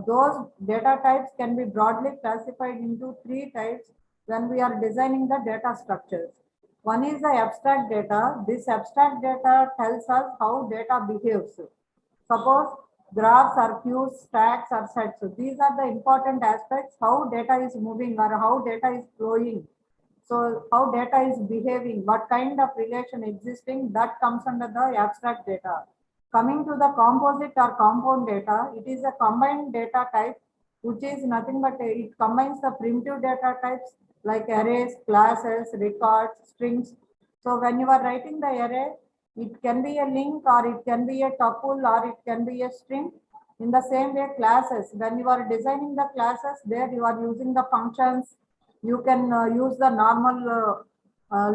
those data types can be broadly classified into three types when we are designing the data structures. One is the abstract data. This abstract data tells us how data behaves. Suppose graphs are queues, stacks or sets. So these are the important aspects, how data is moving or how data is flowing. So how data is behaving, what kind of relation existing, that comes under the abstract data. Coming to the composite or compound data, it is a combined data type, which is nothing but it combines the primitive data types like arrays, classes, records, strings. So when you are writing the array, it can be a link or it can be a tuple or it can be a string. In the same way, classes, when you are designing the classes, there you are using the functions. You can use the normal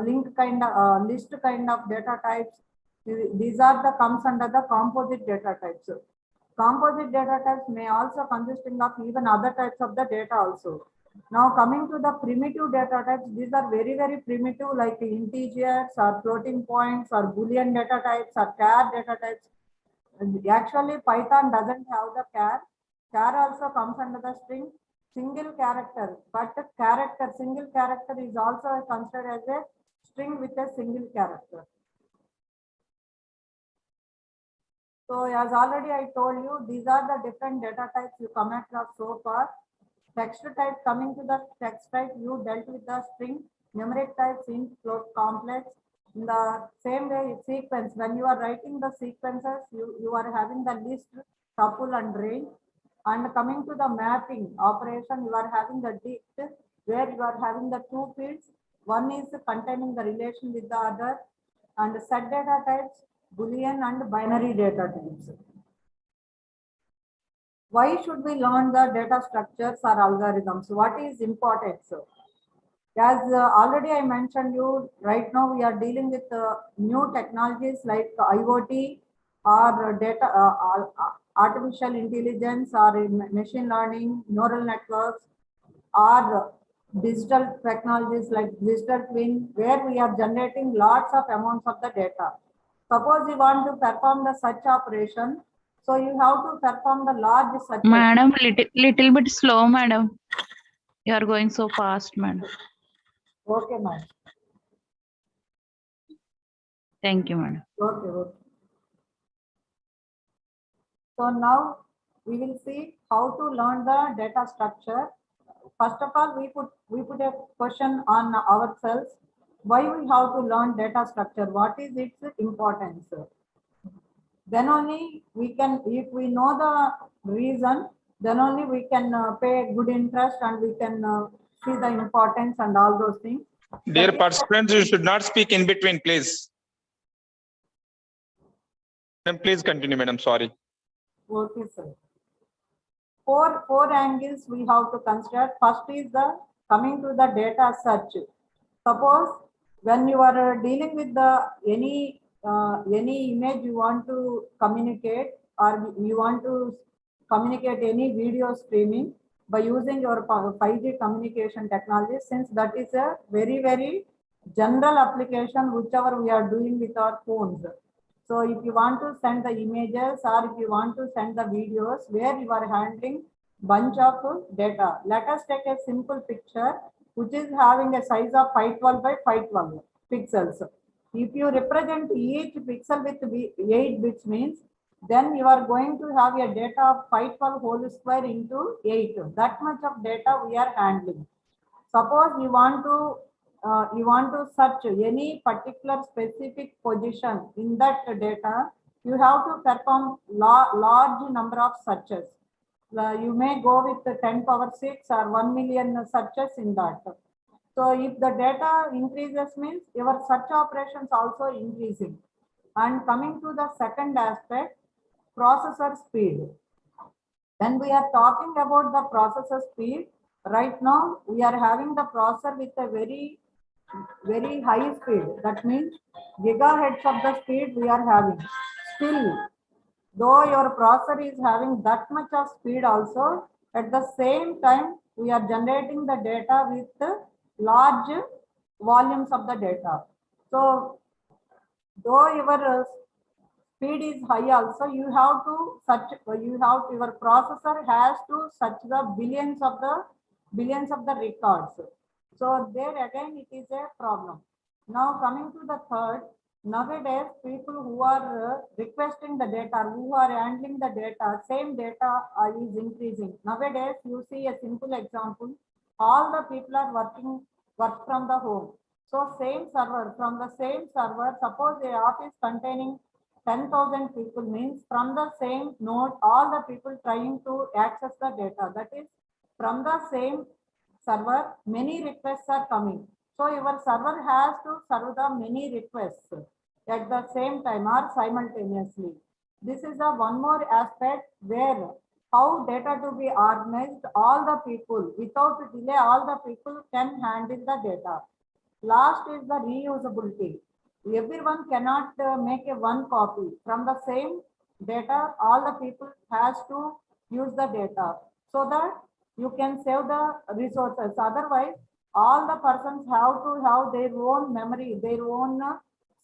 link kind of list kind of data types. These are the comes under the composite data types. Composite data types may also consisting of even other types of the data also. Now coming to the primitive data types, these are very, very primitive like integers or floating points or Boolean data types or char data types. Actually, Python doesn't have the char. Char also comes under the string single character, but single character is also considered as a string with a single character. So as already I told you, these are the different data types you come across so far. Text type, coming to the text type, you dealt with the string, numeric types, int, float, complex. In the same way, sequence, when you are writing the sequences, you are having the list, tuple and range. And coming to the mapping operation, you are having the dict, where you are having the two fields. One is containing the relation with the other, and set data types, Boolean and binary data types. Why should we learn the data structures or algorithms? What is important? So, as already I mentioned you, right now we are dealing with new technologies like IoT or data, artificial intelligence or machine learning, neural networks, or digital technologies like digital twin, where we are generating lots of amounts of the data. Suppose you want to perform the search operation, so you have to perform the large search. Madam, little bit slow, madam. You are going so fast, madam. Okay, madam. Thank you, madam. Okay. So now we will see how to learn the data structure. First of all, we put a question on ourselves. Why we have to learn data structure? What is its importance? Then only we can, if we know the reason, then only we can pay good interest and we can see the importance and all those things. Dear participants, you should not speak in between, please. And please continue, madam. Sorry. Okay, sir. Four angles we have to consider. First is the coming to the data search. Suppose when you are dealing with the any image you want to communicate, or you want to communicate any video streaming by using your 5G communication technology, since that is a very, very general application whichever we are doing with our phones. So if you want to send the images or if you want to send the videos where you are handling bunch of data, let us take a simple picture which is having a size of 512 by 512 pixels. If you represent each pixel with 8 bits means, then you are going to have a data of 512 whole square into 8. That much of data we are handling. Suppose you want to search any particular specific position in that data, you have to perform large number of searches. You may go with 10 power 6 or 1 million searches in that. So if the data increases means your search operations also increasing. And coming to the second aspect, processor speed. When we are talking about the processor speed, right now we are having the processor with a very, very high speed. That means gigahertz of the speed we are having. Still, though your processor is having that much of speed also, at the same time we are generating the data with large volumes of the data. So though your speed is high also, you have to search, your processor has to search the billions of the records. So there again it is a problem. Now coming to the third, nowadays people who are requesting the data, who are handling the data, same data is increasing. Nowadays you see a simple example, all the people are work from the home. So same server, from the same server, suppose the office containing 10,000 people, means from the same node, all the people trying to access the data. That is, from the same server, many requests are coming. So your server has to serve the many requests at the same time or simultaneously. This is the one more aspect where how data to be organized, all the people, without delay, all the people can handle the data. Last is the reusability. Everyone cannot make a one copy from the same data. All the people has to use the data so that you can save the resources. Otherwise, all the persons have to have their own memory, their own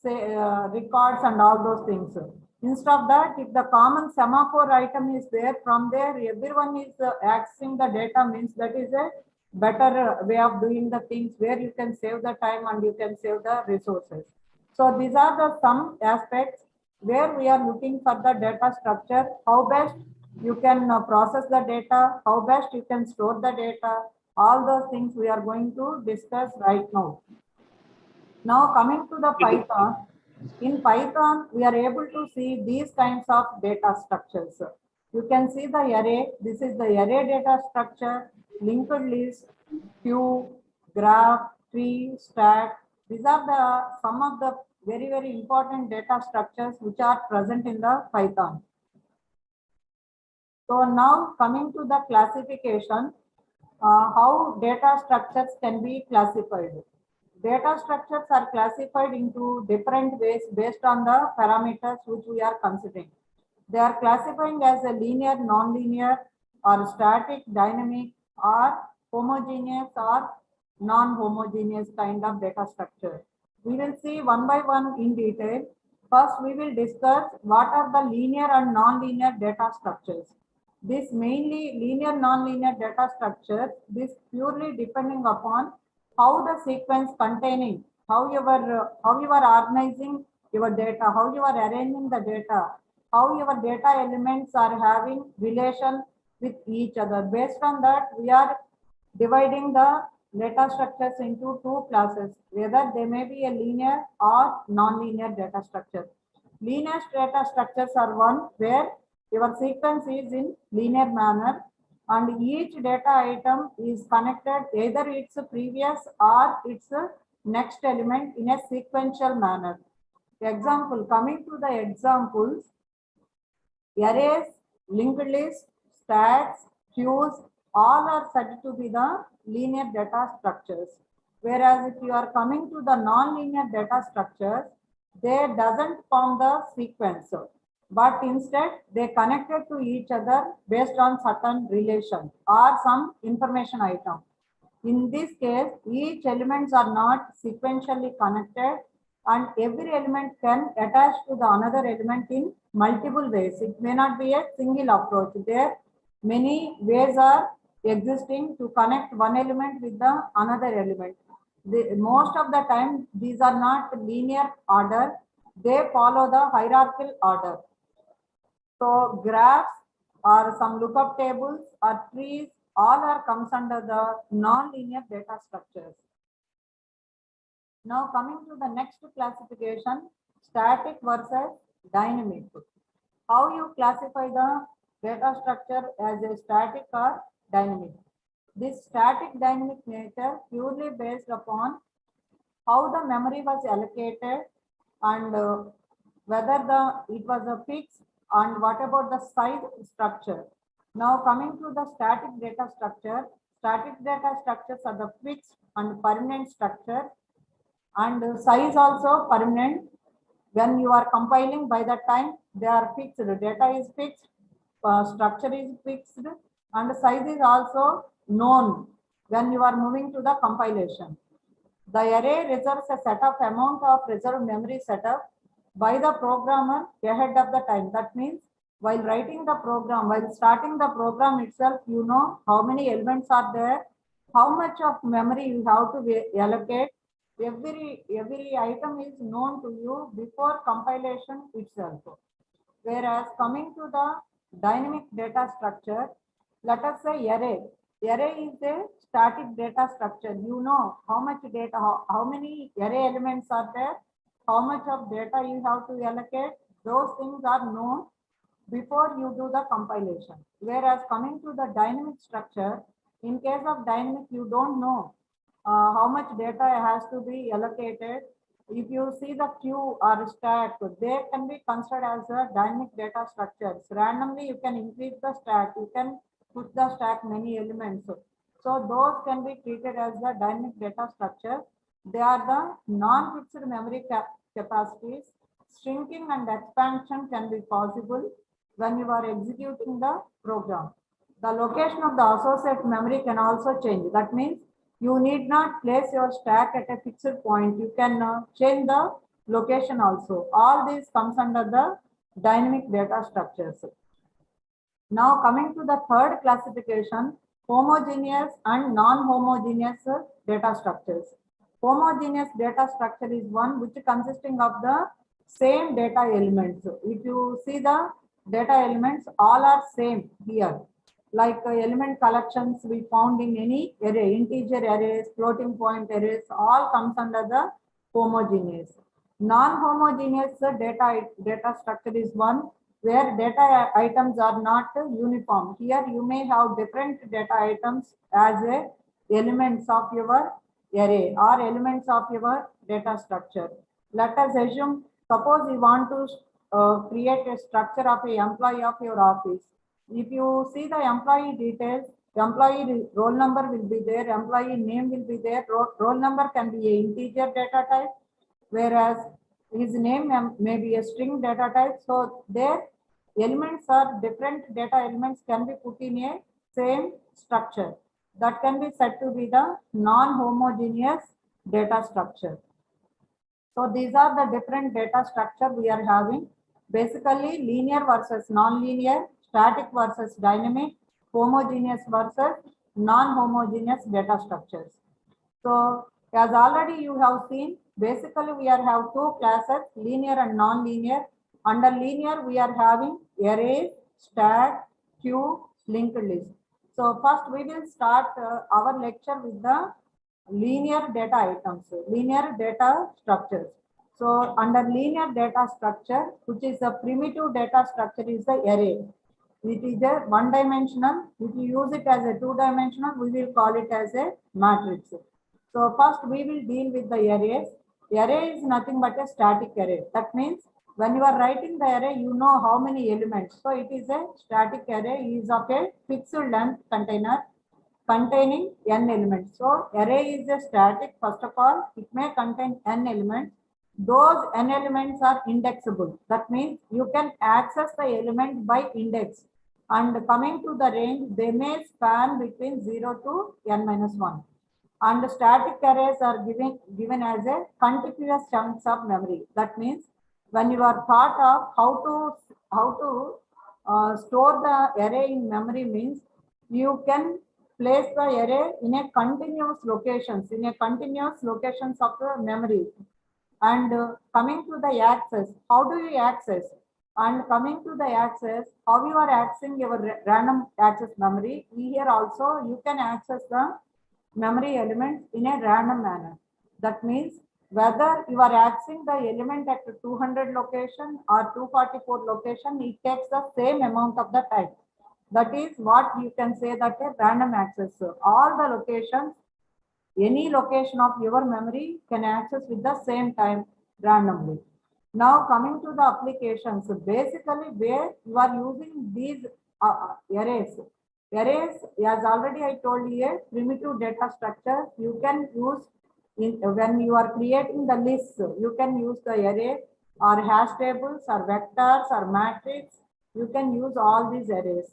records and all those things. Instead of that, if the common semaphore item is there, from there everyone is accessing the data, means that is a better way of doing the things where you can save the time and you can save the resources. So these are the some aspects where we are looking for the data structure, how best you can process the data, how best you can store the data, all those things we are going to discuss right now. Now coming to the Python, in Python, we are able to see these kinds of data structures. You can see the array. This is the array data structure, linked list, queue, graph, tree, stack. These are the some of the very, very important data structures which are present in the Python. So now coming to the classification, how data structures can be classified. Data structures are classified into different ways based on the parameters which we are considering. They are classifying as a linear, non-linear, or static, dynamic, or homogeneous or non-homogeneous kind of data structure. We will see one by one in detail. First, we will discuss what are the linear and non-linear data structures. This mainly linear, non-linear data structure, this purely depending upon how the sequence containing, how you are organizing your data, how you are arranging the data, how your data elements are having relation with each other. Based on that, we are dividing the data structures into two classes, whether they may be a linear or non-linear data structure. Linear data structures are one where your sequence is in linear manner and each data item is connected, either its previous or its next element in a sequential manner. Example, coming to the examples, arrays, linked lists, stacks, queues, all are said to be the linear data structures. Whereas if you are coming to the non-linear data structures, they doesn't form the sequence, but instead they connected to each other based on certain relation or some information item. In this case, each elements are not sequentially connected and every element can attach to the another element in multiple ways. It may not be a single approach. There many ways are existing to connect one element with the another element. Most of the time, these are not linear order. They follow the hierarchical order. So graphs or some lookup tables or trees, all are comes under the non-linear data structures. Now coming to the next classification, static versus dynamic. How you classify the data structure as a static or dynamic? This static dynamic nature purely based upon how the memory was allocated and whether it was a fixed and what about the size structure. Now coming to the static data structure are the fixed and permanent structure and size also permanent. When you are compiling, by the time they are fixed, data is fixed, structure is fixed and size is also known when you are moving to the compilation. The array reserves a set of amount of reserved memory setup by the programmer ahead of the time. That means while writing the program, while starting the program itself, you know how many elements are there, how much of memory you have to allocate. Every item is known to you before compilation itself. Whereas coming to the dynamic data structure, let us say array. Array is a static data structure. You know how much data, how many array elements are there, how much of data you have to allocate. Those things are known before you do the compilation. Whereas coming to the dynamic structure, in case of dynamic, you don't know how much data has to be allocated. If you see the queue or stack, they can be considered as a dynamic data structures. Randomly, you can increase the stack. You can put the stack many elements. So those can be treated as the dynamic data structure. They are the non-fixed memory capacities. Shrinking and expansion can be possible when you are executing the program. The location of the associated memory can also change. That means you need not place your stack at a fixed point. You can change the location also. All these comes under the dynamic data structures. Now coming to the third classification, homogeneous and non-homogeneous data structures. Homogeneous data structure is one which consisting of the same data elements. If you see the data elements, all are same here. Like element collections we found in any array, integer arrays, floating point arrays, all comes under the homogeneous. Non-homogeneous data structure is one where data items are not uniform. Here you may have different data items as elements of your array or elements of your data structure. Let us assume, suppose you want to create a structure of an employee of your office. If you see the employee details, employee roll number will be there, employee name will be there, roll number can be an integer data type, whereas his name may be a string data type. So their elements are different data elements can be put in a same structure. That can be said to be the non-homogeneous data structure. So these are the different data structure we are having. Basically linear versus non-linear, static versus dynamic, homogeneous versus non-homogeneous data structures. So as already you have seen, basically we are have two classes, linear and non-linear. Under linear we are having arrays, stack, queue, linked list. So first we will start our lecture with the linear data items, linear data structures. So under linear data structure, which is a primitive data structure, is the array. It is a one-dimensional. If you use it as a two-dimensional, we will call it as a matrix. So first we will deal with the arrays. Array is nothing but a static array. That means when you are writing the array, you know how many elements. So it is a static array, is of a fixed length container containing n elements. So array is a static. First of all, it may contain n elements. Those n elements are indexable. That means you can access the element by index. And coming to the range, they may span between 0 to n minus 1. And static arrays are given as a contiguous chunks of memory. That means when you are thought of how to store the array in memory means you can place the array in a continuous locations of the memory. And coming to the access, how do you access? And coming to the access, how you are accessing your random access memory. Here also you can access the memory elements in a random manner. That means whether you are accessing the element at 200 location or 244 location, it takes the same amount of the time. That is what you can say that a random access. So all the locations, any location of your memory can access with the same time randomly. Now coming to the applications, basically where you are using these arrays. Arrays, as already I told you, a primitive data structure you can use when you are creating the list. You can use the array or hash tables or vectors or matrix. You can use all these arrays.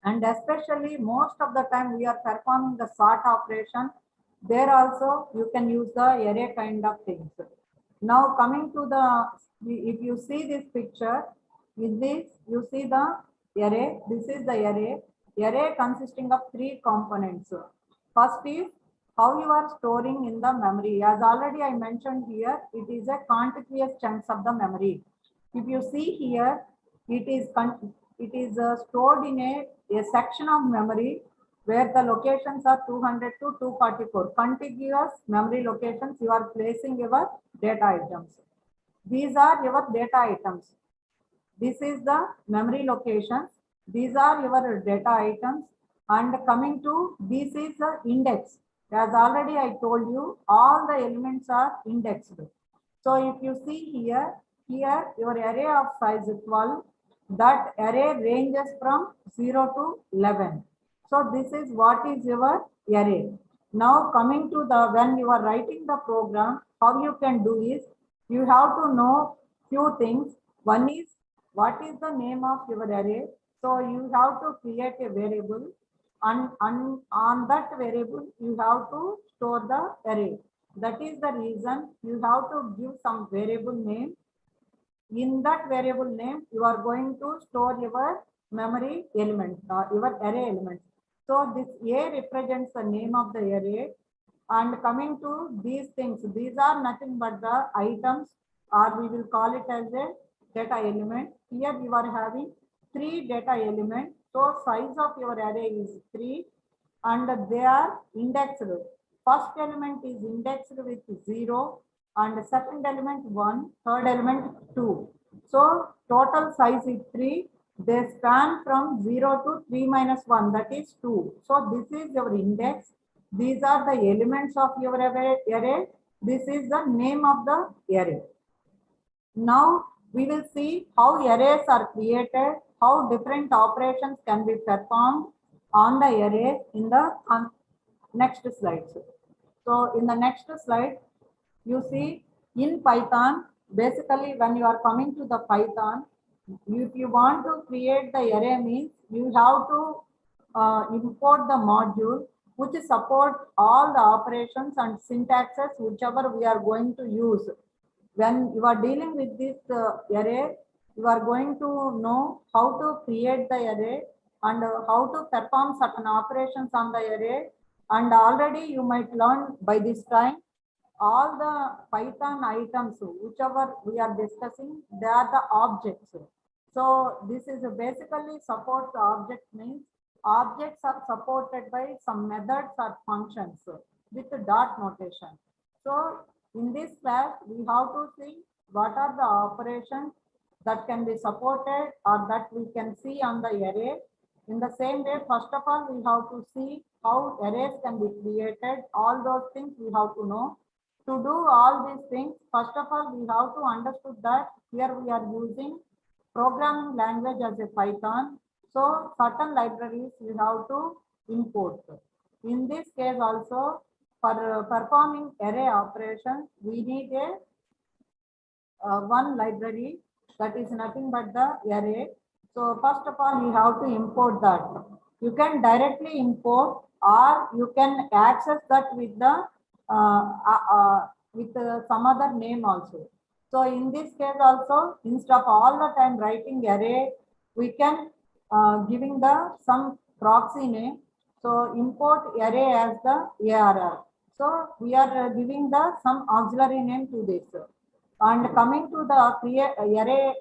And especially most of the time we are performing the sort operation. There also you can use the array kind of things. Now coming to if you see this picture, in this you see the array. This is the array. Array consisting of three components. First is how you are storing in the memory. As already I mentioned here, it is a contiguous chunks of the memory. If you see here, it is stored in a section of memory where the locations are 200 to 244. Contiguous memory locations you are placing your data items. These are your data items. This is the memory locations. These are your data items. And coming to this is the index. As already I told you, all the elements are indexed. So if you see here your array of size 12, that array ranges from 0 to 11. So this is what is your array. Now coming to when you are writing the program, how you can do is, you have to know few things. One is, what is the name of your array? So you have to create a variable, and on that variable you have to store the array. That is the reason you have to give some variable name. In that variable name, you are going to store your memory element, your array element. So this A represents the name of the array. And coming to these things, these are nothing but the items, or we will call it as a data element. Here you are having 3 data elements. So size of your array is 3, and they are indexed. First element is indexed with 0, and second element 1, third element 2. So total size is 3. They span from 0 to 3 minus 1, that is 2. So this is your index. These are the elements of your array. This is the name of the array. Now we will see how arrays are created, how different operations can be performed on the array in the next slides. So in the next slide, you see in Python, basically when you are coming to the Python, if you want to create the array means you have to import the module which support all the operations and syntaxes whichever we are going to use. When you are dealing with this array, you are going to know how to create the array and how to perform certain operations on the array. And already you might learn by this time all the Python items, whichever we are discussing, they are the objects. So this is basically support the object means objects are supported by some methods or functions with the dot notation. So in this class, we have to see what are the operations that can be supported or that we can see on the array. In the same way, first of all, we have to see how arrays can be created. All those things we have to know. To do all these things, first of all, we have to understand that here we are using programming language as a Python. So certain libraries we have to import. In this case also, for performing array operations, we need a one library that is nothing but the array. So first of all, you have to import that. You can directly import or you can access that with the some other name also. So in this case also, instead of all the time writing array, we can giving the some proxy name. So import array as the ARR. So we are giving the some auxiliary name to this. And coming to the create array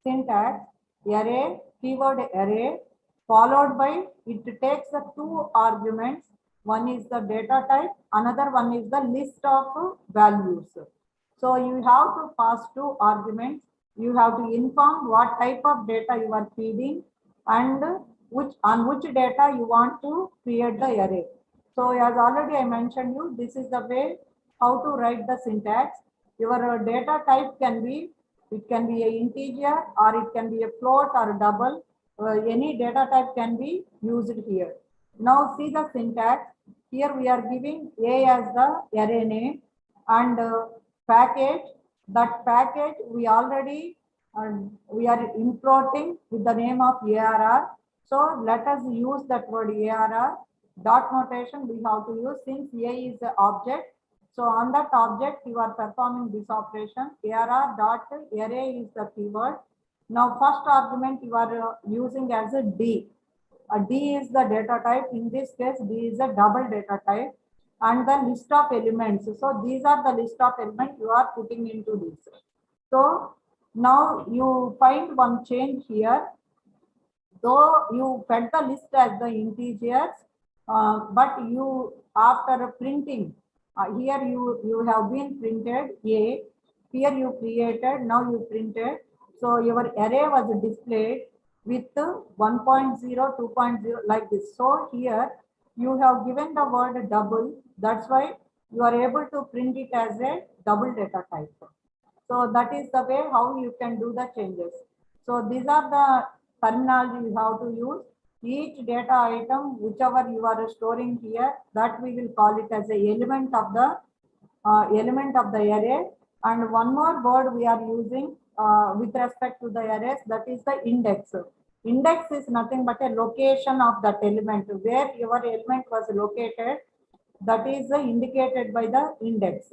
syntax, array keyword array followed by, it takes the 2 arguments. One is the data type, another one is the list of values. So you have to pass 2 arguments. You have to inform what type of data you are feeding and which data you want to create the array. So as already I mentioned you, this is the way how to write the syntax. Your data type can be, it can be an integer or it can be a float or a double. Any data type can be used here. Now see the syntax. Here we are giving A as the array name and package. That package we already we are importing with the name of ARR. So let us use that word ARR. Dot notation we have to use since A is the object. So on that object, you are performing this operation. ARR dot array is the keyword. Now first argument you are using as a D. A D is the data type. In this case, D is a double data type. And the list of elements. So these are the list of elements you are putting into this. So now you find one change here. Though you fed the list as the integers, but you after printing, here you have been printed A, here you created, now you printed. So your array was displayed with 1.0, 2.0 like this. So here you have given the word double. That's why you are able to print it as a double data type. So that is the way how you can do the changes. So these are the terminology you have to use. Each data item, whichever you are storing here, that we will call it as a element of the array. And one more word we are using with respect to the arrays, that is the index. Index is nothing but a location of that element, where your element was located. That is indicated by the index.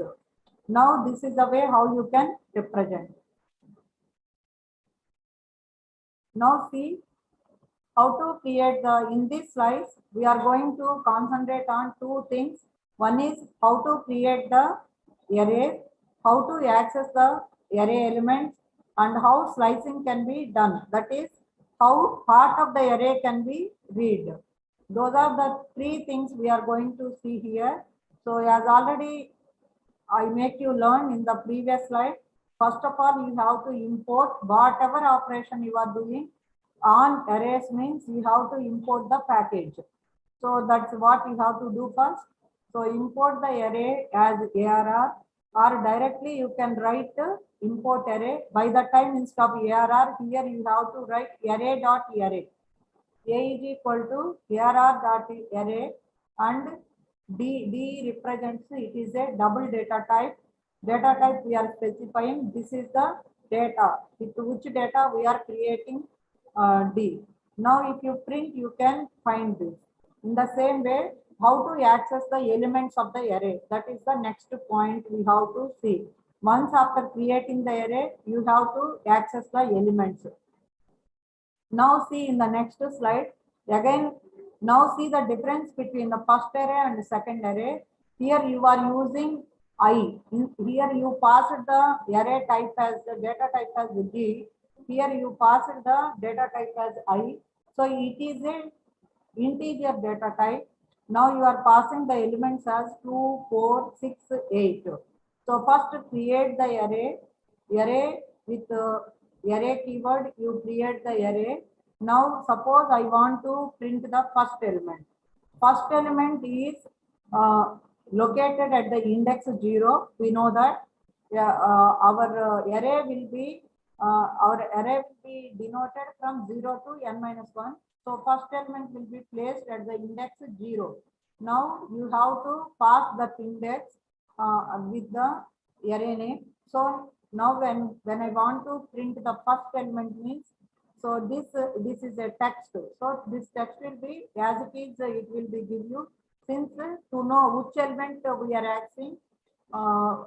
Now this is the way how you can represent. Now see how to create in this slice, we are going to concentrate on two things. One is how to create the array, how to access the array elements, and how slicing can be done. That is how part of the array can be read. Those are the three things we are going to see here. So as already I make you learn in the previous slide, first of all, you have to import whatever operation you are doing on arrays, means you have to import the package. So that's what you have to do first. So import the array as ARR, or directly you can write import array. By the time instead of ARR, here you have to write array.array. A is equal to ARR.array, and D represents it is a double data type. Data type we are specifying. This is the data. With which data we are creating D. Now if you print, you can find this. In the same way, how to access the elements of the array. That is the next point we have to see. Once after creating the array, you have to access the elements. Now see in the next slide, again, now see the difference between the first array and the second array. Here you are using I. Here you passed the array type as the data type as D. Here you passed the data type as I. So it is a integer data type. Now you are passing the elements as 2, 4, 6, 8. So first create the array with array keyword, you create the array. Now suppose I want to print the first element. First element is located at the index 0. We know that our array will be denoted from 0 to n-1. So first element will be placed at the index 0. Now you have to pass that index with the array name. So now when I want to print the first element, means, so this is a text. So this text will be as it is, it will be give you, since to know which element we are accessing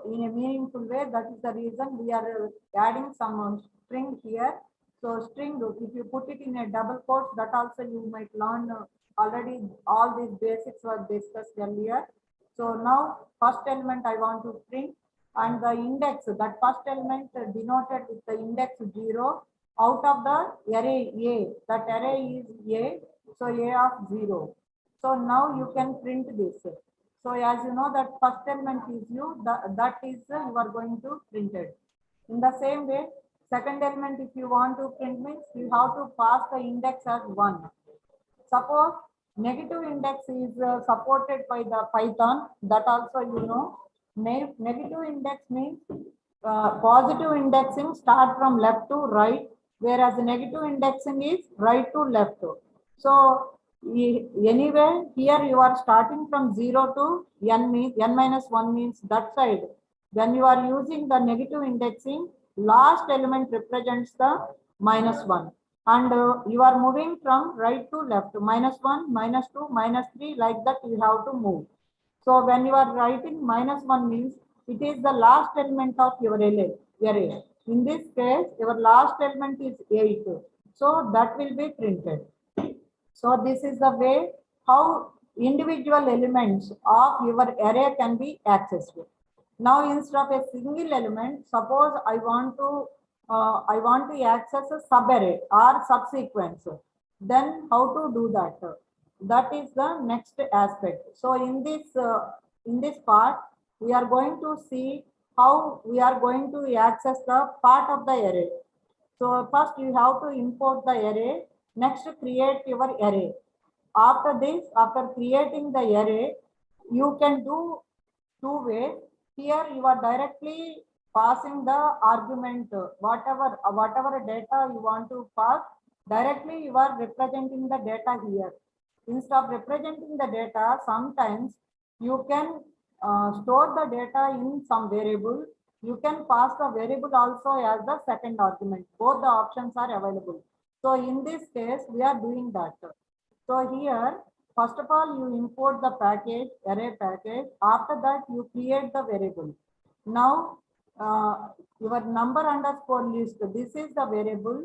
in a meaningful way. That is the reason we are adding some string here. So string, if you put it in a double quotes, that also you might learn already. All these basics were discussed earlier. So now first element I want to print, and the index, that first element denoted with the index 0 out of the array A. That array is A, so A of 0. So now you can print this. So as you know that first element is you, that is you are going to print it. In the same way, second element if you want to print, means you have to pass the index as 1. Suppose negative index is supported by the Python, that also you know. Negative index means positive indexing start from left to right, whereas negative indexing is right to left. So anyway, here you are starting from 0 to n, means n-1 means that side. When you are using the negative indexing, last element represents the -1. And you are moving from right to left, -1, -2, -3, like that you have to move. So when you are writing -1 means it is the last element of your array. In this case, your last element is 8. So that will be printed. So this is the way how individual elements of your array can be accessed. Now instead of a single element, suppose I want to access a subarray or subsequence. Then how to do that? That is the next aspect. So in this part, we are going to see how we are going to access the part of the array. So first you have to import the array. Next, create your array. After this, after creating the array, you can do two ways. Here you are directly passing the argument, whatever data you want to pass, directly you are representing the data here. Instead of representing the data, sometimes you can store the data in some variable. You can pass the variable also as the second argument. Both the options are available. So in this case, we are doing that. So here, first of all, you import the package, array package. After that, you create the variable. Now, your number underscore list, this is the variable.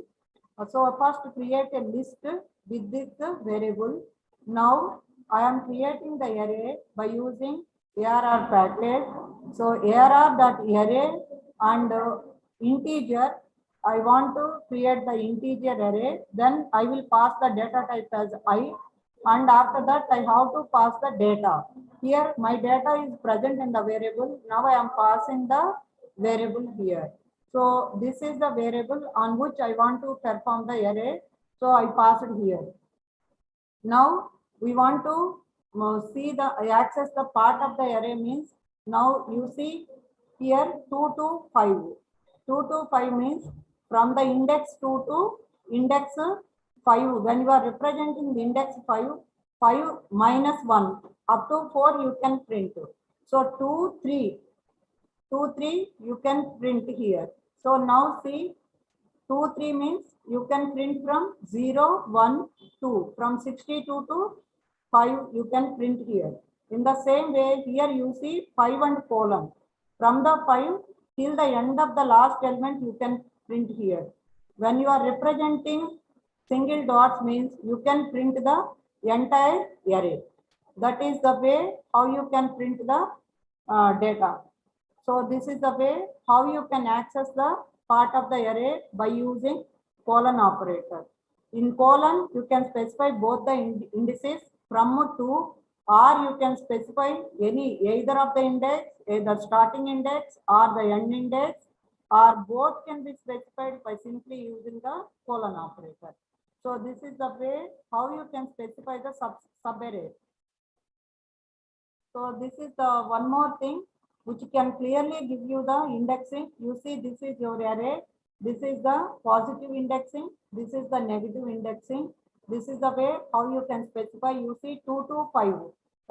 So first create a list with this variable. Now, I am creating the array by using ARR package. So ARR.array and integer. I want to create the integer array. Then I will pass the data type as I. And after that, I have to pass the data. Here, my data is present in the variable. Now I am passing the variable here. So this is the variable on which I want to perform the array. So I pass it here. Now we want to see the access the part of the array means. Now you see here 2 to 5. 2 to 5 means from the index 2 to index 5. When you are representing the index 5, 5 minus 1 up to 4 you can print. So 2, 3 you can print here. So now see 2, 3 means you can print from 0, 1, 2. From 62 to 5 you can print here. In the same way, here you see 5 and colon. From the 5 till the end of the last element you can print here. When you are representing single dots means you can print the entire array. That is the way how you can print the data. So this is the way how you can access the part of the array by using colon operator. In colon, you can specify both the indices from to, or you can specify either of the index, either starting index or the end index, or both can be specified by simply using the colon operator. So this is the way how you can specify the subarray. So this is the one more thing which can clearly give you the indexing. You see, this is your array. This is the positive indexing. This is the negative indexing. This is the way how you can specify. You see 2 to 5.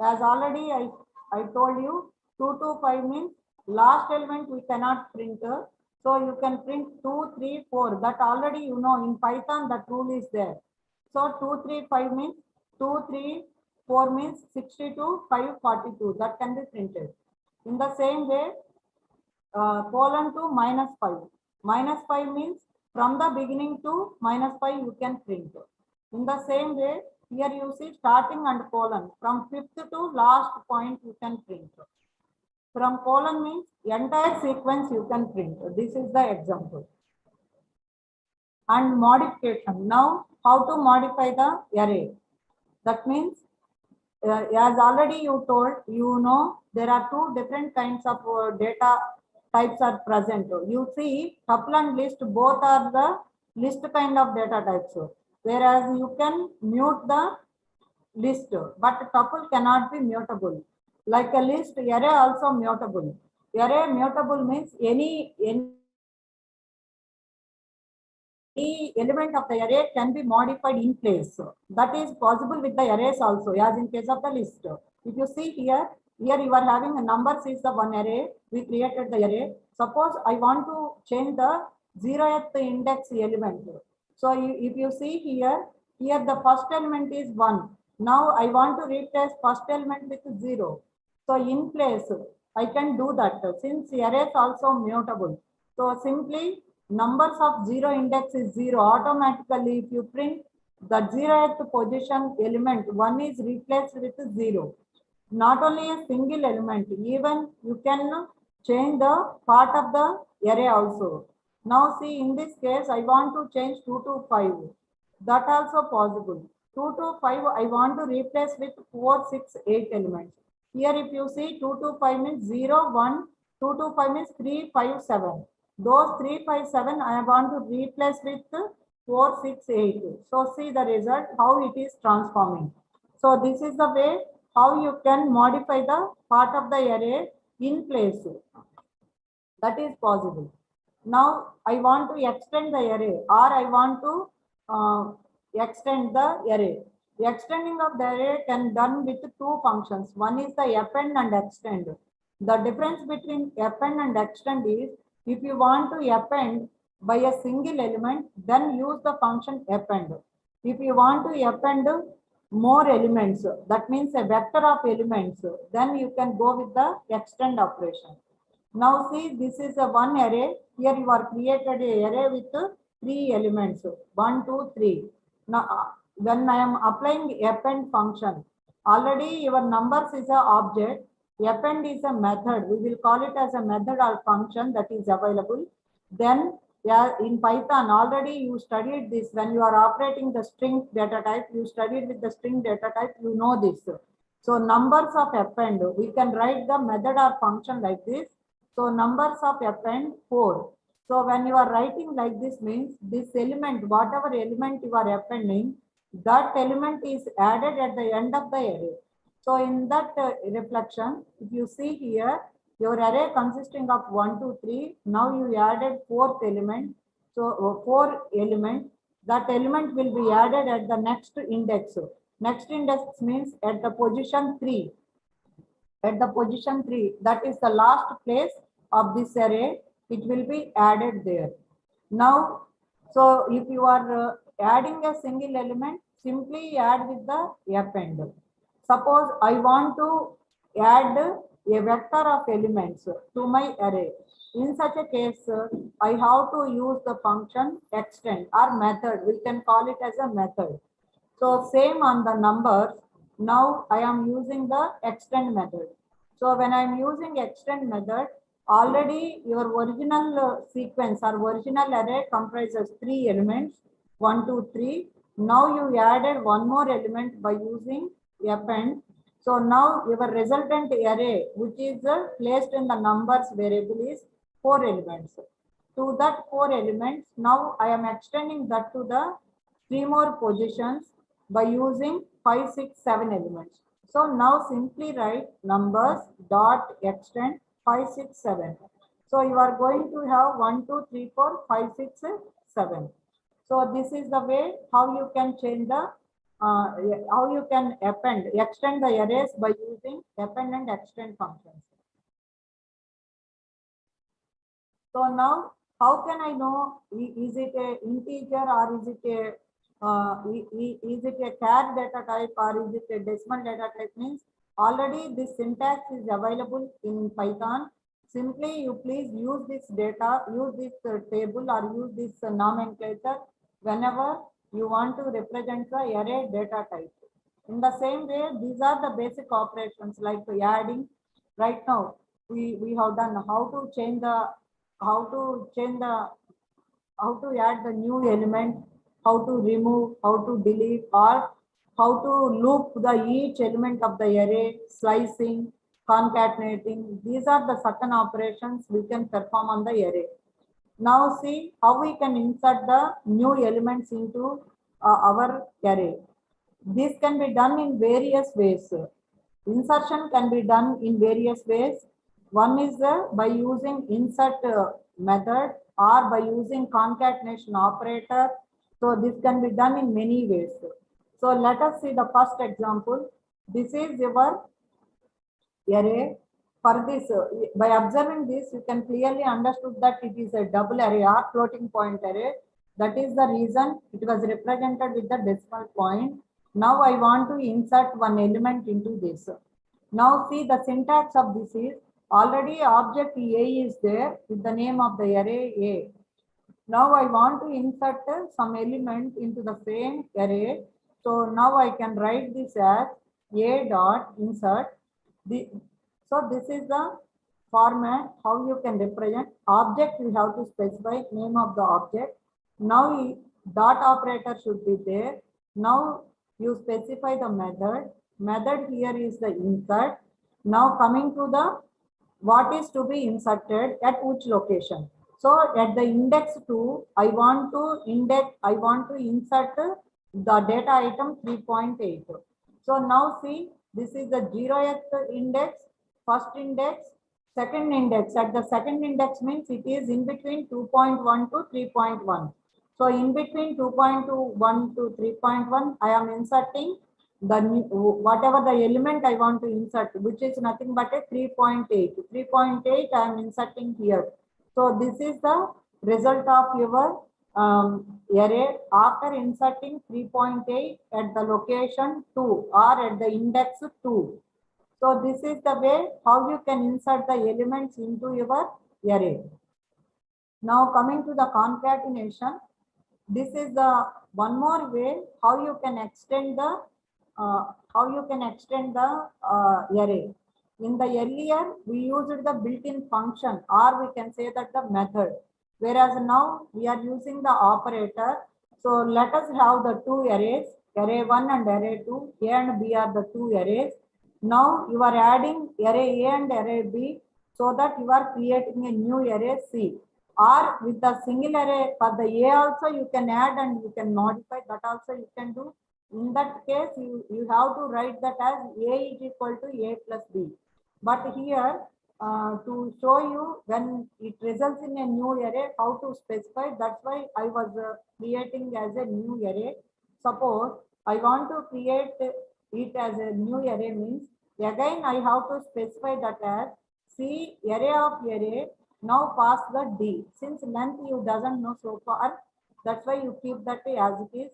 As already I told you, 2 to 5 means last element we cannot print. So you can print 2, 3, 4. That already you know in Python that rule is there. So 2, 3, 5 means 2, 3, 4 means 62, 5, 42. That can be printed. In the same way, colon to minus 5. Minus 5 means from the beginning to minus 5 you can print. In the same way, here you see starting and colon. From 5th to last point you can print. From colon means entire sequence you can print. This is the example. And modification. Now, how to modify the array? That means, as already you told, you know, there are two different kinds of data types are present. You see, tuple and list both are the list kind of data types. Whereas you can mute the list, but tuple cannot be mutable. Like a list, array also mutable. Array mutable means any element of the array can be modified in place. That is possible with the arrays also, as in case of the list. If you see here you are having a numbers is the one array. We created the array. Suppose I want to change the 0th index element. So if you see here the first element is 1. Now I want to replace first element with 0. So in place, I can do that since array is also mutable. So simply numbers of zero index is zero. Automatically, if you print the 0th position element, one is replaced with zero. Not only a single element, even you can change the part of the array also. Now see, in this case, I want to change 2 to 5. That also possible. 2 to 5, I want to replace with 4, 6, 8 elements. Here if you see 2 to 5 means 0, 1, 2 to 5 means 3, 5, 7. Those 3, 5, 7 I want to replace with 4, 6, 8. So see the result, how it is transforming. So this is the way how you can modify the part of the array in place. That is possible. Now I want to extend the array, or I want to extend the array. The extending of the array can done with two functions. One is the append and extend. The difference between append and extend is, if you want to append by a single element, then use the function append. If you want to append more elements, that means a vector of elements, then you can go with the extend operation. Now see, this is a one array. Here you are created a array with three elements, 1, 2, 3. Now when I am applying append function, already your numbers is a object, append is a method. We will call it as a method or function that is available. Then yeah, in Python already you studied this. When you are operating the string data type, you studied with the string data type, you know this. So numbers of append, we can write the method or function like this. So numbers of append 4. So when you are writing like this means this element, whatever element you are appending, that element is added at the end of the array. So in that reflection, if you see here, your array consisting of 1, 2, 3, now you added fourth element. So 4 element, that element will be added at the next index. Next index means at the position 3. At the position 3, that is the last place of this array, it will be added there. Now, so if you are adding a single element, simply add with the append. Suppose I want to add a vector of elements to my array. In such a case, I have to use the function extend or method. We can call it as a method. So same on the numbers. Now I am using the extend method. So when I am using extend method, already your original sequence or original array comprises 3 elements, 1, 2, 3. Now you added one more element by using append. So now your resultant array, which is placed in the numbers variable, is 4 elements. To that 4 elements, now I am extending that to the 3 more positions by using 5, 6, 7 elements. So now simply write numbers dot extend 5, 6, 7. So you are going to have 1, 2, 3, 4, 5, 6, 7. So this is the way how you can change the how you can extend the arrays by using append and extend functions. So now, how can I know is it a integer or is it a char data type or is it a decimal data type? Means already this syntax is available in Python. Simply you please use this data, use this table or use this nomenclature whenever you want to represent the array data type. In the same way, these are the basic operations like adding. Right now, we have done how to change the how to add the new element, how to remove, how to delete, or how to loop the each element of the array, slicing, concatenating. These are the certain operations we can perform on the array. Now see how we can insert the new elements into our array. This can be done in various ways. Insertion can be done in various ways. One is by using insert method or by using concatenation operator. So this can be done in many ways. So let us see the first example. This is your array. For this, by observing this, you can clearly understood that it is a double array or floating point array. That is the reason it was represented with the decimal point. Now I want to insert one element into this. Now see the syntax of this is already object A is there with the name of the array A. Now I want to insert some element into the same array. So now I can write this as A dot insert. So this is the format how you can represent object. We have to specify name of the object. Now dot operator should be there. Now you specify the method. Method here is the insert. Now coming to the what is to be inserted at which location. So at the index 2, I want to insert the data item 3.8. So now see, this is the 0th index, first index, second index. At the second index means it is in between 2.1 to 3.1. So in between 2.1 to 3.1, I am inserting the whatever the element I want to insert, which is nothing but a 3.8. 3.8 I am inserting here. So this is the result of your array after inserting 3.8 at the location 2 or at the index 2. So this is the way how you can insert the elements into your array. Now coming to the concatenation, this is the one more way how you can extend the array. In the earlier, we used the built-in function, or we can say that the method. Whereas now we are using the operator. So let us have the two arrays, array 1 and array 2. A and B are the two arrays. Now you are adding array A and array B so that you are creating a new array C. Or with the single array for the A also you can add and you can modify, that also you can do. In that case, you have to write that as A is equal to A plus B. But here, to show you when it results in a new array, how to specify, that's why I was creating as a new array. Suppose I want to create it as a new array means, again I have to specify that as C array of array, now pass the D. Since length you doesn't know so far, that's why you keep that as it is.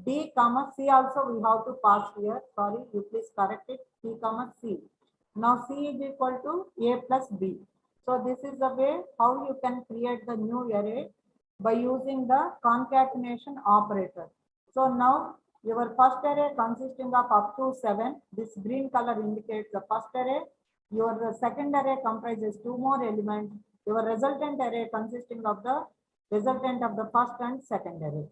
D comma C also we have to pass here. Sorry, you please correct it. C comma C. Now C is equal to A plus B. So this is the way how you can create the new array by using the concatenation operator. So now your first array consisting of up to 7. This green color indicates the first array. Your second array comprises 2 more elements. Your resultant array consisting of the resultant of the first and second array.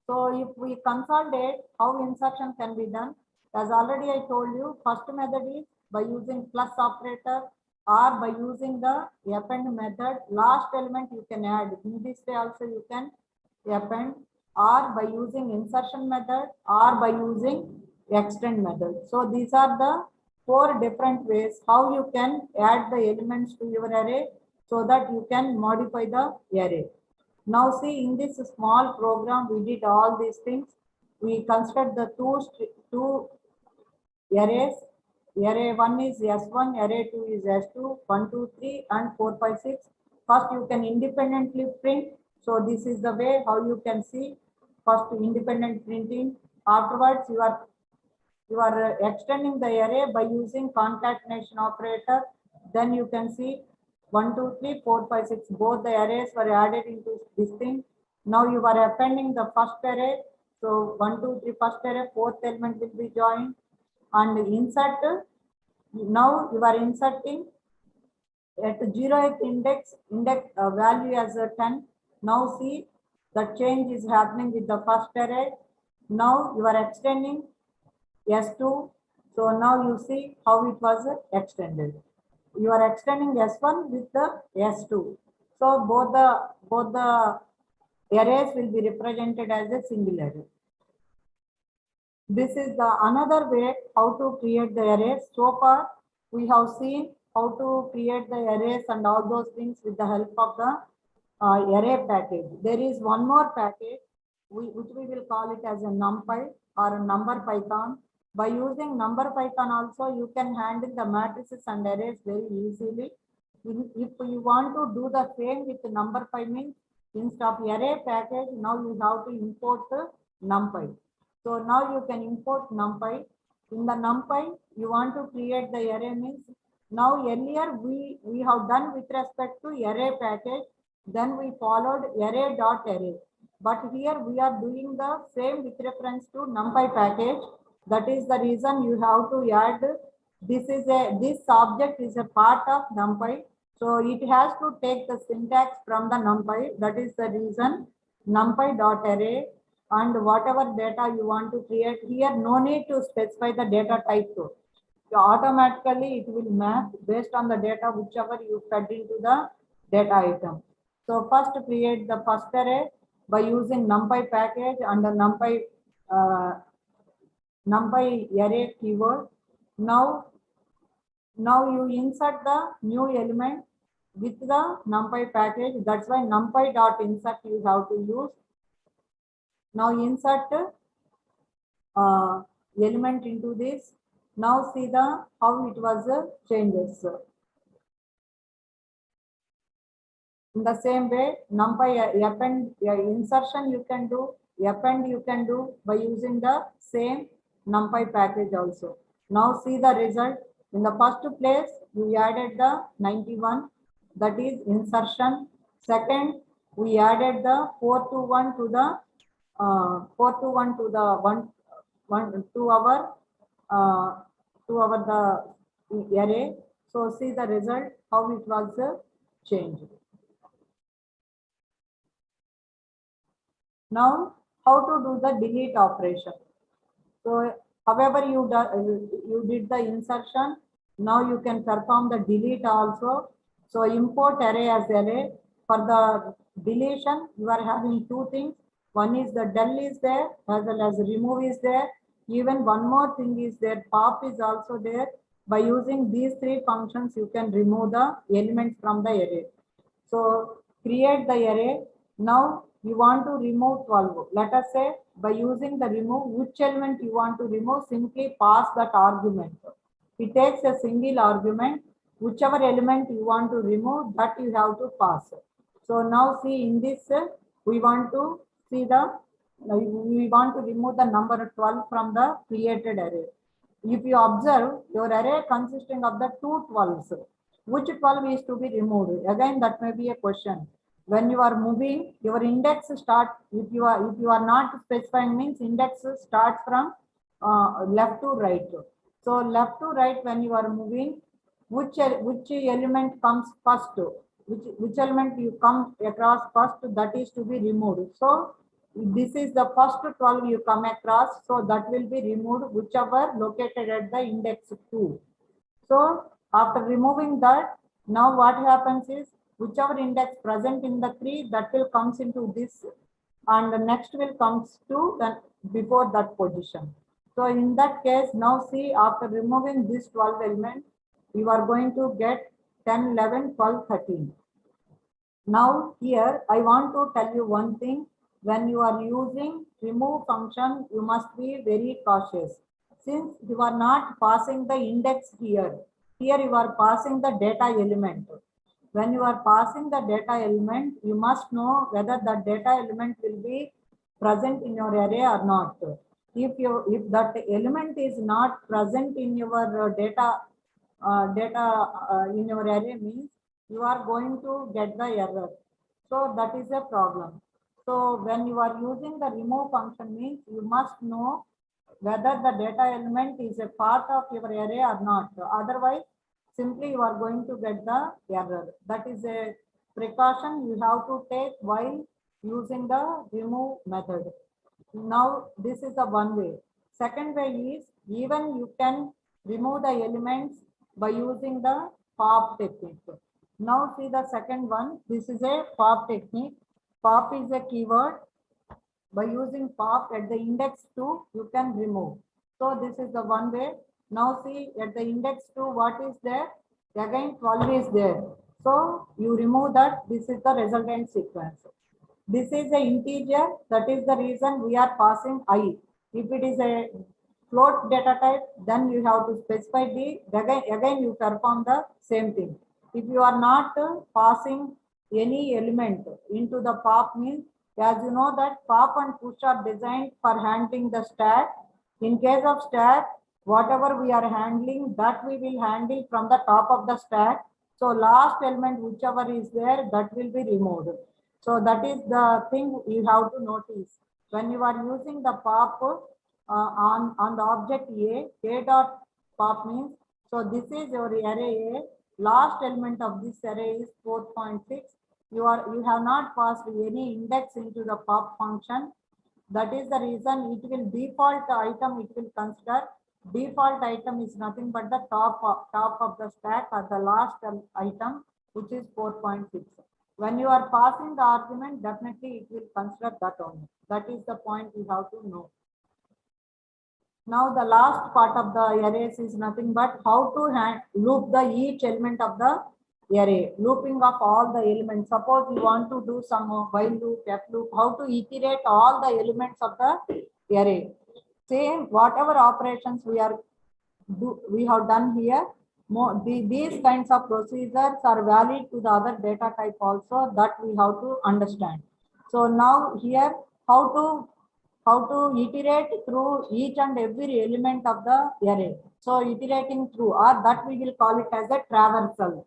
So if we consolidate how insertion can be done, as already I told you, first method is by using plus operator or by using the append method. Last element you can add. In this way also you can append, or by using insertion method, or by using extend method. So these are the 4 different ways how you can add the elements to your array so that you can modify the array. Now see, in this small program, we did all these things. We construct the two arrays. Array 1 is S1, array 2 is S2, 1, 2, 3, and 4, 5, 6. First, you can independently print. So this is the way how you can see first independent printing. Afterwards, you are extending the array by using concatenation operator. Then you can see 1, 2, 3, 4, 5, 6. Both the arrays were added into this thing. Now you are appending the first array. So 1, 2, 3, first array, fourth element will be joined and insert. Now you are inserting at 0th index value as a 10. Now see the change is happening with the first array. Now you are extending S2. So now you see how it was extended. You are extending S1 with the S2. So both the arrays will be represented as a single array. This is the another way how to create the arrays. So far we have seen how to create the arrays and all those things with the help of the array package. There is one more package which we will call it as a NumPy or a NumberPython. By using NumberPython also you can handle the matrices and arrays very easily. If you want to do the same with the NumberPy means instead of array package, now you have to import the NumPy. So now you can import NumPy. In the NumPy, you want to create the array means, now earlier we have done with respect to array package, then we followed array.array. But here we are doing the same with reference to NumPy package. That is the reason you have to add, this object is a part of NumPy. So it has to take the syntax from the NumPy. That is the reason NumPy.array, and whatever data you want to create here, no need to specify the data type to. So automatically it will map based on the data whichever you fed into the data item. So first create the first array by using NumPy package and the NumPy array keyword. Now you insert the new element with the NumPy package. That's why NumPy.insert you have to use. Now insert element into this. Now see the how it was changes. In the same way, NumPy append insertion you can do, append you can do by using the same NumPy package also. Now see the result. In the first place, we added the 91, that is insertion. Second, we added the 421 to the 421 to the to our the array. So see the result how it was changed. Now how to do the delete operation. So however you did the insertion, now you can perform the delete also. So import array as array. For the deletion, you are having two things. One is the del is there, as well as remove is there. Even one more thing is there, pop is also there. By using these three functions, you can remove the elements from the array. So create the array. Now you want to remove 12. Let us say by using the remove, which element you want to remove, simply pass that argument. It takes a single argument. Whichever element you want to remove, that you have to pass. So now see in this, we want to see we want to remove the number 12 from the created array. If you observe, your array consisting of the two 12s, which 12 is to be removed? Again, that may be a question. When you are moving, your index start, if you are not specifying, means index starts from left to right. So left to right, when you are moving, which element comes first, which element you come across first, that is to be removed. So this is the first 12 you come across, so that will be removed, whichever located at the index 2. So after removing that, now what happens is, whichever index present in the 3, that will comes into this, and the next will comes to the before that position. So in that case, now see, after removing this 12 element, you are going to get 10, 11, 12, 13. Now here I want to tell you one thing. When you are using remove function, you must be very cautious. Since you are not passing the index here you are passing the data element. When you are passing the data element, you must know whether the data element will be present in your array or not. If that element is not present in your data in your array, means you are going to get the error. So that is a problem. So when you are using the remove function, means you must know whether the data element is a part of your array or not. Otherwise, simply you are going to get the error. That is a precaution you have to take while using the remove method. Now this is the one way. Second way is, even you can remove the elements by using the pop technique. Now see the second one. This is a pop technique. Pop is a keyword. By using pop at the index 2, you can remove. So this is the one way. Now see at the index 2, what is there? Again 12 is there. So you remove that. This is the resultant sequence. This is an integer. That is the reason we are passing I. If it is a float data type, then you have to specify the, again you perform the same thing. If you are not passing any element into the pop, means, as you know that pop and push are designed for handling the stack. In case of stack, whatever we are handling, that we will handle from the top of the stack. So last element, whichever is there, that will be removed. So that is the thing you have to notice. When you are using the pop on the object A dot pop means, so this is your array A. Last element of this array is 4.6. You have not passed any index into the pop function. That is the reason it will default item, it will consider default item is nothing but the top of the stack or the last item, which is 4.6. When you are passing the argument, definitely it will consider that only. That is the point you have to know. Now the last part of the arrays is nothing but how to loop the each element of the array, looping of all the elements. Suppose you want to do some while loop, f loop, how to iterate all the elements of the array. Same, whatever operations we have done here, these kinds of procedures are valid to the other data type also, that we have to understand. So now here, how to iterate through each and every element of the array. So iterating through, or that we will call it as a traversal.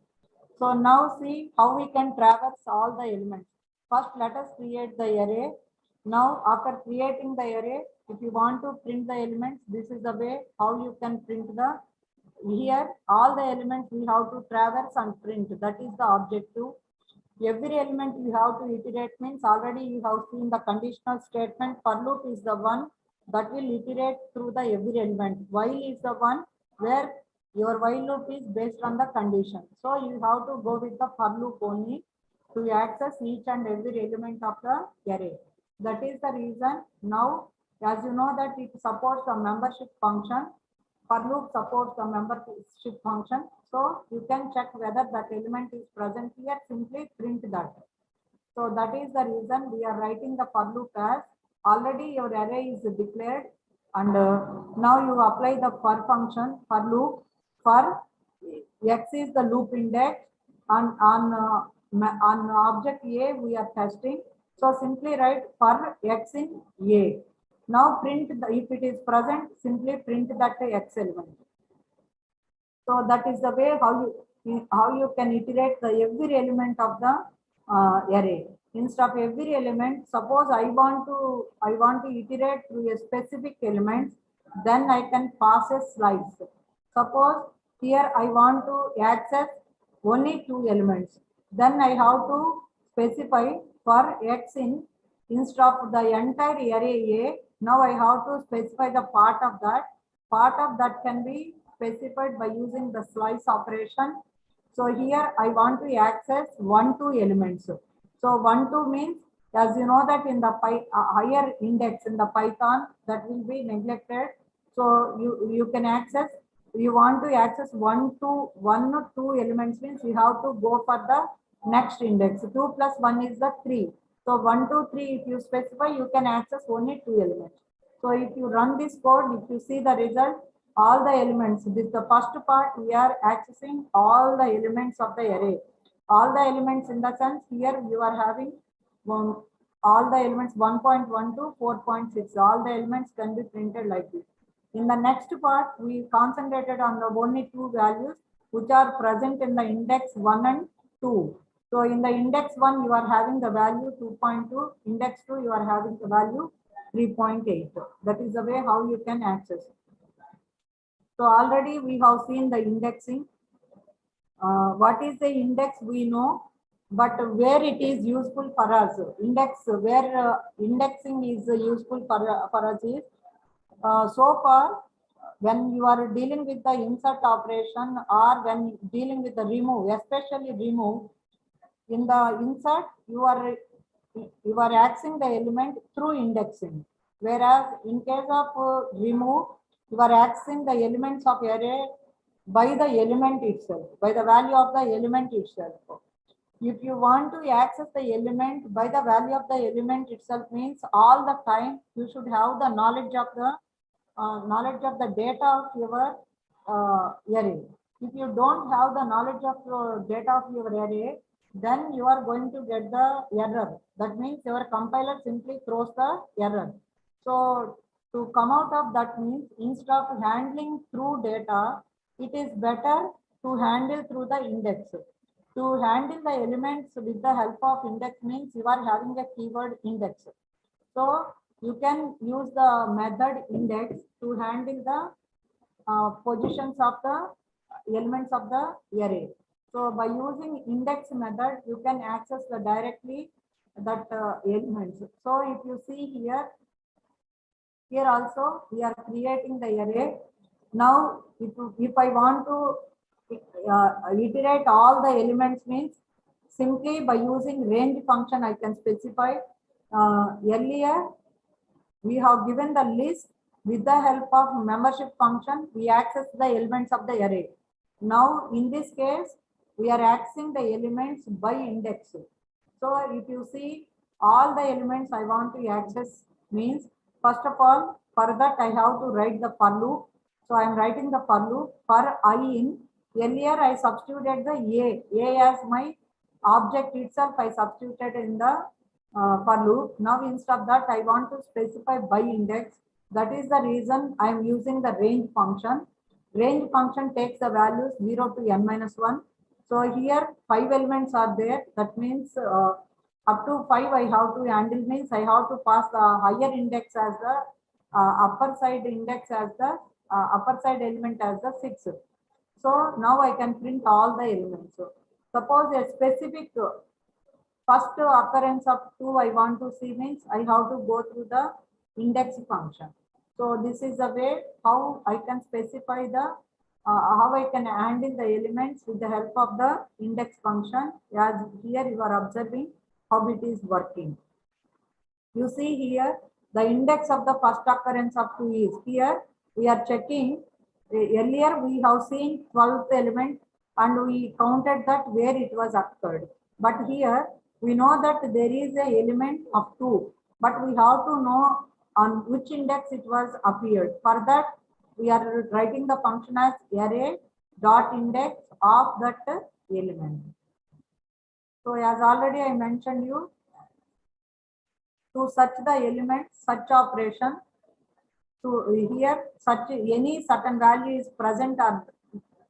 So now see how we can traverse all the elements. First, let us create the array. Now, after creating the array, if you want to print the elements, this is the way how you can print the, here all the elements we have to traverse and print. That is the objective. Every element you have to iterate means already you have seen the conditional statement. For loop is the one that will iterate through the every element. While is the one where your while loop is based on the condition. So you have to go with the for loop only to access each and every element of the array. That is the reason now, as you know that it supports the membership function. For loop supports the membership function. So you can check whether that element is present here, simply print that. So that is the reason we are writing the for loop as already your array is declared, and now you apply the for function for loop. For x is the loop index, and on object A we are testing. So simply write for x in A. Now print the, if it is present, simply print that x element. So that is the way how you can iterate the every element of the array. Instead of every element, suppose I want to iterate through a specific element, then I can pass a slice. Suppose here I want to access only 2 elements, then I have to specify for x in, instead of the entire array A, now I have to specify the part of that. Part of that can be specified by using the slice operation. So here I want to access 1, 2 elements. So 1, 2 means, as you know that in the higher index in the Python, that will be neglected. So you can access, you want to access 1 or 2 elements means you have to go for the next index. 2 plus 1 is the 3. So 1, 2, 3, if you specify, you can access only 2 elements. So if you run this code, if you see the result, all the elements, this the first part, we are accessing all the elements of the array. All the elements in the sense, here you are having all the elements 1.1 to 4.6. All the elements can be printed like this. In the next part, we concentrated on the only 2 values which are present in the index 1 and 2. So in the index 1, you are having the value 2.2. Index 2, you are having the value 3.8. That is the way how you can access. So already we have seen the indexing. What is the index we know, but where it is useful for us. Index, where indexing is useful for us is, so far when you are dealing with the insert operation or when dealing with the remove, especially remove, in the insert you are accessing the element through indexing, whereas in case of remove, you are accessing the elements of array by the element itself, by the value of the element itself. If you want to access the element by the value of the element itself means all the time you should have the knowledge of the data of your array. If you don't have the knowledge of your data of your array, then you are going to get the error. That means your compiler simply throws the error. So To come out of that means instead of handling through data, it is better to handle through the index. To handle the elements with the help of index means you are having a keyword index. So you can use the method index to handle the positions of the elements of the array. So by using index method, you can access the directly that elements. So if you see here also we are creating the array. Now if I want to iterate all the elements means simply by using range function I can specify. Earlier we have given the list. With the help of membership function, we access the elements of the array. Now, in this case, we are accessing the elements by index. So, if you see all the elements I want to access means, first of all, for that I have to write the for loop. So, I am writing the for loop for I in. Earlier, I substituted the A as my object itself. I substituted in the for loop. Now instead of that, I want to specify by index. That is the reason I am using the range function. Range function takes the values 0 to n minus 1. So here 5 elements are there. That means up to 5 I have to handle means I have to pass the higher index as the upper side index as the upper side element as the 6. So now I can print all the elements. So suppose a specific first occurrence of 2 I want to see means I have to go through the index function. So this is the way how I can specify the how I can handle the elements with the help of the index function. As here you are observing how it is working. You see here the index of the first occurrence of 2 is here. We are checking. Earlier we have seen 12th element and we counted that where it was occurred. But here we know that there is a element of 2, but we have to know on which index it was appeared. For that, we are writing the function as array dot index of that element. So as already I mentioned you, to search the element, search operation, to here such any certain value is present or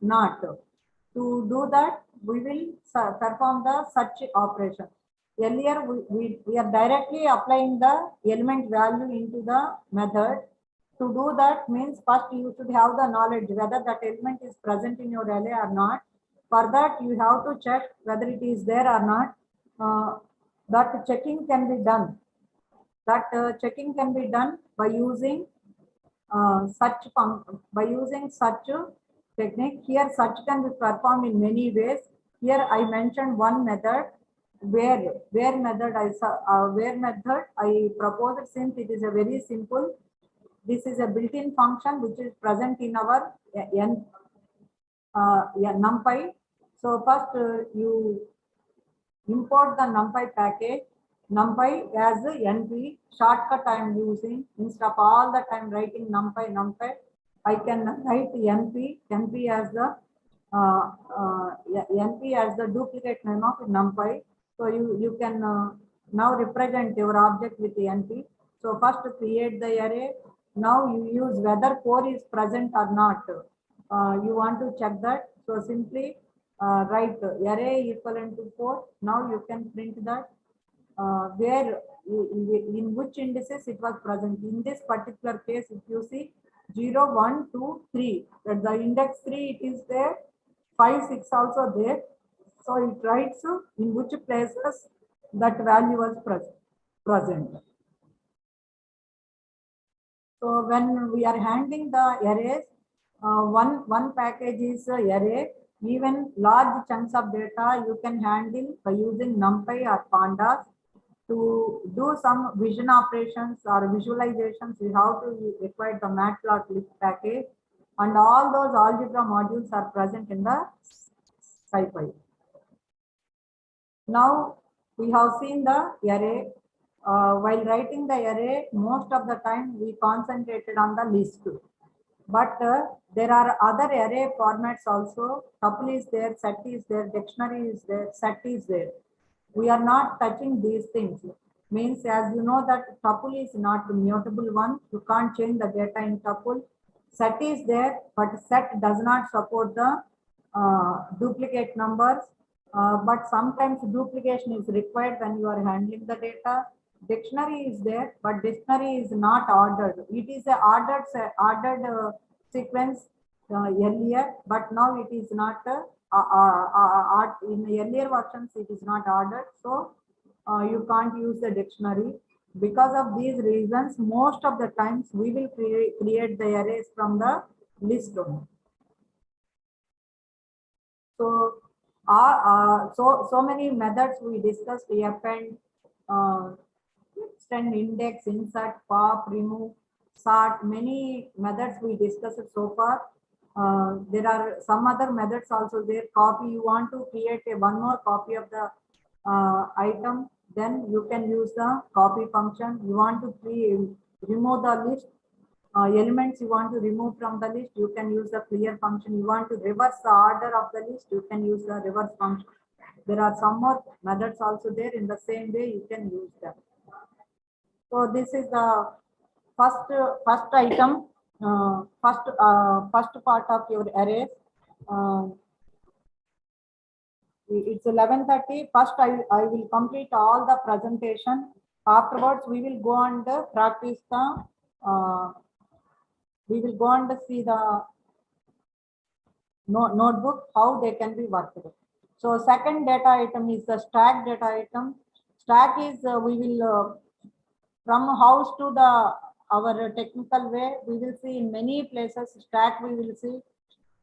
not. To do that, we will perform the search operation. Earlier, we are directly applying the element value into the method. To do that means first you should have the knowledge whether that element is present in your array or not. For that, you have to check whether it is there or not. That checking can be done. That checking can be done by using search technique. Here search can be performed in many ways. Here I mentioned one method where method I proposed since it is a very simple. This is a built-in function which is present in our NumPy. So first you import the NumPy package. NumPy as the NP shortcut I am using. Instead of all the time writing NumPy, I can write NP as the NP as the duplicate name of NumPy. So you can now represent your object with the NP. So first create the array. Now you use whether 4 is present or not. You want to check that. So simply write array equivalent to 4. Now you can print that where in which indices it was present. In this particular case, if you see 0, 1, 2, 3, that the index 3 it is there, 5, 6 also there. So it writes in which places that value was present. So when we are handling the arrays, one package is array. Even large chunks of data you can handle by using NumPy or Pandas. To do some vision operations or visualizations, we have to require the matplotlib package, and all those algebra modules are present in the SciPy. Now we have seen the array. While writing the array, most of the time we concentrated on the list. But there are other array formats also. Tuple is there, set is there, dictionary is there, set is there. We are not touching these things. Means, as you know that tuple is not the mutable one. You can't change the data in tuple. Set is there, but set does not support the duplicate numbers. But sometimes duplication is required when you are handling the data. Dictionary is there, but dictionary is not ordered. It is a ordered sequence earlier, but now it is not. In the earlier versions, it is not ordered. So you can't use the dictionary. Because of these reasons, most of the times we will create the arrays from the list only. So, so many methods we discussed: append, extend, index, insert, pop, remove, sort. Many methods we discussed so far. There are some other methods also there. Copy. You want to create one more copy of the item, then you can use the copy function. You want to remove the list elements you want to remove from the list, you can use the clear function. You want to reverse the order of the list, you can use the reverse function. There are some more methods also there. In the same way, you can use them. So this is the first item, first part of your arrays. It's 11:30. First, I will complete all the presentation. Afterwards, we will go and practice the. We will go and see the notebook, how they can be worked. So second data item is the stack data item. Stack is we will from house to the our technical way. We will see in many places stack. We will see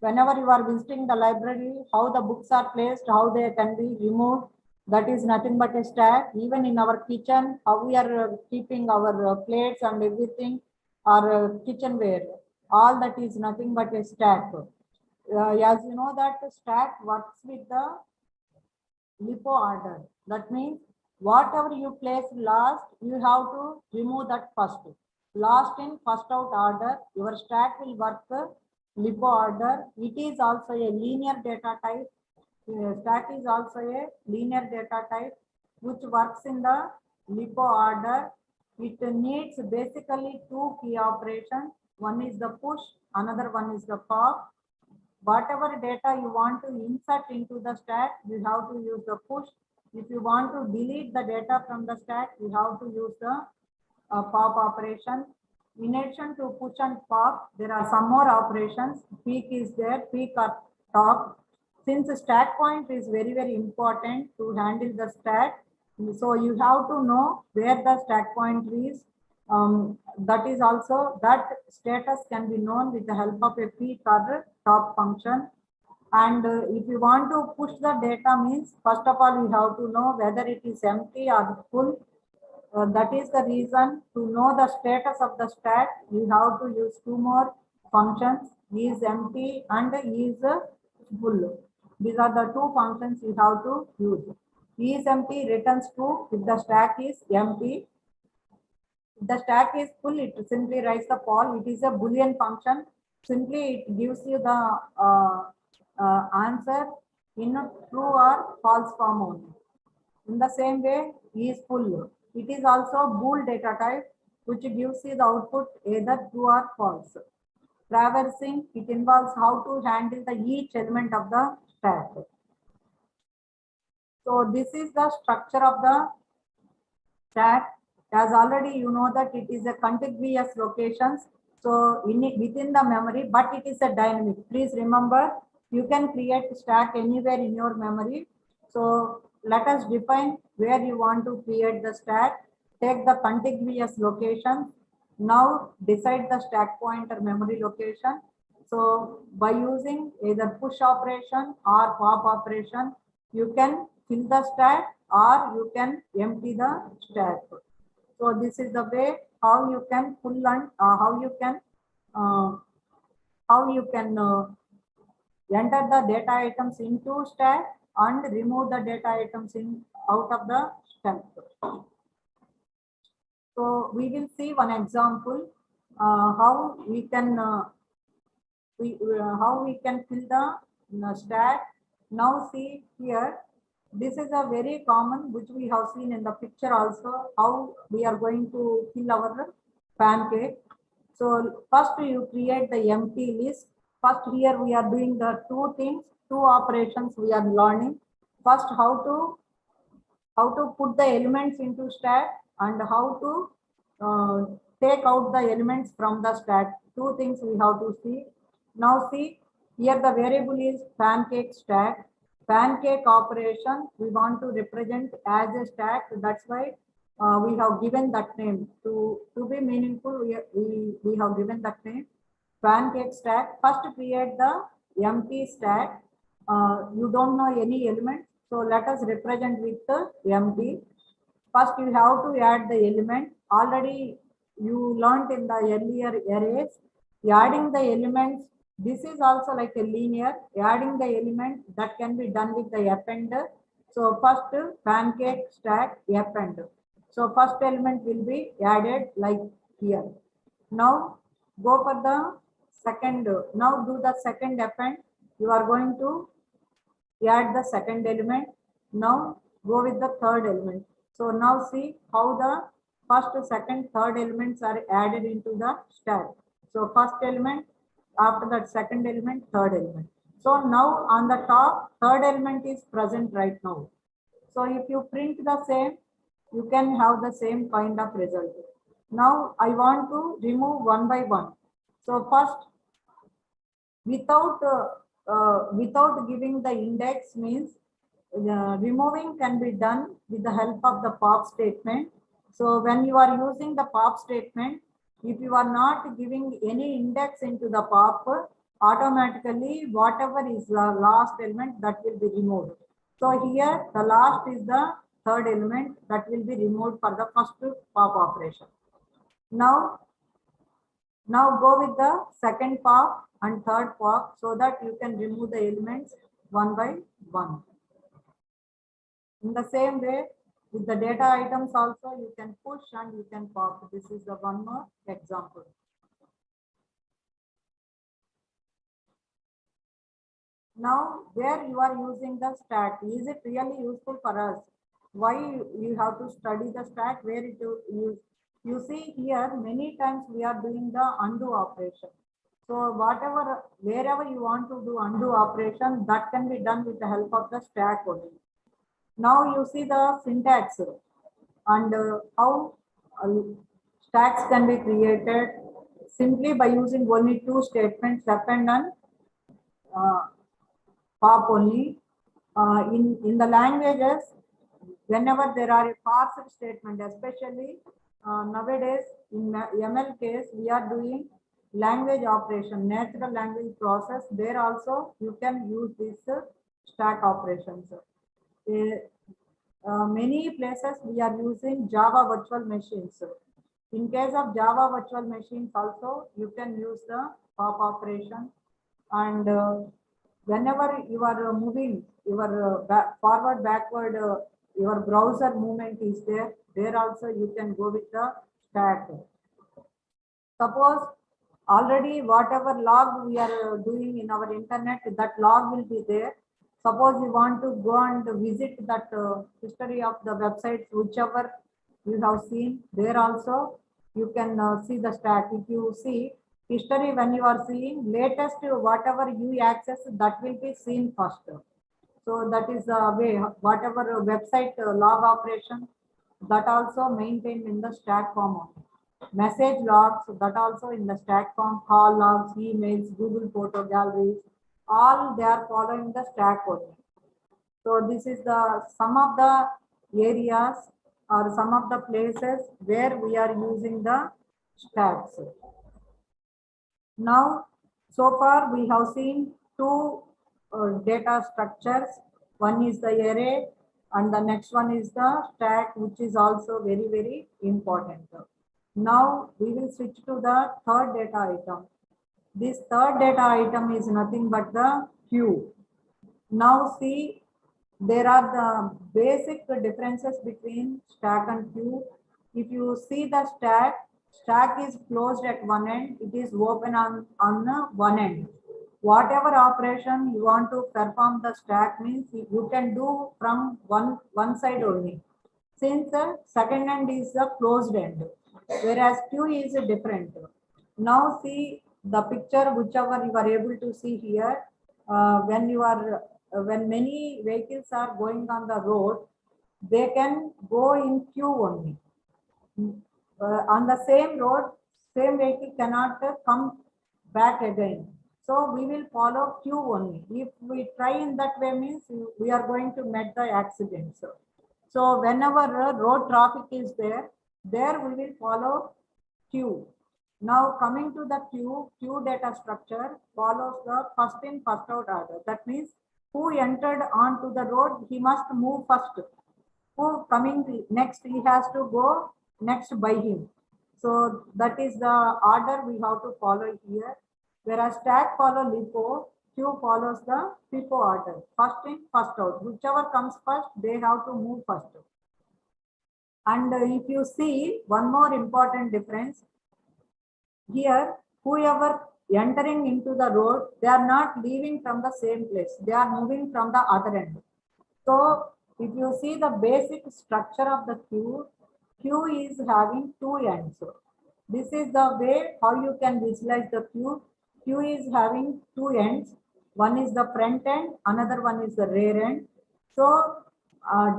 whenever you are visiting the library, how the books are placed, how they can be removed. That is nothing but a stack. Even in our kitchen, how we are keeping our plates and everything, our kitchenware, all that is nothing but a stack. As you know that stack works with the LIFO order. That means whatever you place last, you have to remove that first. Last in, first out order. Your stack will work LIFO order. It is also a linear data type. Stack is also a linear data type which works in the LIFO order. It needs basically two key operations. One is the push, another one is the pop. Whatever data you want to insert into the stack, you have to use the push. If you want to delete the data from the stack, you have to use the pop operation. In addition to push and pop, there are some more operations. Peek is there, peek or top. Since the stack point is very, very important to handle the stack, so you have to know where the stack point is. That is also, that status can be known with the help of a peek or top function. And if you want to push the data, means first of all you have to know whether it is empty or full. That is the reason, to know the status of the stack, you have to use two more functions, is empty and is full. These are the two functions you have to use. Is empty returns true if the stack is empty. If the stack is full, it simply writes the false. It is a Boolean function. Simply it gives you the answer in a true or false form only. In the same way, is full. It is also bool data type, which gives you the output either true or false. Traversing, it involves how to handle the each element of the stack. So this is the structure of the stack. As already you know that it is a contiguous locations. So within the memory, but it is a dynamic. Please remember, you can create stack anywhere in your memory. So let us define where you want to create the stack. Take the contiguous location. Now decide the stack pointer memory location. So by using either push operation or pop operation, you can fill the stack or you can empty the stack. So this is the way how you can pull and how you can enter the data items into stack and remove the data items out of the stack. So we will see one example how we can fill the stack. Now see here, this is a very common, which we have seen in the picture also, how we are going to fill our pancake. So first you create the empty list. First here we are doing the two things, two operations we are learning. First how to put the elements into stack and how to take out the elements from the stack. Two things we have to see. Now see, here the variable is pancake stack. Pancake operation we want to represent as a stack. That's why we have given that name. To be meaningful, we have given that name. Pancake stack. First create the empty stack. You don't know any element. So let us represent with the empty. First you have to add the element. Already you learned in the earlier arrays. Adding the elements, this is also like a linear. Adding the element that can be done with the append. So first pancake stack append. So first element will be added like here. Now go for the second. Now do the second append. You are going to add the second element. Now go with the third element. So now see how the first, second, third elements are added into the stack. So first element, after that second element, third element. So now on the top, third element is present right now. So if you print the same, you can have the same kind of result. Now I want to remove one by one. So first, without giving the index means removing can be done with the help of the pop statement. So when you are using the pop statement, if you are not giving any index into the pop, automatically whatever is the last element that will be removed. So here the last is the third element that will be removed for the first pop operation. Now go with the second pop and third pop so that you can remove the elements one by one. In the same way, with the data items also, you can push and you can pop. This is the one more example. Now, where you are using the stack, is it really useful for us? Why you have to study the stack? Where it use? You see here, many times we are doing the undo operation. So wherever you want to do undo operation, that can be done with the help of the stack only. Now you see the syntax and how stacks can be created simply by using only two statements, append and pop only. In the languages, whenever there are a parsed statement, especially nowadays in ML case, we are doing language operation, natural language process. There also you can use this stack operations. Many places we are using Java virtual machines. In case of Java virtual machines also, you can use the pop operation. And whenever you are moving your forward, backward, your browser movement is there. There also you can go with the stack. Suppose already whatever log we are doing in our internet, that log will be there. Suppose you want to go and visit that history of the websites, whichever you have seen, there also you can see the stack. If you see history, when you are seeing latest, whatever you access, that will be seen first. So that is the way, whatever website log operation, that also maintained in the stack form. Message logs, that also in the stack form. Call logs, emails, Google photo galleries, all they are following the stack only. So this is the some of the areas or some of the places where we are using the stacks. Now, so far we have seen two data structures. One is the array and the next one is the stack, which is also very, very important. Now we will switch to the third data item. This third data item is nothing but the queue. Now see, there are the basic differences between stack and queue. If you see the stack is closed at one end, it is open on one end. whatever operation you want to perform the stack means you can do from one side only. Since the second end is the closed end, whereas queue is different. Now see the picture, whichever you are able to see here. When many vehicles are going on the road, they can go in queue only. On the same road, same vehicle cannot come back again. So we will follow queue only. If we try in that way means we are going to met the accidents. So whenever road traffic is there we will follow queue. Now coming to the queue data structure follows the first in first out order. That means who entered onto the road, he must move first. Who coming next, he has to go next by him. So that is the order we have to follow here. Whereas stack follow LIFO, queue follows the FIFO order. First in, first out. Whichever comes first, they have to move first. And if you see one more important difference, here whoever entering into the road, they are not leaving from the same place. They are moving from the other end. So if you see the basic structure of the queue is having two ends. This is the way how you can visualize the queue. Queue is having two ends. One is the front end, another one is the rear end. So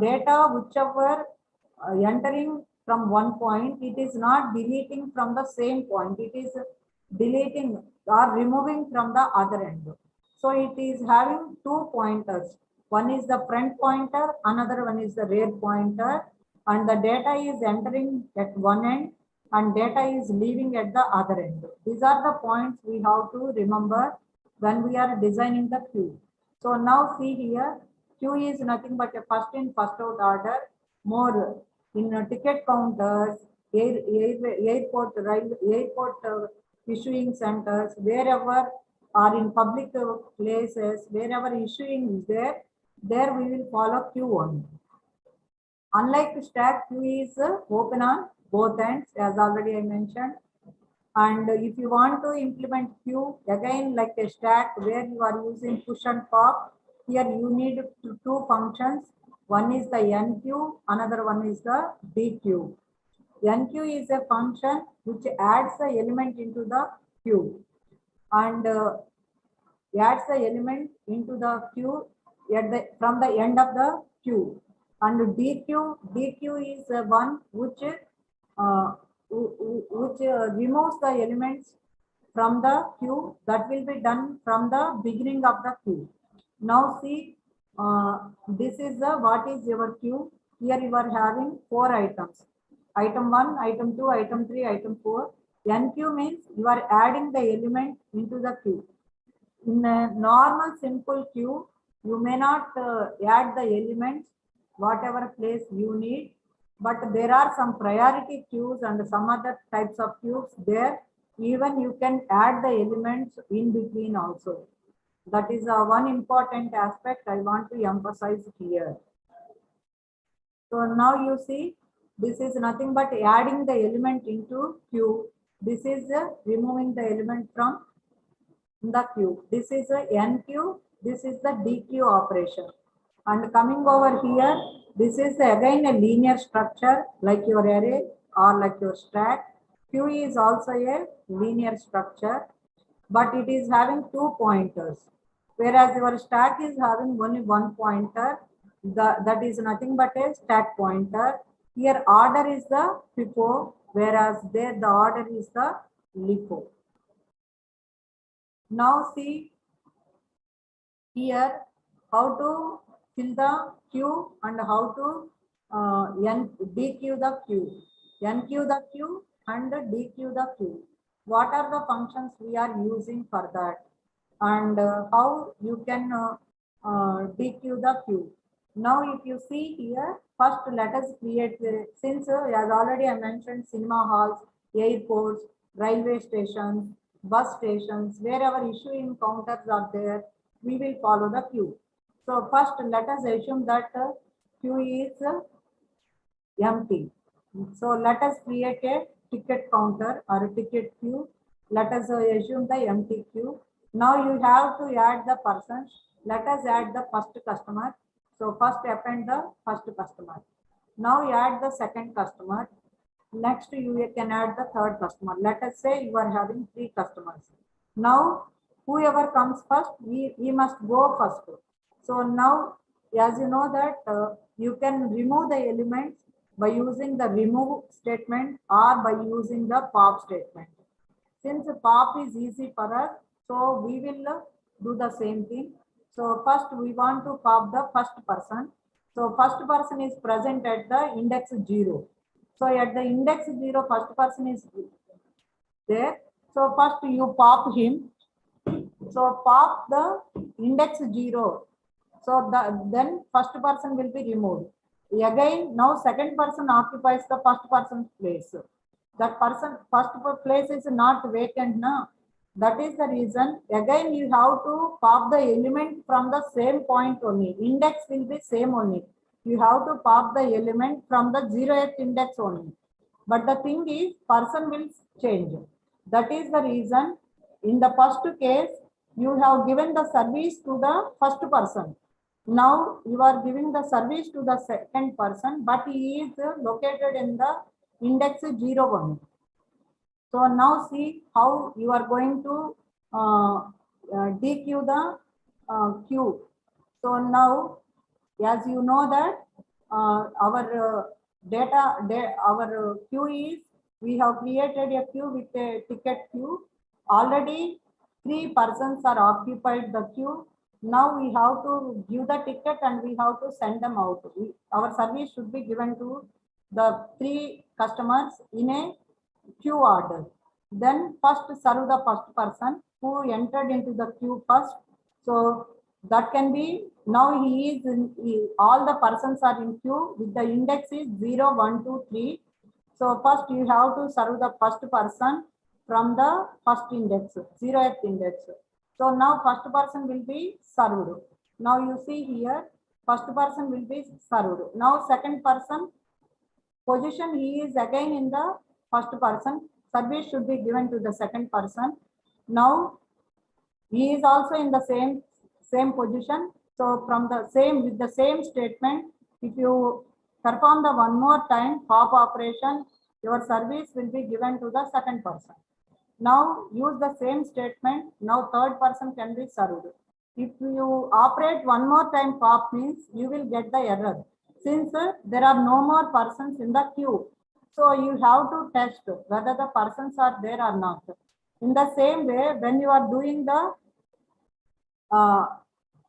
data whichever entering from one point, it is not deleting from the same point. It is deleting or removing from the other end. So it is having two pointers. One is the front pointer, another one is the rear pointer, and the data is entering at one end and data is leaving at the other end. These are the points we have to remember when we are designing the queue. So now see here, queue is nothing but a first in, first out order. More in ticket counters, airport issuing centers, wherever or in public places, wherever issuing is there we will follow queue only. Unlike stack, queue is open on both ends, as already I mentioned. And if you want to implement queue, again like a stack where you are using push and pop, here you need two functions. One is the NQ, another one is the DQ. NQ is a function which adds the element into the queue and adds the element into the queue from the end of the queue. And DQ is one which removes the elements from the queue. That will be done from the beginning of the queue. Now see, this is what is your queue. Here you are having 4 items. Item 1, item 2, item 3, item 4. NQ means you are adding the element into the queue. In a normal simple queue, you may not add the elements whatever place you need, but there are some priority queues and some other types of queues there. Even you can add the elements in between also. That is one important aspect I want to emphasize here. So now you see, this is nothing but adding the element into queue. This is removing the element from the queue. This is a NQ, this is the DQ operation. And coming over here, this is again a linear structure like your array or like your stack. Queue is also a linear structure, but it is having 2 pointers. Whereas your stack is having only 1 pointer, that is nothing but a stack pointer. Here order is the FIFO, whereas there the order is the LIFO. Now see here how to fill the queue and how to DQ the queue, NQ the queue and DQ the queue. What are the functions we are using for that, and how you can DQ the queue. Now if you see here, first let us create, since as already I mentioned, cinema halls, airports, railway stations, bus stations, wherever issuing counters are there, we will follow the queue. So first let us assume that queue is empty. So let us create a ticket counter or a ticket queue. Let us assume the empty queue. Now you have to add the persons. Let us add the first customer. So first append the first customer. Now you add the second customer. Next you can add the third customer. Let us say you are having 3 customers. Now whoever comes first, he must go first. So now, as you know that you can remove the elements by using the remove statement or by using the pop statement. Since pop is easy for us, so we will do the same thing. So first we want to pop the first person. So first person is present at the index 0. So at the index 0, first person is there. So first you pop him. So pop the index 0. So then first person will be removed. Again, now second person occupies the first person's place. That person first place is not vacant now. That is the reason. Again, you have to pop the element from the same point only. Index will be same only. You have to pop the element from the 0th index only. But the thing is, person will change. That is the reason. In the first case, you have given the service to the first person. Now you are giving the service to the second person, but he is located in the index 01. So now see how you are going to dequeue the queue. So now, as you know that our our queue is, we have created a queue with a ticket queue. Already 3 persons are occupied the queue. Now we have to give the ticket and we have to send them out. Our service should be given to the 3 customers in a queue order. Then first serve the first person who entered into the queue first. So that can be, now he is in, all the persons are in queue with the index is 0, 1, 2, 3. So first you have to serve the first person from the first index, 0th index. So now first person will be served. Now you see here, first person will be served. Now second person position, he is again in the first person. Service should be given to the second person. Now he is also in the same position. So from the same, with the same statement, if you perform the one more time pop operation, your service will be given to the second person. Now use the same statement. Now third person can be served. If you operate one more time pop means you will get the error. Since there are no more persons in the queue. So you have to test whether the persons are there or not. In the same way, when you are doing the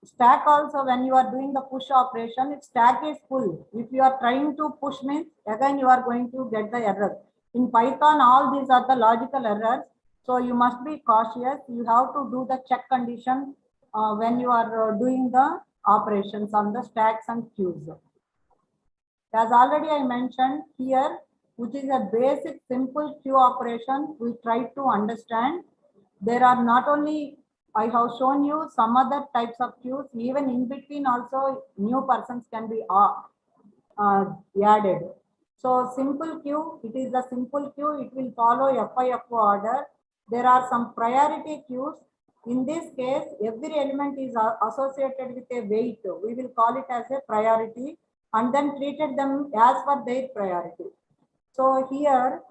stack also, when you are doing the push operation, if stack is full, if you are trying to push means, again you are going to get the error. In Python, all these are the logical errors. So you must be cautious. You have to do the check condition when you are doing the operations on the stacks and queues. As already I mentioned here, which is a basic simple queue operation, we try to understand. There are not only, I have shown you some other types of queues, even in between also new persons can be added. So simple queue, it is the simple queue, it will follow FIFO order. There are some priority queues. In this case, every element is associated with a weight. We will call it as a priority and then treated them as per their priority. So here,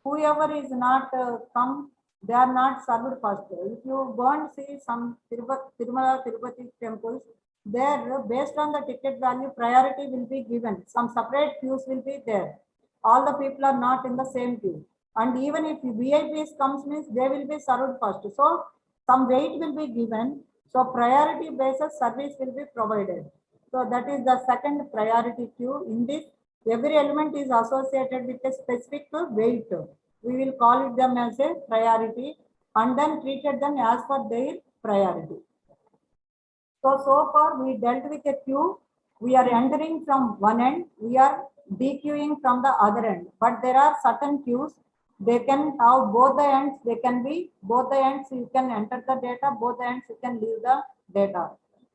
whoever is not come, they are not served first. If you go and see some Tirumala, Tirupati temples, there based on the ticket value, priority will be given. Some separate queues will be there. All the people are not in the same queue. And even if VIPs comes means they will be served first. So some weight will be given. So priority basis service will be provided. So that is the second priority queue. In this, every element is associated with a specific weight. We will call it them as a priority and then treated them as per their priority. So far we dealt with a queue. We are entering from one end. We are dequeuing from the other end. But there are certain queues. They can have both the ends. They can be both the ends. You can enter the data. Both the ends you can leave the data.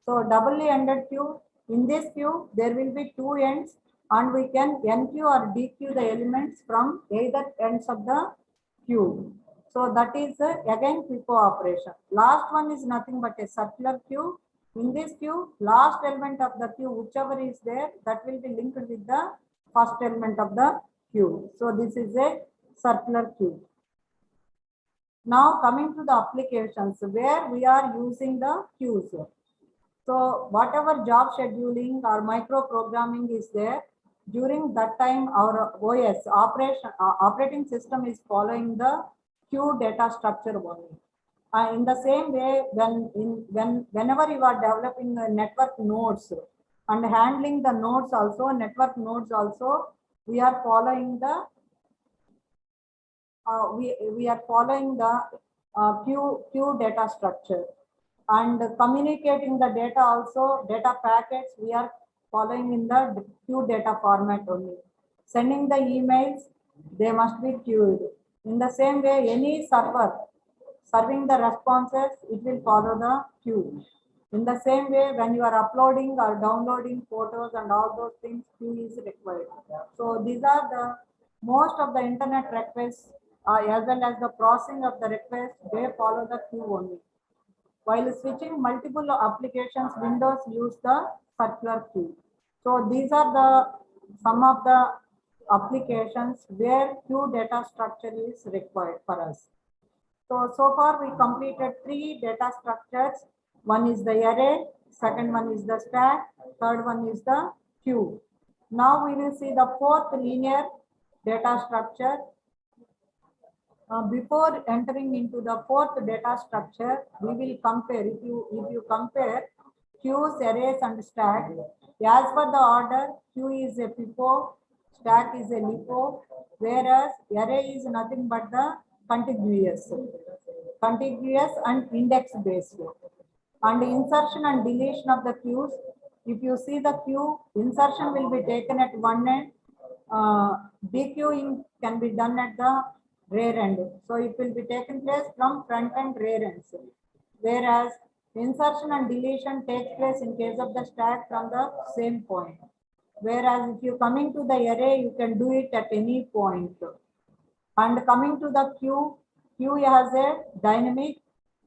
So doubly ended queue. In this queue, there will be 2 ends. And we can enqueue or dequeue the elements from either ends of the queue. So that is again FIFO operation. Last one is nothing but a circular queue. In this queue, last element of the queue, whichever is there, that will be linked with the first element of the queue. So this is a circular queue. Now coming to the applications where we are using the queues. So whatever job scheduling or micro programming is there, during that time our OS operating system is following the queue data structure only. In the same way, whenever you are developing network nodes and handling the nodes also, network nodes also, we are following the queue data structure, and communicating the data also, data packets we are following in the queue data format only. Sending the emails, they must be queued. In the same way, any server serving the responses, it will follow the queue. In the same way, when you are uploading or downloading photos and all those things, queue is required. So these are the most of the internet requests as well as the processing of the request, they follow the queue only. While switching multiple applications, Windows use the circular queue. So these are the some of the applications where queue data structure is required for us. So far we completed 3 data structures. One is the array, second one is the stack, third one is the queue. Now we will see the 4th linear data structure. Before entering into the 4th data structure, we will compare. If you compare queues, arrays, and stack, as per the order, queue is a FIFO, stack is a LIFO, whereas array is nothing but the contiguous and index based. And insertion and deletion of the queues. If you see the queue, insertion will be taken at one end. Dequeuing can be done at the rear end. So it will be taken place from front and rear ends. Whereas insertion and deletion takes place in case of the stack from the same point. Whereas if you coming to the array, you can do it at any point. And coming to the queue has a dynamic,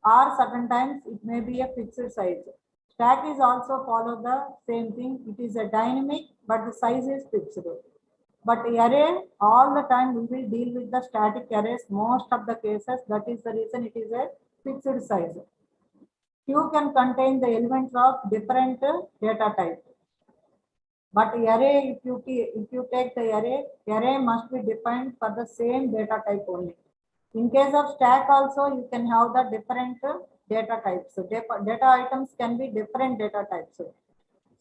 or certain times it may be a fixed size. Stack is also follow the same thing. It is a dynamic, but the size is fixed. But array, all the time we will deal with the static arrays, most of the cases. That is the reason it is a fixed size. Queue can contain the elements of different data types. But array, if you take the array must be defined for the same data type only. In case of stack also, you can have the different data types. So data items can be different data types.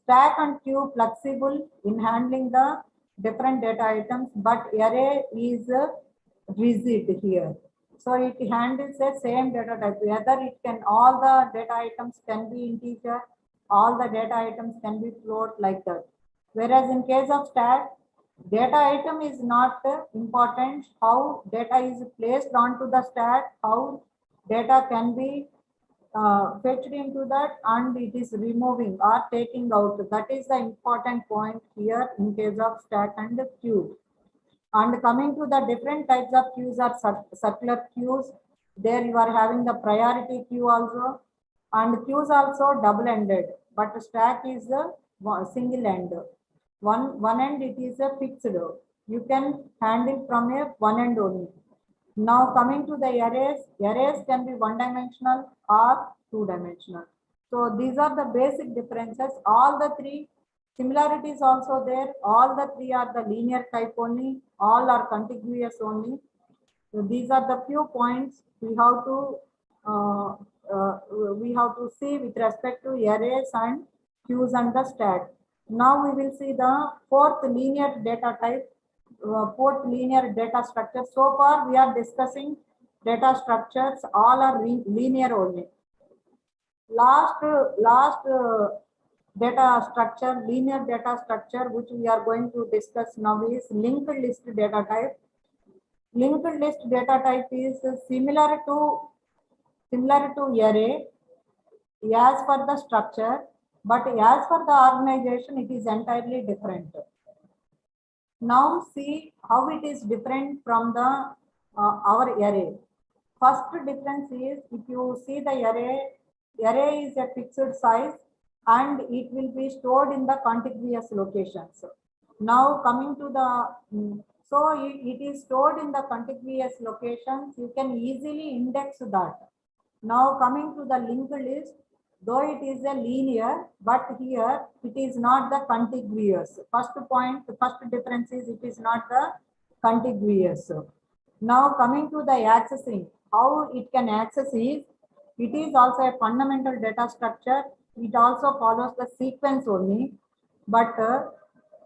Stack and queue flexible in handling the different data items, but array is rigid here. So it handles the same data type. Whether it can, all the data items can be integer, all the data items can be float, like that. Whereas in case of stack, data item is not important. How data is placed onto the stack, how data can be fetched into that, and it is removing or taking out. That is the important point here in case of stack and queue. And coming to the different types of queues are circular queues. There you are having the priority queue also, and queues also double-ended, but stack is a single end. One end it is a fixed. You can handle from a one end only. Now coming to the arrays can be one-dimensional or two-dimensional. So these are the basic differences. All the 3 similarities also there. All the 3 are the linear type only. All are contiguous only. So these are the few points we have to see with respect to arrays and queues and the stack. Now we will see the 4th linear data type. 4th linear data structure. So far we are discussing data structures, all are linear only. Last data structure, linear data structure, which we are going to discuss now, is linked list data type. Linked list data type is similar to array as per the structure, but as per the organization it is entirely different. Now see how it is different from the our array. first difference is, if you see the array is a fixed size and it will be stored in the contiguous locations. Now coming to the, so it is stored in the contiguous locations, you can easily index that. Now coming to the linked list, though it is a linear, but here it is not the contiguous. First point, the first difference is it is not the contiguous. Now coming to the accessing, how it can access is, it is also a fundamental data structure. It also follows the sequence only, but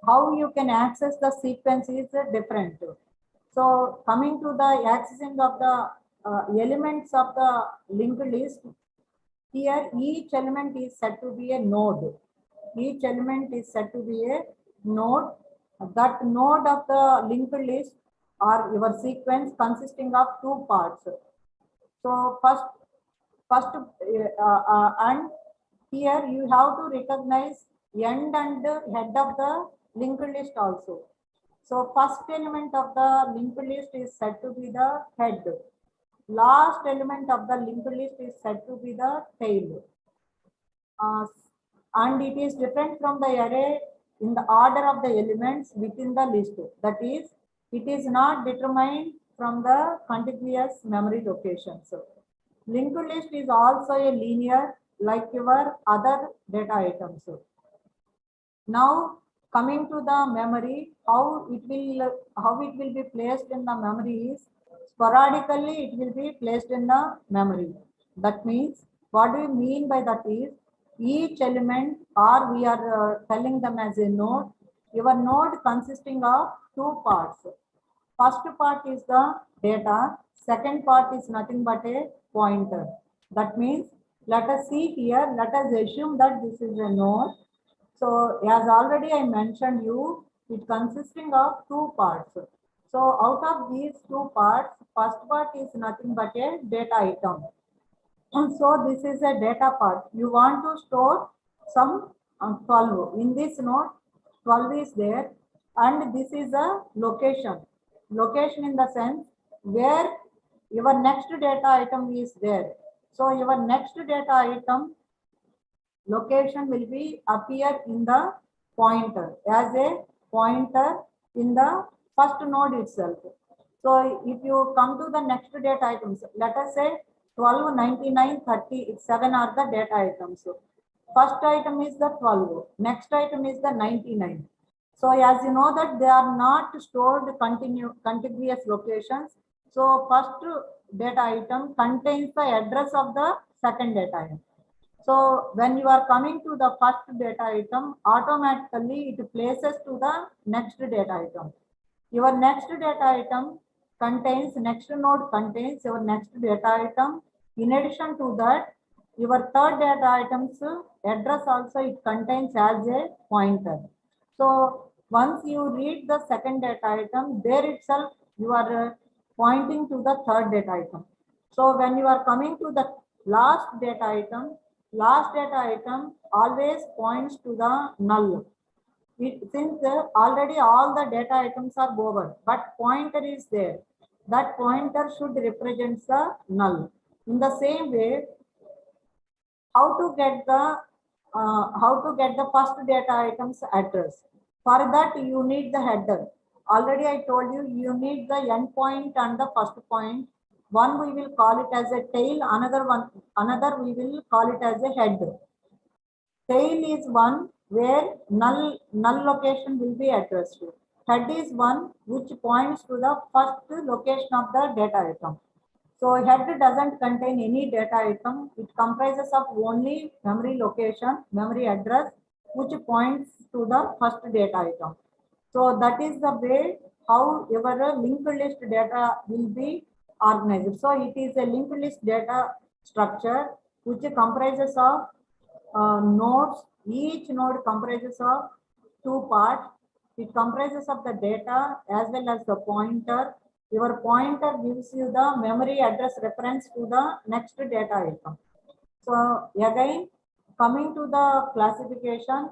how you can access the sequence is different. So coming to the accessing of the elements of the linked list, here each element is said to be a node. Each element is said to be a node. That node of the linked list or your sequence consisting of two parts. So first and here you have to recognize end and head of the linked list also. So first element of the linked list is said to be the head. Last element of the linked list is said to be the tail. And it is different from the array in the order of the elements within the list. That is, it is not determined from the contiguous memory locations. Linked list is also a linear like your other data items. Now coming to the memory, how it will be placed in the memory is, sporadically it will be placed in the memory. That means, what do you mean by that is, each element, or we are telling them as a node, your node consisting of two parts. First part is the data, second part is nothing but a pointer. That means, let us see here, let us assume that this is a node. So as already I mentioned you, it consisting of two parts. So out of these two parts, first part is nothing but a data item. And so this is a data part. You want to store some 12. In this node, 12 is there, and this is a location. Location in the sense where your next data item is there. So your next data item location will be appear in the pointer as a pointer in the first node itself. So if you come to the next data items, let us say 12, 99, 30, 7 are the data items. First item is the 12, next item is the 99. So as you know that they are not stored contiguous locations. So first data item contains the address of the second data item. So when you are coming to the first data item, automatically it places to the next data item. Your next data item contains, next node contains your next data item. In addition to that, your third data item's address also it contains as a pointer. So once you read the second data item, there itself you are pointing to the third data item. So when you are coming to the last data item always points to the null. Since already all the data items are over, but pointer is there, that pointer should represent the null. In the same way, how to get the first data item's address? For that you need the header. Already I told you, you need the endpoint and the first point. One we will call it as a tail, another we will call it as a head. Tail is one where null location will be addressed to. Head is one which points to the first location of the data item. So head doesn't contain any data item. It comprises of only memory location, memory address, which points to the first data item. So that is the way how your linked list data will be organized. So it is a linked list data structure which comprises of nodes. Each node comprises of two parts. It comprises of the data as well as the pointer. Your pointer gives you the memory address reference to the next data item. So again, coming to the classification,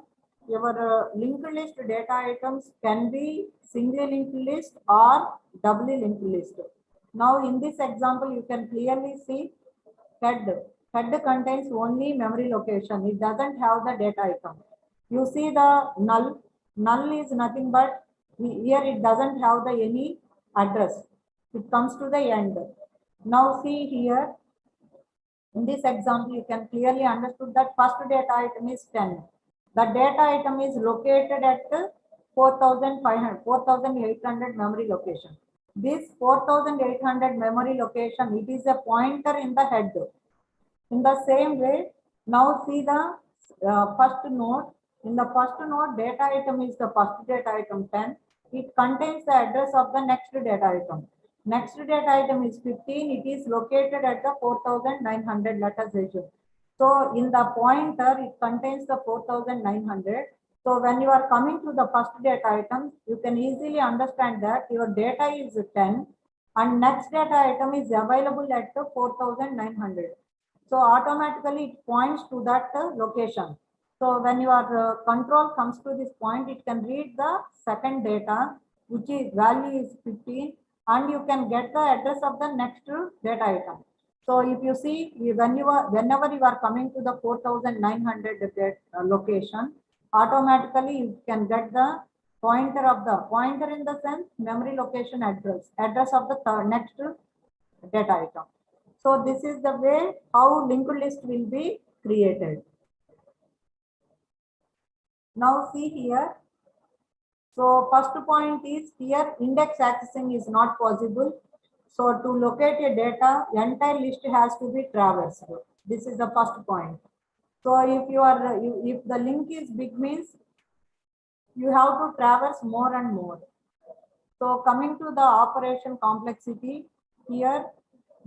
your linked list data items can be single linked list or doubly linked list. Now in this example, you can clearly see head. Head contains only memory location. It doesn't have the data item. You see the null. Null is nothing but here it doesn't have the any address. It comes to the end. Now see here. In this example, you can clearly understood that first data item is 10. The data item is located at 4,800 memory location. This 4,800 memory location, it is a pointer in the head. In the same way, now see the first node. In the first node, data item is the first data item 10. It contains the address of the next data item. Next data item is 15. It is located at the 4,900, let us assume. So in the pointer, it contains the 4,900. So when you are coming to the first data item, you can easily understand that your data is 10 and next data item is available at the 4,900. So automatically it points to that location. So when your control comes to this point, it can read the second data, which is value is 15, and you can get the address of the next data item. So if you see, whenever you are coming to the 4,900 location, automatically you can get the pointer in the sense memory location address of the next data item. So this is the way how linked list will be created. Now see here. So first point is here index accessing is not possible. So to locate a data, entire list has to be traversed. This is the first point. So if if the link is big means you have to traverse more and more. So coming to the operation complexity, here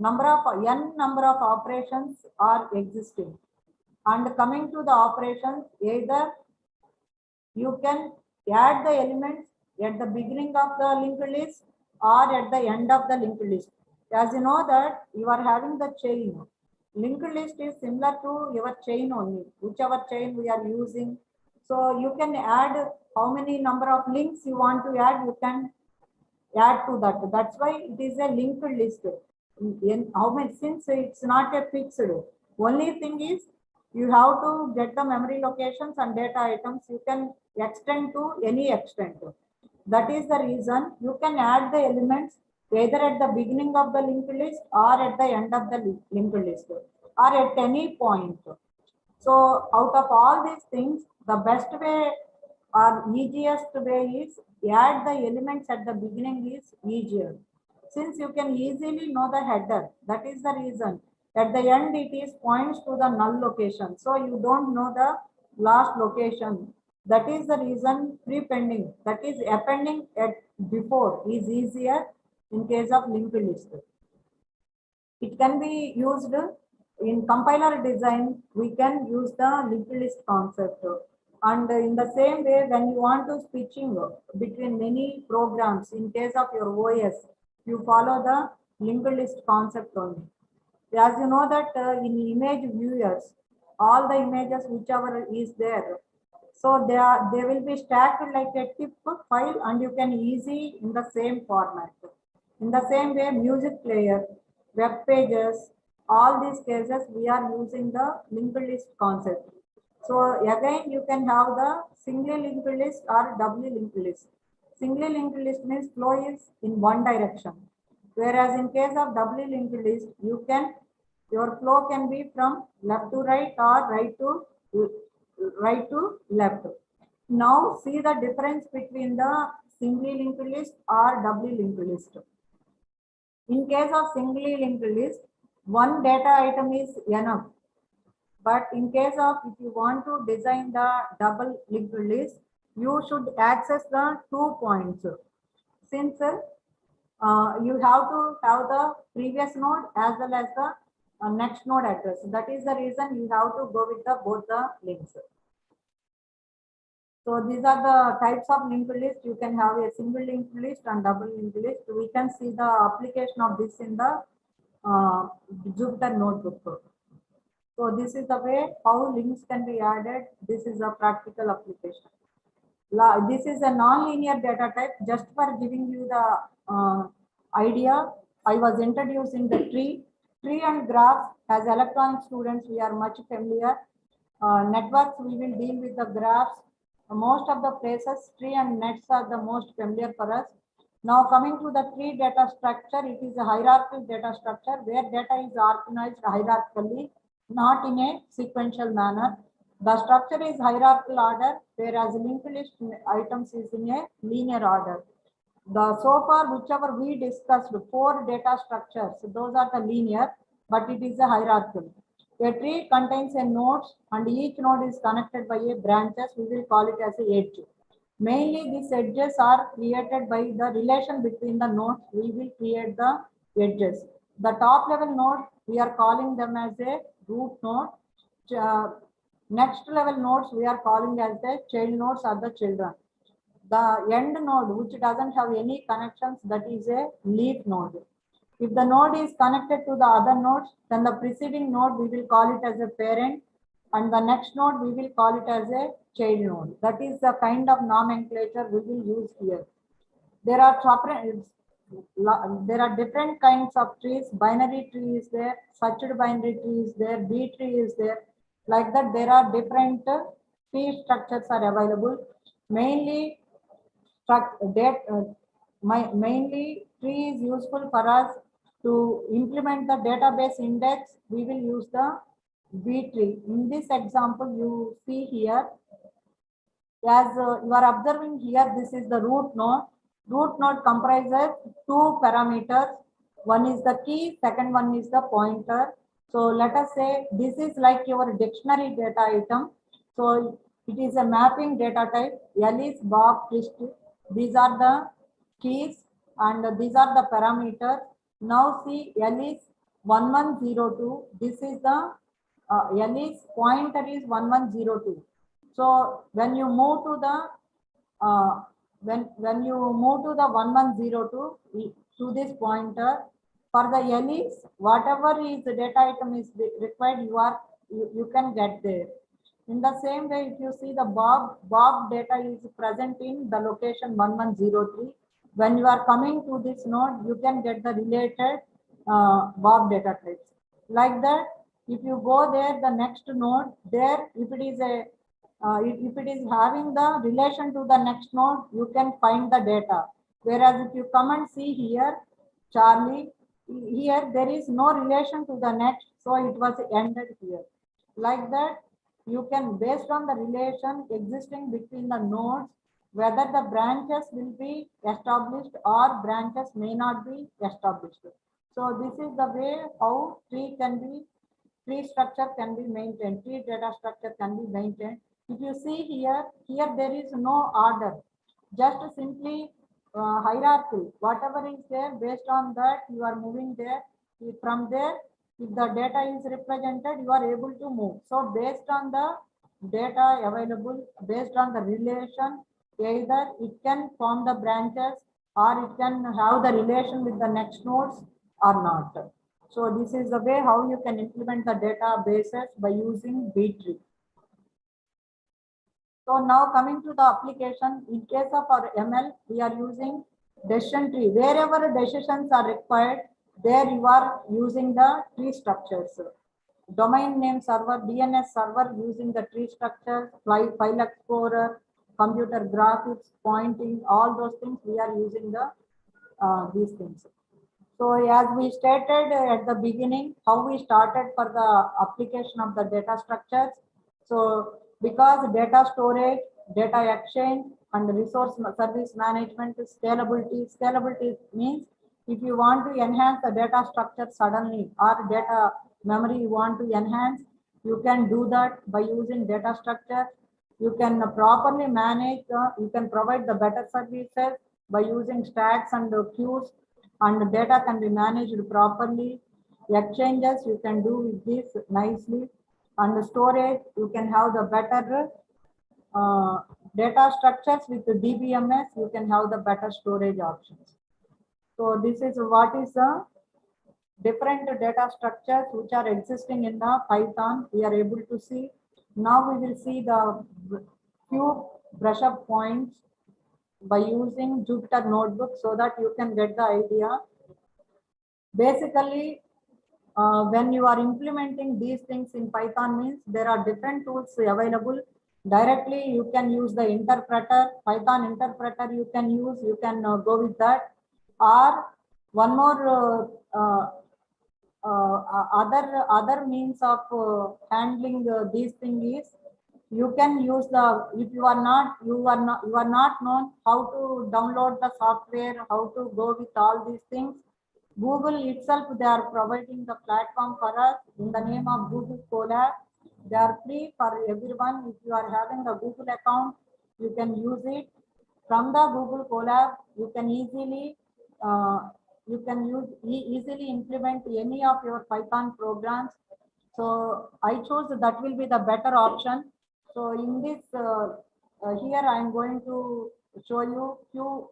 n number of operations are existing. And coming to the operations, either you can add the elements at the beginning of the linked list or at the end of the linked list. As you know that you are having the chain. Linked list is similar to your chain only, whichever chain we are using. So you can add how many number of links you want to add, you can add to that. That's why it is a linked list. In how many, since it's not a fixed, only thing is you have to get the memory locations and data items. You can extend to any extent. That is the reason you can add the elements either at the beginning of the linked list or at the end of the linked list or at any point. So out of all these things, the best way or easiest way is add the elements at the beginning is easier. Since you can easily know the header, that is the reason. At the end, it is points to the null location. So you don't know the last location. That is the reason prepending, that is appending at before is easier in case of linked list. It can be used in compiler design. We can use the linked list concept. And in the same way, when you want to switching between many programs, in case of your OS, you follow the linked list concept only. As you know that in image viewers, all the images whichever is there, so they will be stacked like a TIFF file and you can easy in the same format. In the same way, music player, web pages, all these cases we are using the linked list concept. So again, you can have the singly linked list or doubly linked list. Singly linked list means flow is in one direction. Whereas in case of doubly linked list, your flow can be from left to right or right to left. Now see the difference between the singly linked list or doubly linked list. In case of singly linked list, one data item is enough. But in case of if you want to design the double linked list, you should access the 2 points. Since you have to have the previous node as well as the next node address. That is the reason you have to go with both the links. So these are the types of linked list. You can have a single linked list and double linked list. We can see the application of this in the Jupyter notebook. So this is the way how links can be added. This is a practical application. This is a non-linear data type, just for giving you the idea I was introducing the tree. Tree and graphs, as electronic students, we are much familiar. Networks, we will deal with the graphs. Most of the places, tree and nets are the most familiar for us. Now coming to the tree data structure, it is a hierarchical data structure where data is organized hierarchically, not in a sequential manner. The structure is hierarchical order, whereas linked list items is in a linear order. So far, whichever we discussed, 4 data structures, those are the linear, but it is a hierarchical. A tree contains a nodes and each node is connected by a branches. We will call it as a edge. Mainly these edges are created by the relation between the nodes. We will create the edges. The top level node, we are calling them as a root node. Next level nodes, we are calling as the child nodes or the children. The end node, which doesn't have any connections, that is a leaf node. If the node is connected to the other nodes, then the preceding node, we will call it as a parent, and the next node, we will call it as a child node. That is the kind of nomenclature we will use here. There are different kinds of trees. Binary tree is there, structured binary tree is there, B tree is there. Like that, there are different tree structures are available. Mainly mainly tree is useful for us to implement the database index. We will use the B tree. In this example, you see here, as you are observing here, this is the root node. Root node comprises 2 parameters. One is the key, second one is the pointer. So let us say this is like your dictionary data item. So it is a mapping data type. L is Bob list. These are the keys and these are the parameters. Now see, L is 1102. This is the L is pointer is 1102. So when you move to the when you move to the 1102 to this pointer, for the LEs, whatever is the data item is required, you can get there. In the same way, if you see the Bob data is present in the location 1103. When you are coming to this node, you can get the related Bob data types. Like that, if you go there, the next node there, if it is a if it is having the relation to the next node, you can find the data. Whereas if you come and see here, Charlie, here there is no relation to the next, so it was ended here. Like that, you can, based on the relation existing between the nodes, whether the branches will be established or branches may not be established. So this is the way how tree structure can be maintained, tree data structure can be maintained. If you see here there is no order, just simply hierarchy. Whatever is there, based on that you are moving there. From there, if the data is represented, you are able to move. So based on the data available, based on the relation, either it can form the branches or it can have the relation with the next nodes or not. So this is the way how you can implement the databases by using B tree. So now coming to the application, in case of our ML, we are using decision tree. Wherever decisions are required, there you are using the tree structures. Domain name server, DNS server using the tree structures, file explorer, computer graphics, pointing, all those things we are using the these things. So as we stated at the beginning, how we started for the application of the data structures. So because data storage, data exchange, and resource service management is scalability. Scalability means if you want to enhance the data structure suddenly or data memory you want to enhance, you can do that by using data structure. You can properly manage, you can provide the better services by using stacks and queues, and data can be managed properly. Exchanges you can do with this nicely, and storage you can have the better data structures with the DBMS. You can have the better storage options. So this is what is the different data structures which are existing in the Python. We are able to see. Now we will see the few brush up points by using Jupyter Notebook so that you can get the idea. Basically, when you are implementing these things in Python means there are different tools available. Directly, you can use the interpreter, Python interpreter you can use, you can go with that. Or one more other means of handling these things is you can use the, if you are not known how to download the software, how to go with all these things, Google itself, they are providing the platform for us in the name of Google Colab. They are free for everyone. If you are having a Google account, you can use it. From the Google Colab, you can easily easily implement any of your Python programs. So I chose that will be the better option. So in this here I am going to show you few.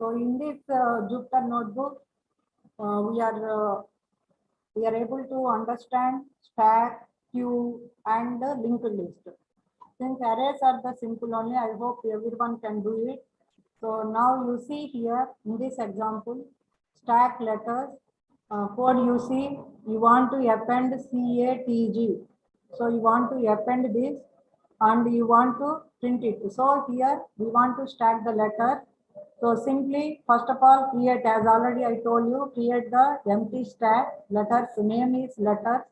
So in this Jupyter notebook, we are able to understand stack, queue, and the linked list. Since arrays are the simple only, I hope everyone can do it. So now you see here in this example, stack letters, code you see, you want to append CATG. So you want to append this and you want to print it. So here we want to stack the letter. So simply, first of all, create, as already I told you, create the empty stack, letters, name is letters.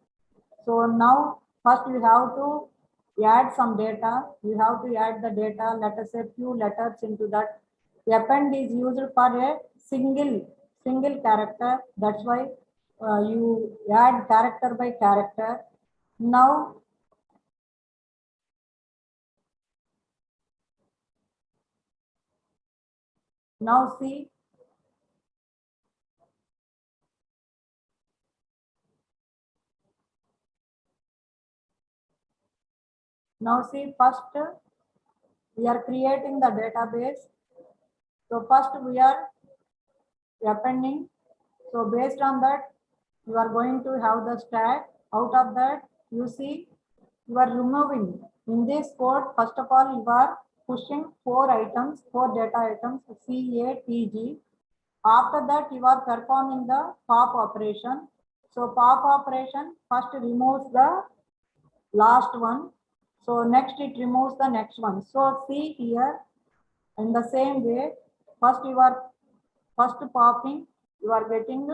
So now first you have to add some data. You have to add the data, let us say few letters into that. Append is used for a single character. That's why you add character by character. Now see. Now see, first we are creating the database. So first we are appending. So based on that, you are going to have the stack. Out of that, you see, you are removing in this code. First of all, you are pushing four data items, C, A, T, G. After that, you are performing the pop operation. So pop operation first removes the last one. So next it removes the next one. So see here, in the same way, first you are popping, you are getting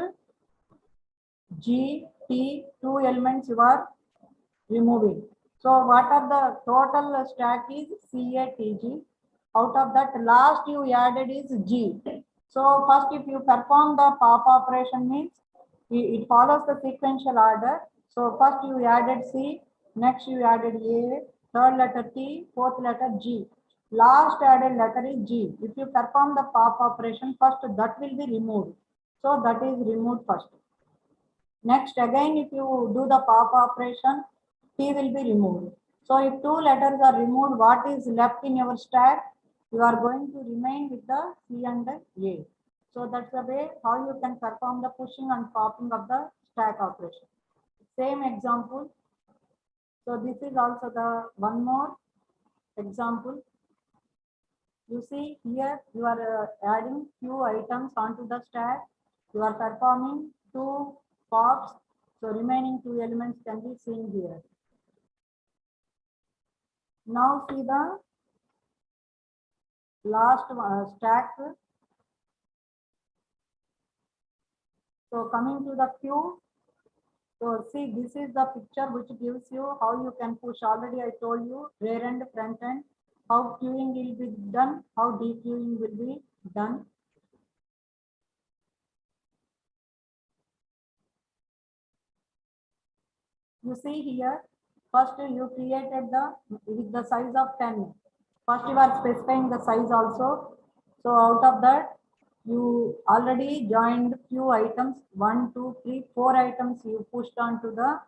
G, T, two elements you are removing. So what are the total stack is C, A, T, G. Out of that, last you added is G. So first if you perform the pop operation means it follows the sequential order. So first you added C, next you added A, third letter T, fourth letter G. Last added letter is G. If you perform the pop operation, first that will be removed. So that is removed first. Next, again, if you do the pop operation, T will be removed. So if two letters are removed, what is left in your stack? You are going to remain with the C and the A. So that's the way how you can perform the pushing and popping of the stack operation. Same example. So this is also the one more example. You see here you are adding few items onto the stack. You are performing two pops. So remaining two elements can be seen here. Now see the last stack. So coming to the queue. So see, this is the picture which gives you how you can push. Already I told you rear end, front end, how queuing will be done, how dequeuing will be done. You see here, first you created the with the size of 10. First you are specifying the size also. So out of that, you already joined few items, 1, 2, 3, 4 items you pushed onto the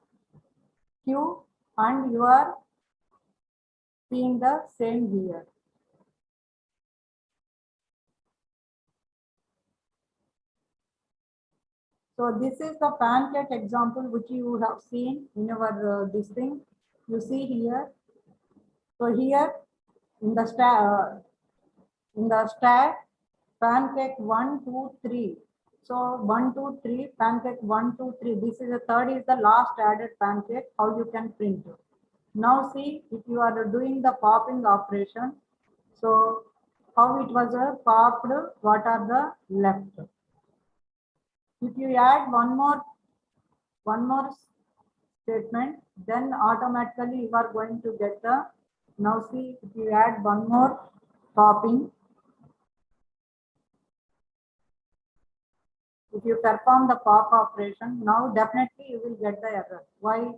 queue, and you are seeing the same here. So this is the pancake example which you have seen in our this thing. You see here. So here in the stack pancake 1, 2, 3. So 1, 2, 3 pancake 1, 2, 3. This is the third is the last added pancake. How you can print. Now see if you are doing the popping operation. So how it was popped. What are the left? If you add one more statement, then automatically you are going to get the, now see if you add one more popping, if you perform the pop operation, now definitely you will get the error. Why?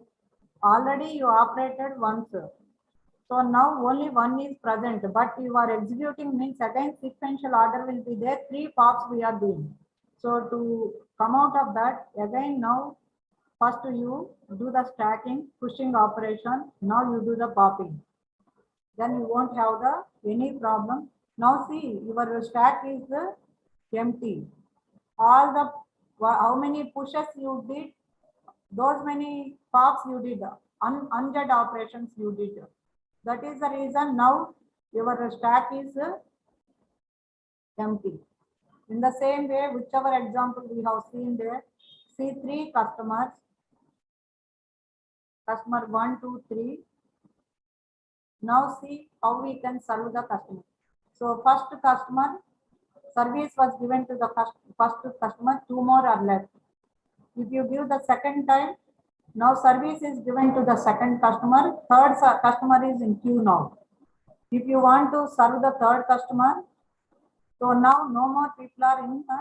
Already you operated once. So now only one is present, but you are executing means again sequential order will be there, 3 pops we are doing. So to come out of that, again now first you do the stacking, pushing operation. Now you do the popping. Then you won't have any problem. Now see, your stack is empty. All the how many pushes you did, those many pops you did, undead operations you did. That is the reason now your stack is empty. In the same way, whichever example we have seen there, see 3 customers, customer 1, 2, 3. Now see how we can serve the customer. So first customer, service was given to the first customer, 2 more are left. If you give the second time, now service is given to the second customer, third customer is in queue now. If you want to serve the third customer, so now no more people are in the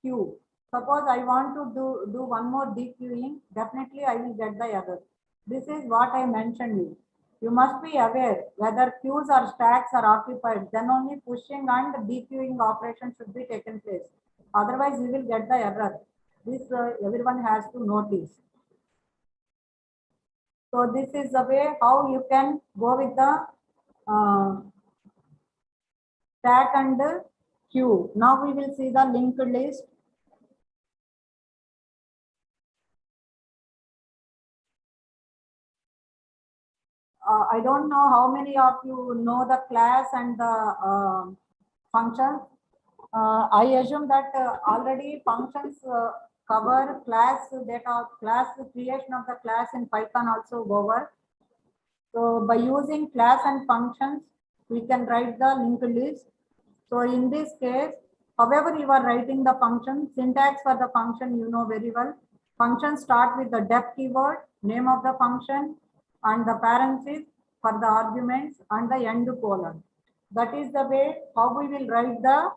queue. Suppose I want to do one more dequeuing, definitely I will get the error. This is what I mentioned you. You must be aware whether queues or stacks are occupied, then only pushing and dequeuing operation should be taken place. Otherwise, you will get the error. This everyone has to notice. So this is the way how you can go with the stack and queue. Now we will see the linked list. I don't know how many of you know the class and the functions. I assume that already functions cover class data, class creation of the class in Python also over. So by using class and functions, we can write the linked list. So in this case, however you are writing the function, syntax for the function you know very well. Function start with the def keyword, name of the function, and the parentheses for the arguments and the end colon. That is the way how we will write the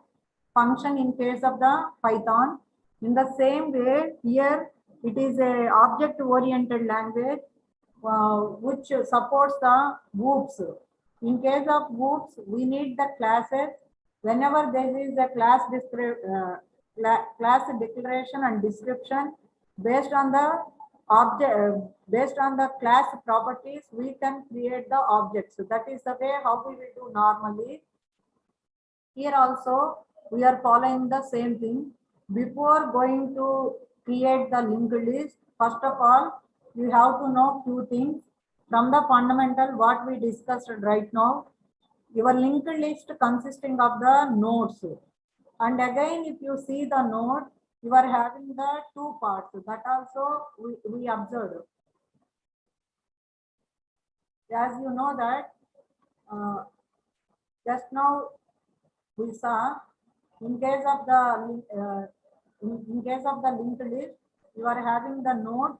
function in case of the Python. In the same way, here it is a object-oriented language which supports the groups. In case of groups, we need the classes. Whenever there is a class declaration and description based on the object, based on the class properties, we can create the objects. So that is the way how we will do normally. Here also, we are following the same thing. Before going to create the linked list, first of all, you have to know few things. From the fundamental, what we discussed right now, your linked list consisting of the nodes. And again, if you see the node, you are having the 2 parts. That also we observed. As you know that, just now we saw, in case of the linked list, you are having the node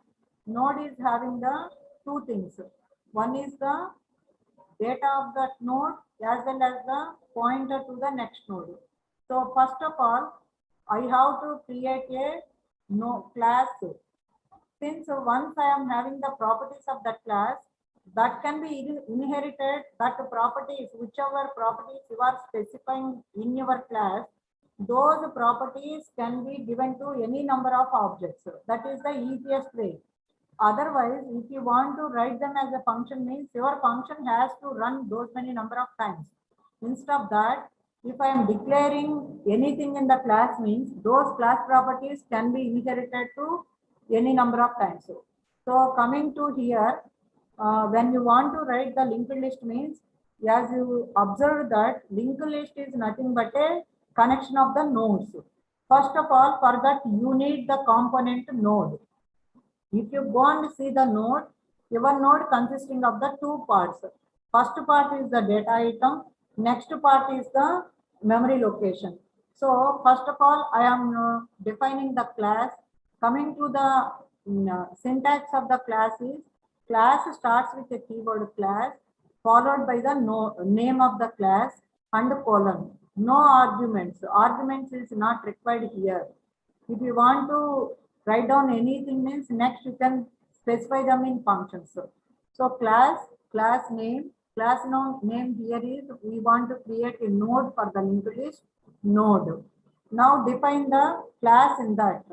Node is having the two things. One is the data of that node as well as the pointer to the next node. So first of all, I have to create a class. Since once I am having the properties of that class, that can be inherited, that properties, whichever properties you are specifying in your class, those properties can be given to any number of objects. That is the easiest way. Otherwise, if you want to write them as a function, means your function has to run those many number of times. Instead of that, if I am declaring anything in the class, means those class properties can be inherited to any number of times. So coming to here, when you want to write the linked list, means as you observe that linked list is nothing but a connection of the nodes. First of all, for that you need the component node. If you go and see the node, your node consisting of the two parts. First part is the data item. Next part is the memory location. So first of all, I am defining the class. Coming to the syntax of the class is, class starts with a keyword class, followed by the name of the class and colon. No arguments. Arguments is not required here. If you want to write down anything, means next you can specify them in functions. So class name here is, we want to create a node for the linked list node. Now define the class in that.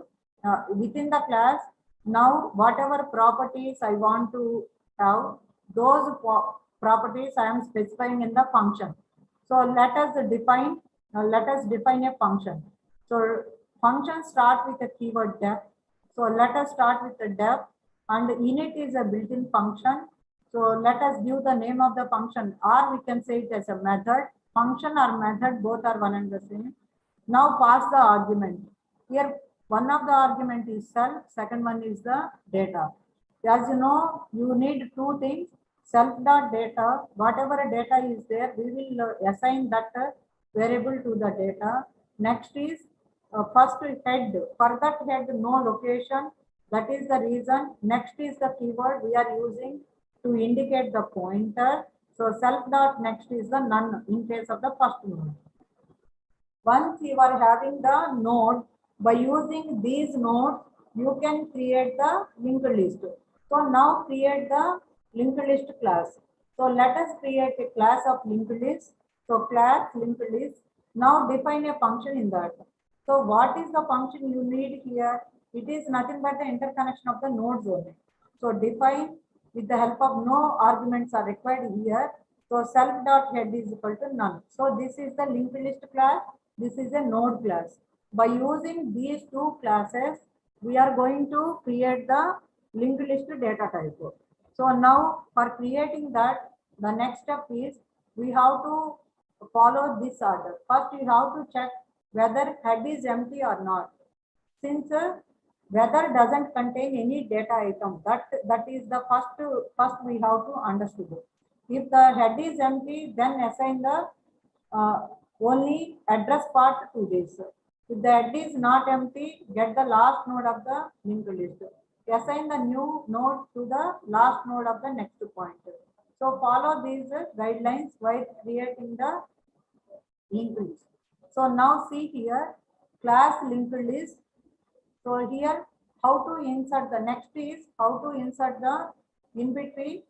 Within the class, now whatever properties I want to have, those properties I am specifying in the function. So let us define a function. So function start with a keyword def. So let us start with the def, and init is a built-in function. So let us give the name of the function, or we can say it as a method. Function or method, both are one and the same. Now pass the argument. Here one of the argument is self, second one is the data. As you know, you need two things. Self.data, whatever data is there, we will assign that variable to the data. Next is first head. For that head, no location. That is the reason. Next is the keyword we are using to indicate the pointer. So self.next is the none in case of the first node. Once you are having the node, by using these nodes, you can create the linked list. So now create the linked list class. So let us create a class of linked list. So class linked list. Now define a function in that. So what is the function you need here? It is nothing but the interconnection of the nodes only. So define with the help of no arguments are required here. So self.head is equal to none. So this is the linked list class. This is a node class. By using these two classes, we are going to create the linked list data type. So now for creating that, the next step is we have to follow this order. First, you have to check whether head is empty or not. Since whether doesn't contain any data item, that is the first we have to understand. If the head is empty, then assign the only address part to this. If the head is not empty, get the last node of the linked list. Assign the new node to the last node of the next pointer. So follow these guidelines while creating the linked list. So now see here, class linked list. So here, how to insert the next is how to insert the in between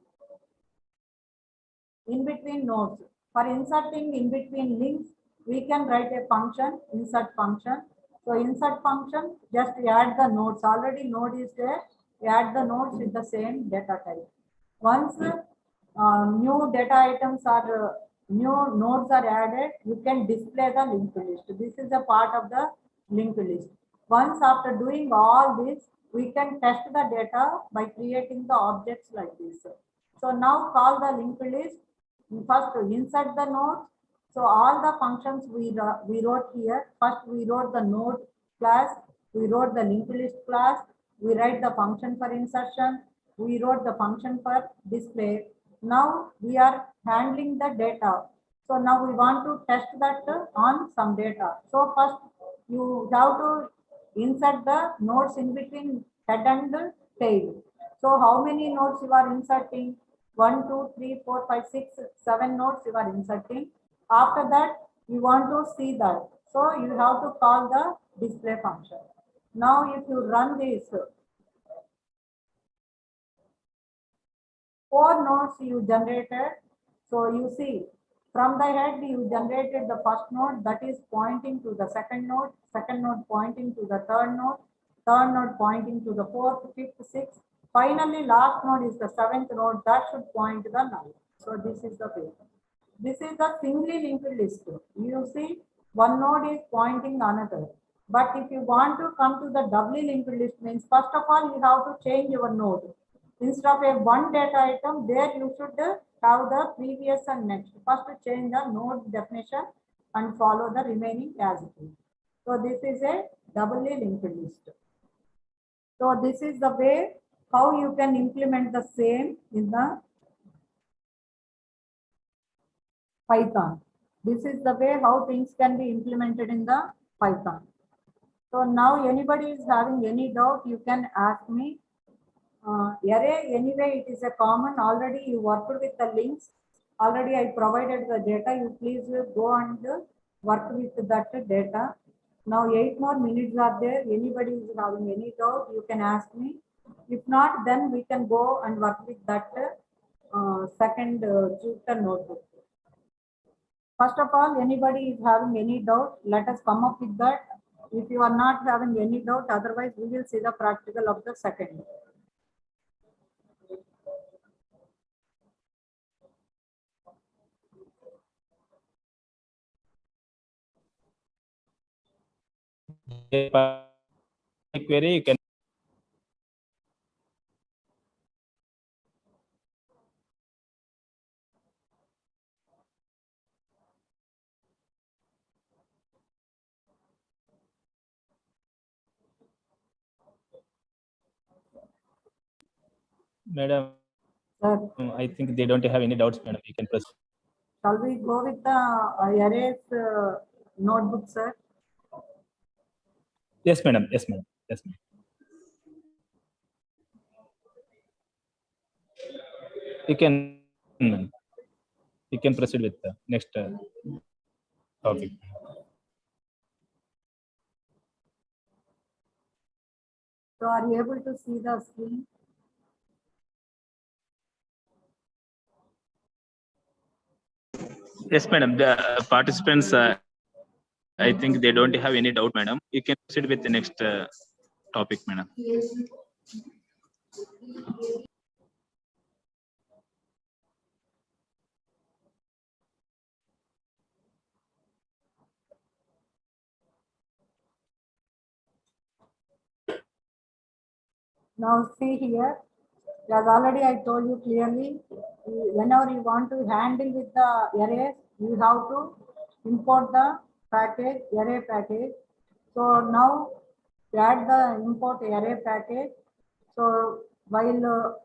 nodes. For inserting in between links, we can write a function, insert function. So insert function, just add the nodes. Already node is there. Add the nodes with the same data type. Once new data items are new nodes are added, you can display the linked list. This is a part of the linked list. Once after doing all this, we can test the data by creating the objects like this. So now call the linked list. First insert the nodes. So all the functions we wrote here. First we wrote the node class. We wrote the linked list class. We write the function for insertion. We wrote the function for display. Now we are handling the data. So now we want to test that on some data. So first you have to insert the nodes in between head and tail. So how many nodes you are inserting? 1, 2, 3, 4, 5, 6, 7 nodes you are inserting. After that, you want to see that. So you have to call the display function. Now if you run this, 4 nodes you generated. So you see, from the head you generated the first node that is pointing to the second node pointing to the third node pointing to the fourth, fifth, sixth. Finally, last node is the 7th node that should point to the null. So this is the way. This is the singly linked list. You see, one node is pointing another. But if you want to come to the doubly linked list, means first of all you have to change your node. Instead of a one data item, there you should have the previous and next. First change the node definition and follow the remaining as it is. So this is a doubly linked list. So this is the way how you can implement the same in the Python. This is the way how things can be implemented in the Python. So now anybody is having any doubt, you can ask me. Array, anyway, it is a common. Already you worked with the links. Already I provided the data. You please go and work with that data. Now 8 more minutes are there. Anybody is having any doubt, you can ask me. If not, then we can go and work with that second tutor notebook. First of all, anybody is having any doubt, let us come up with that. If you are not having any doubt, otherwise we will see the practical of the second. Query, you can. Madam, Sir, I think they don't have any doubts, madam. You can proceed. shall we go with the arrays notebook, sir? Yes, madam. Yes, madam. Yes, madam. You can. You can proceed with the next topic. So are you able to see the screen? Yes, madam. The participants, I think they don't have any doubt, madam. You can proceed with the next topic, madam. Now see here, as already I told you clearly, whenever you want to handle with the arrays, you have to import the package, array package. So now to add the import array package. So while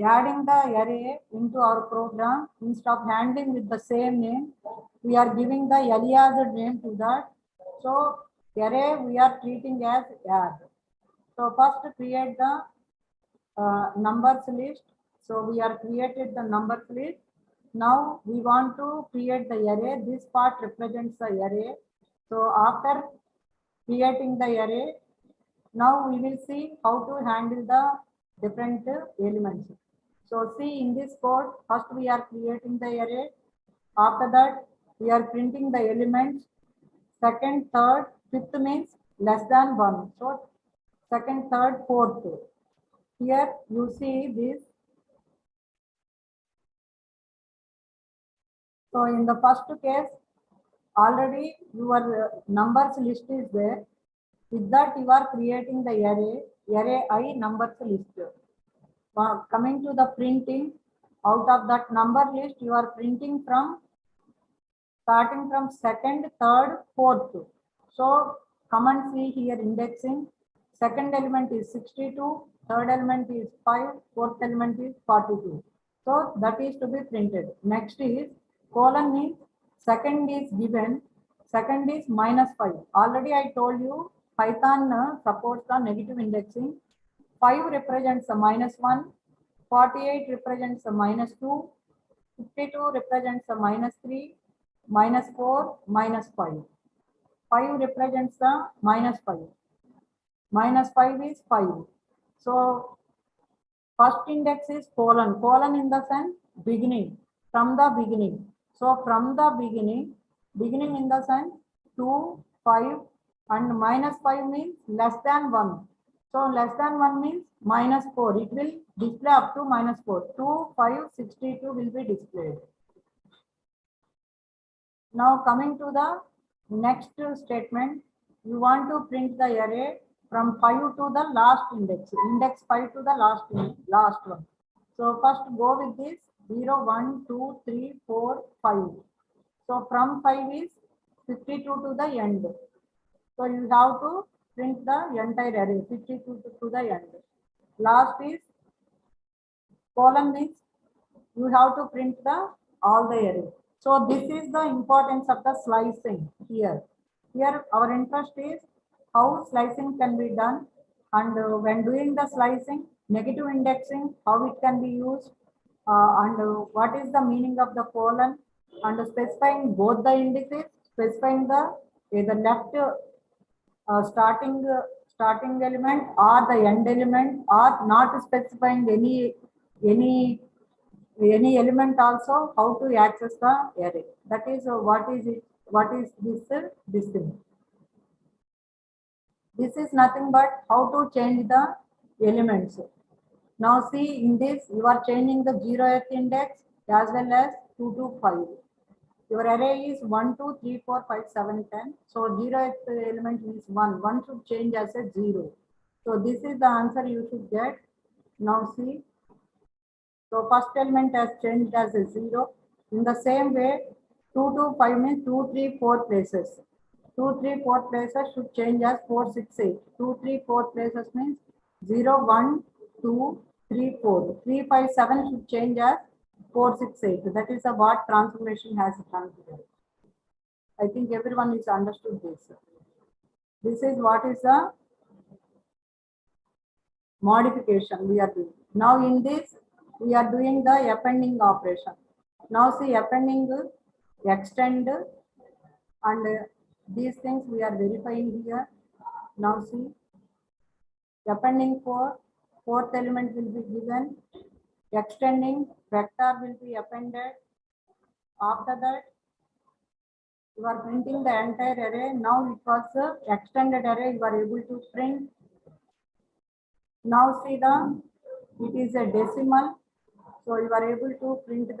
adding the array into our program, instead of handling with the same name, we are giving the alias name to that. So array we are treating as add. So first create the numbers list. So we are created the numbers list. Now we want to create the array. This part represents the array. So after creating the array, now we will see how to handle the different elements. So see in this code, first we are creating the array. After that, we are printing the elements. Second, third, fifth means less than 1. So second, third, fourth. Here you see this. So in the first case, already your numbers list is there. With that you are creating the array I numbers list. Coming to the printing, out of that number list, you are printing from starting from second, third, fourth. So come and see here indexing. Second element is 62, third element is 5, fourth element is 42. So that is to be printed. Next is colon means second is given, second is -5. Already I told you Python supports the negative indexing. 5 represents a -1, 48 represents a -2, 52 represents a -3, -4, -5. 5 represents the -5. -5 is 5. So first index is colon. Colon in the sense beginning, from the beginning. So from the beginning, beginning in the sense 2, 5, and -5 means less than 1. So less than 1 means -4. It will display up to -4. 2, 5, 62 will be displayed. Now coming to the next statement, you want to print the array from 5 to the last index, index 5 to the last one. So first go with this 0, 1, 2, 3, 4, 5. So from 5 is 52 to the end. So you have to print the entire array, 52 to the end. Last is colon means you have to print the all the array. So this is the importance of the slicing here. Here our interest is how slicing can be done, and when doing the slicing, negative indexing, how it can be used, and what is the meaning of the colon, and specifying both the indices, specifying the either left starting element or the end element, or not specifying any element also, how to access the array. That is what is it? What is this thing? This is nothing but how to change the elements. Now see, in this you are changing the 0th index as well as 2 to 5. Your array is 1, 2, 3, 4, 5, 7, 10. So 0th element is 1. 1 should change as a 0. So this is the answer you should get. Now see. So first element has changed as a 0. In the same way, 2 to 5 means 2, 3, 4 places. 2, 3, 4 places should change as 4, 6, 8. 2, 3, 4 places means 0, 1, 2, 3, 4. 3, 5, 7 should change as 4, 6, 8. That is what transformation has done here. I think everyone is understood this. This is what is the modification we are doing. Now in this, we are doing the appending operation. Now see, appending, extend, and these things we are verifying here. Now see, appending for fourth element will be given, extending vector will be appended. After that, you are printing the entire array. Now it was the extended array you are able to print. Now see it is a decimal. So you are able to print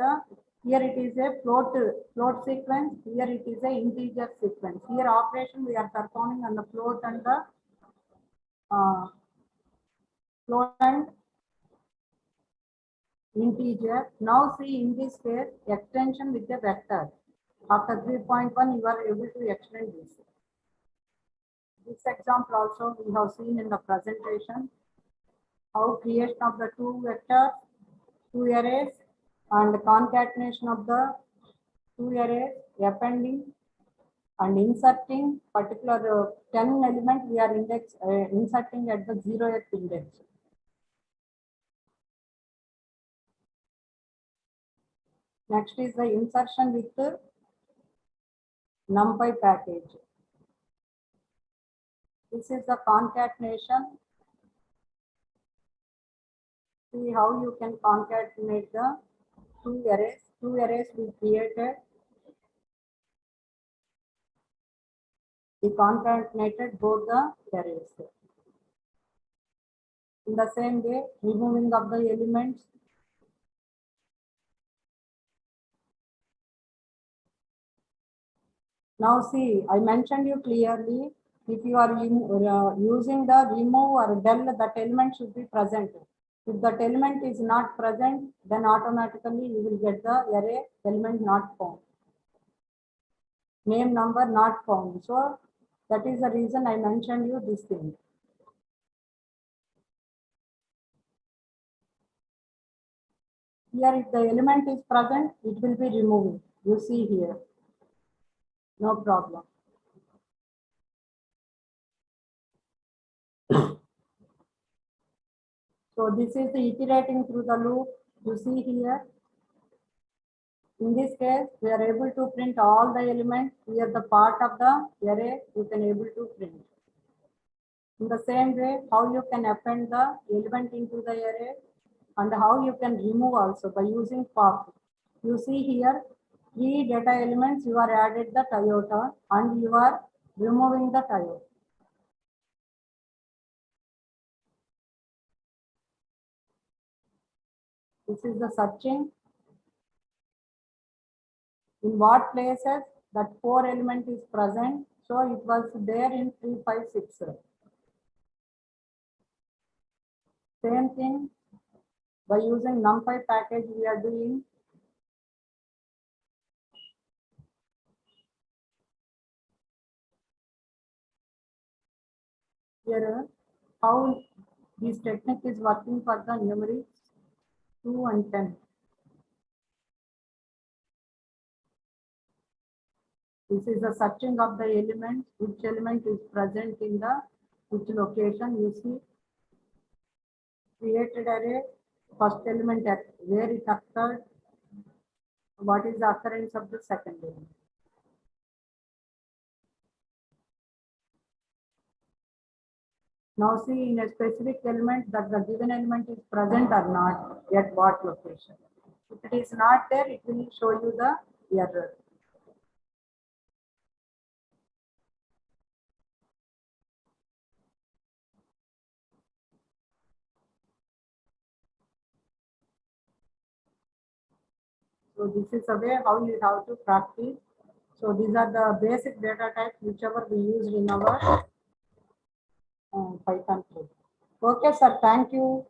here it is a float sequence, here it is a integer sequence. Here operation we are performing on the float and the float and integer. Now see, in this case, extension with the vector. After 3.1 you are able to extend this. This example also we have seen in the presentation, how creation of the two vectors, two arrays, and concatenation of the two arrays, appending and inserting particular 10 element we are inserting at the 0th index. Next is the insertion with the NumPy package. This is the concatenation. See how you can concatenate the two arrays. Two arrays we created. We concatenated both the arrays. In the same way, removing of the elements. Now see, I mentioned you clearly, if you are using the remove or del, that element should be present. If that element is not present, then automatically you will get the array element not found. Name number not found. So that is the reason I mentioned you this thing. Here if the element is present, it will be removed. You see here. No problem. So this is the iterating through the loop. You see here. In this case, we are able to print all the elements. Here the part of the array you can able to print. In the same way, how you can append the element into the array and how you can remove also by using pop. You see here, 3 data elements you are added the Toyota and you are removing the Toyota. This is the searching. In what places that 4 element is present. So it was there in 3, 5, 6. Same thing by using NumPy package we are doing. Here how this technique is working for the numerics 2 and 10. This is the searching of the elements, which element is present in the which location. You see created array, first element at where it occurred, what is the occurrence of the second element. Now see in a specific element that the given element is present or not, at what location. If it is not there, it will show you the error. So this is a way how you have to practice. So these are the basic data types whichever we used in our Python code. Okay, sir. Thank you.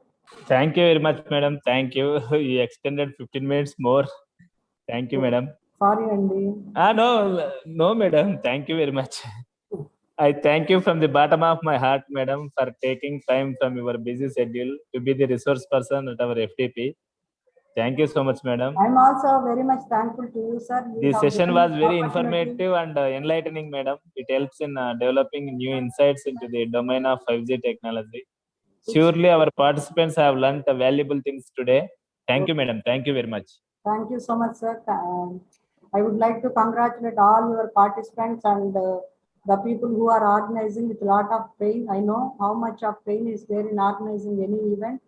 Thank you very much, madam. Thank you. You extended 15 minutes more. Thank you, madam. Sorry, Andy. No, madam. Thank you very much. I thank you from the bottom of my heart, madam, for taking time from your busy schedule to be the resource person at our FTP. Thank you so much, madam. I'm also very much thankful to you, sir. You The have session given was me very opportunity. informative and enlightening, madam. It helps in developing new insights into the domain of 5G technology. Surely our participants have learned valuable things today. Thank you, madam. Thank you very much. Thank you so much, sir. I would like to congratulate all your participants and the people who are organizing with a lot of pain. I know how much of pain is there in organizing any event.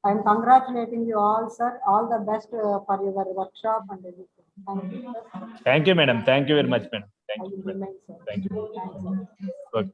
I'm congratulating you all, sir. All the best for your workshop and everything. Thank you, sir. Thank you, madam. Thank you very much, madam. I Thank will you. remain, sir. Thank you. Thanks, sir. Okay.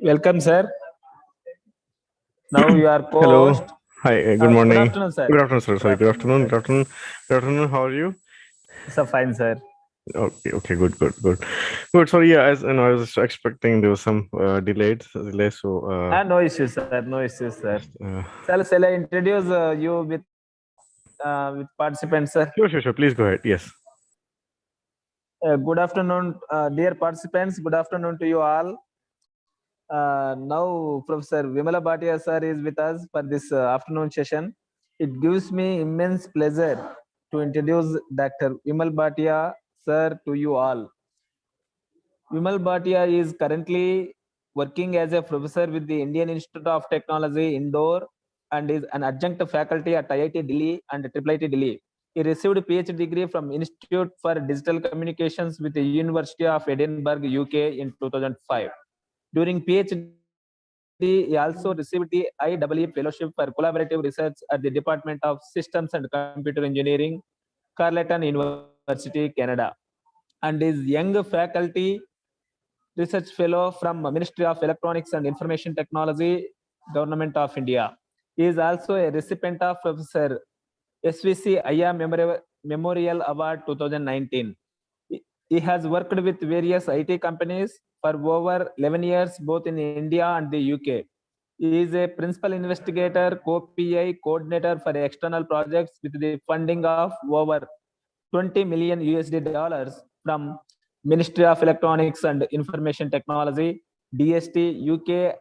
Welcome, sir. Now you are Hello. post. Hi. Good Good morning. afternoon, sir. Good afternoon, sir. Sorry. Good afternoon. sir. Good afternoon. Good afternoon. How are you? Sir, fine, sir. Okay. Okay. Good. Good. Good. Good. So yeah, as I was expecting, there was some delay. So No issues, sir. No issues, sir. uh, Sir, shall I introduce you with participants, sir? sure. Please go ahead. Yes. Good afternoon, dear participants. Good afternoon to you all. Now, Professor Vimala Bhatia sir is with us for this afternoon session. It gives me immense pleasure to introduce Dr. Vimal Bhatia sir to you all. Vimal Bhatia is currently working as a professor with the Indian Institute of Technology, Indore, and is an adjunct faculty at IIT Delhi and IIIT Delhi. He received a PhD degree from Institute for Digital Communications with the University of Edinburgh, UK in 2005. During PhD, he also received the IEEE Fellowship for Collaborative Research at the Department of Systems and Computer Engineering, Carleton University, Canada, and is young faculty research fellow from Ministry of Electronics and Information Technology, Government of India. He is also a recipient of Professor SVC Aya Memorial Award 2019. He has worked with various IT companies for over 11 years, both in India and the UK. He is a principal investigator, co-PI coordinator for external projects with the funding of over 20 million USD dollars from Ministry of Electronics and Information Technology, DST, UK,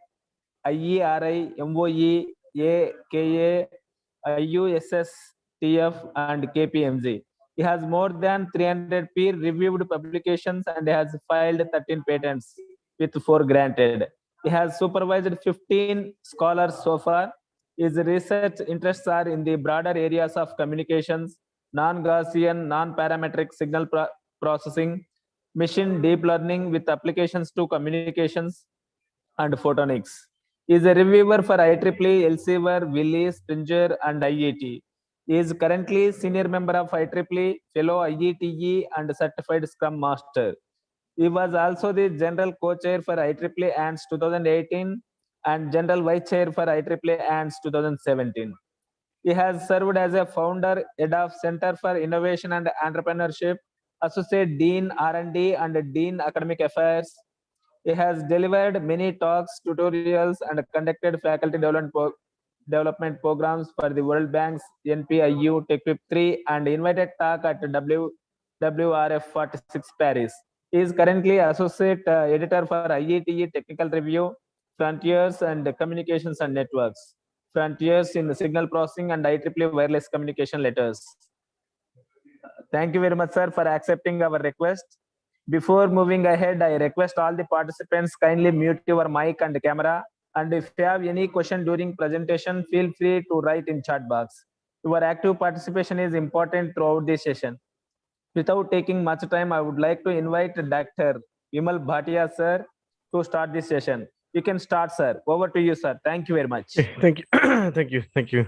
IERI, MOE, AKA, IUSSTF, and KPMG. He has more than 300 peer-reviewed publications and has filed 13 patents, with 4 granted. He has supervised 15 scholars so far. His research interests are in the broader areas of communications, non-Gaussian, non-parametric signal processing, machine deep learning with applications to communications, and photonics. He is a reviewer for IEEE, Elsevier, Willis, Springer, and IET. He is currently senior member of IEEE, fellow IETE, and certified Scrum Master. He was also the general co-chair for IEEE ANS 2018 and general vice chair for IEEE ANS 2017. He has served as a founder, head of Center for Innovation and Entrepreneurship, associate dean R&D, and dean academic affairs. He has delivered many talks, tutorials, and conducted faculty development programs for the World Bank's NPIU TechUp 3 and invited talk at WRF 46 Paris. He is currently associate editor for IETE Technical Review, Frontiers and Communications and Networks, Frontiers in Signal Processing, and IEEE Wireless Communication Letters. Thank you very much, sir, for accepting our request. Before moving ahead, I request all the participants kindly mute your mic and camera. And if you have any question during presentation, feel free to write in chat box. Your active participation is important throughout the session. Without taking much time, I would like to invite Dr. Vimal Bhatia, sir, to start this session. You can start, sir. Over to you, sir. Thank you very much. Thank you. Thank you. Thank you.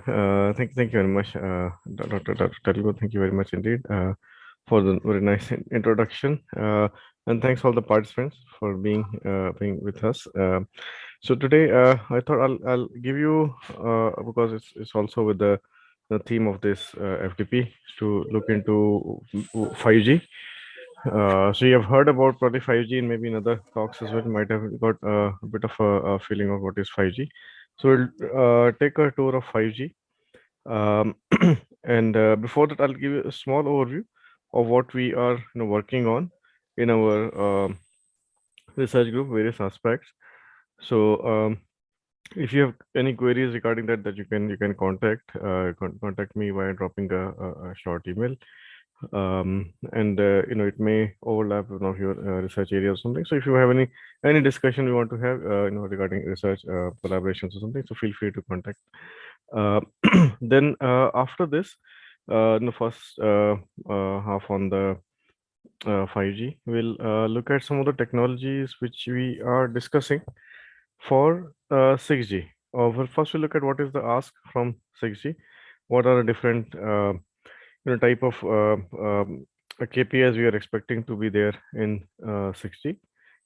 Thank you very much, Dr. Telugu. Thank you very much indeed for the very nice introduction. And thanks all the participants for being with us. So today, I thought I'll give you because it's also with the theme of this FDP to look into 5G. So you have heard about probably 5G and maybe in other talks as well. Might have got a bit of a feeling of what is 5G. So we'll take a tour of 5G. And before that, I'll give you a small overview of what we are working on in our research group, various aspects. So if you have any queries regarding that you can contact me by dropping a short email. And it may overlap with one of your research areas or something. So if you have any discussion you want to have regarding research collaborations or something, so feel free to contact. Then after this, in the first half on the 5G, we'll look at some of the technologies which we are discussing for 6G. Well, first we'll look at what is the ask from 6G. What are the different type of KPIs we are expecting to be there in 6G.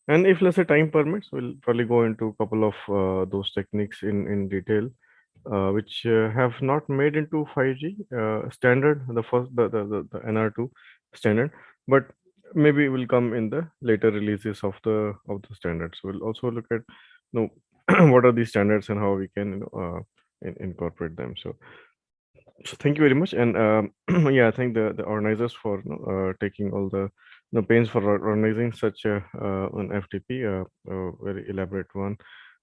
And if let's say time permits, we'll probably go into a couple of those techniques in detail, which have not made into 5G standard, the first the NR2 standard, but maybe will come in the later releases of the standards. We'll also look at what are these standards and how we can incorporate them. So thank you very much, and yeah, I thank the organizers for taking all the pains for organizing such an FTP, very elaborate one,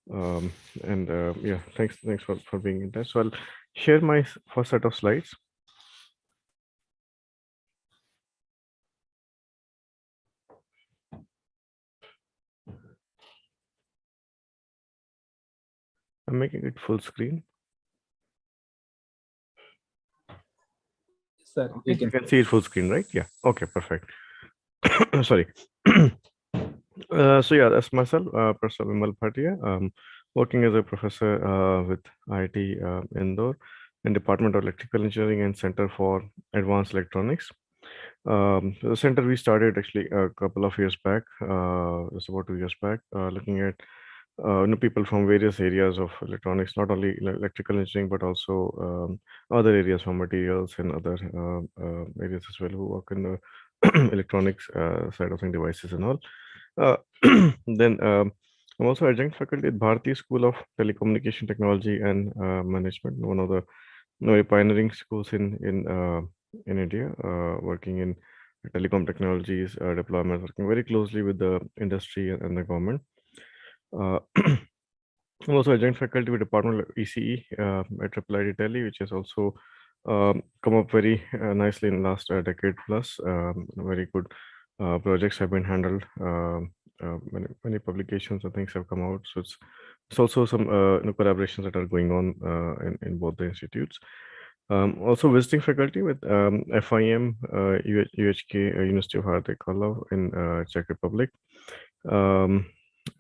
and yeah, thanks for being in there. So I'll share my first set of slides. I'm making it full screen. Sir, You can see it full screen, right? Yeah. Okay, perfect. Sorry. So yeah, that's myself, Professor Vimal Bhatia, working as a professor with IIT Indore in Department of Electrical Engineering and Center for Advanced Electronics. The center we started actually a couple of years back, just about 2 years back, looking at people from various areas of electronics, not only electrical engineering, but also other areas from materials and other areas as well who work in the electronics side of things, devices and all. Then I'm also adjunct faculty at Bharati School of Telecommunication Technology and Management, one of the very pioneering schools in India, working in telecom technologies deployment, working very closely with the industry and the government. I'm also adjunct faculty with Department of ECE at IIIT Delhi, which has also come up very nicely in last decade plus. Very good projects have been handled. Many publications and things have come out. So it's also some collaborations that are going on in both the institutes. Also visiting faculty with FIM, UHK, University of Hardik Karlov in Czech Republic.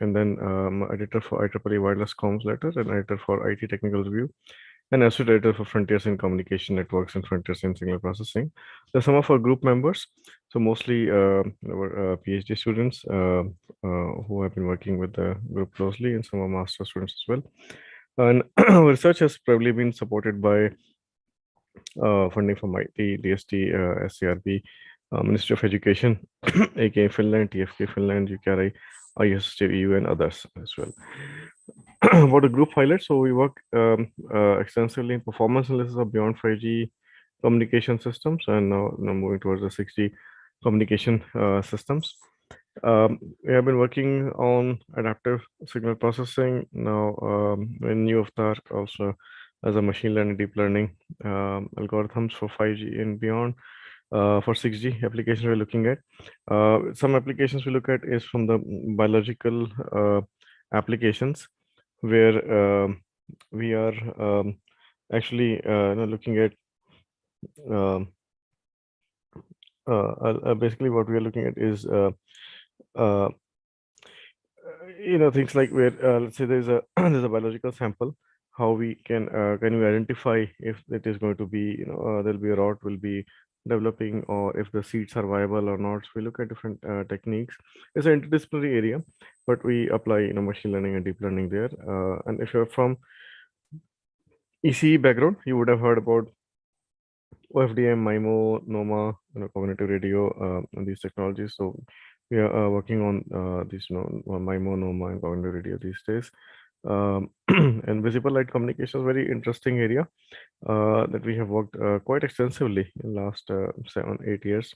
And then editor for IEEE Wireless Comms Letter and editor for IT Technical Review, and associate editor for Frontiers in Communication Networks and Frontiers in Signal Processing. They're some of our group members, so mostly our PhD students who have been working with the group closely, and some of our master students as well. And research has probably been supported by funding from IT, DST, SCRB, Ministry of Education, aka Finland, TFK Finland, UKRI, ISTU, and others as well. About the group highlights, so we work extensively in performance analysis of beyond 5G communication systems, and now moving towards the 6G communication systems. We have been working on adaptive signal processing now in new avatar also as a machine learning, deep learning algorithms for 5G and beyond. For 6G applications we're looking at. Some applications we look at is from the biological applications, where we are actually looking at basically what we are looking at is things like where let's say there's a there's a biological sample, how we can we identify if it is going to be there'll be a rot will be developing, or if the seeds are viable or not. So we look at different techniques. It's an interdisciplinary area, but we apply machine learning and deep learning there. And if you're from ECE background, you would have heard about OFDM, MIMO, NOMA, cognitive radio, and these technologies. So we are working on these, MIMO, NOMA, and cognitive radio these days. And visible light communication is a very interesting area that we have worked quite extensively in last 7-8 years,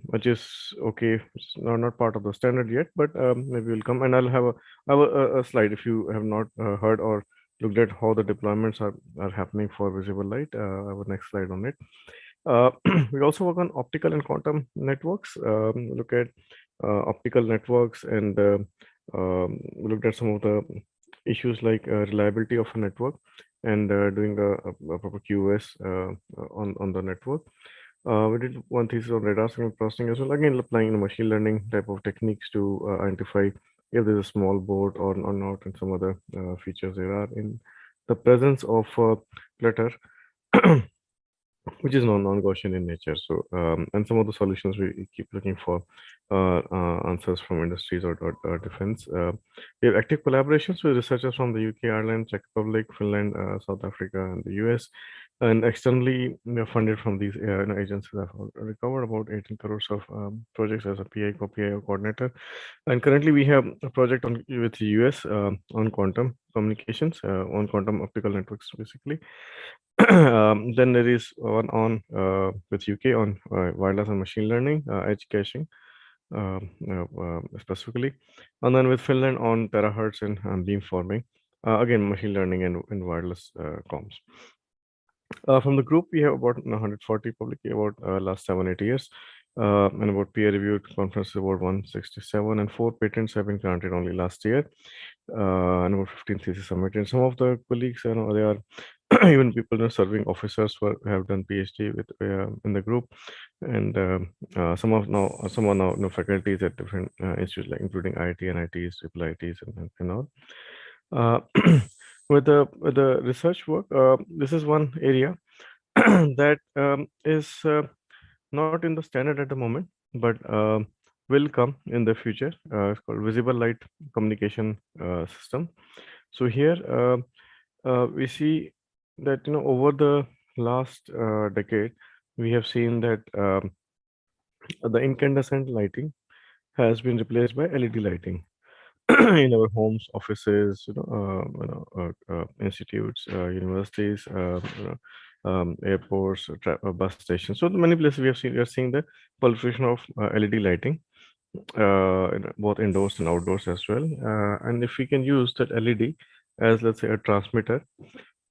which is okay. It's not part of the standard yet, but maybe will come. And I'll have a slide if you have not heard or looked at how the deployments are happening for visible light. I have a next slide on it. We also work on optical and quantum networks. Look at optical networks, and we looked at some of the issues like reliability of a network, and doing the proper QoS on the network. We did one thesis on radar signal processing as well, again applying machine learning type of techniques to identify if there's a small board or not, and some other features there are in the presence of clutter. which is non-Gaussian in nature. So, and some of the solutions we keep looking for answers from industries or defense. We have active collaborations with researchers from the UK, Ireland, Czech Republic, Finland, South Africa, and the US. And externally, we are funded from these agencies. I've recovered about 18 crores of projects as a PI, co-PI coordinator. And currently, we have a project on with the US on quantum communications, on quantum optical networks, basically. Then there is one on with UK on wireless and machine learning, edge caching, specifically, and then with Finland on terahertz and beamforming, again machine learning and wireless comms. From the group, we have about 140 publicly about last 7-8 years, and about peer-reviewed conferences about 167, and 4 patents have been granted only last year, and about 15 thesis submitted. Some of the colleagues, they are even people serving officers who have done PhD with in the group, and some are now faculties at different institutes, like including IIT, NITs, IITs, and all. With the research work, this is one area that is not in the standard at the moment, but will come in the future. It's called visible light communication system. So here we see that over the last decade, we have seen that the incandescent lighting has been replaced by LED lighting in our homes, offices, institutes, universities, airports, bus stations. So many places we are seeing the proliferation of LED lighting, both indoors and outdoors as well. And if we can use that LED as, let's say, a transmitter,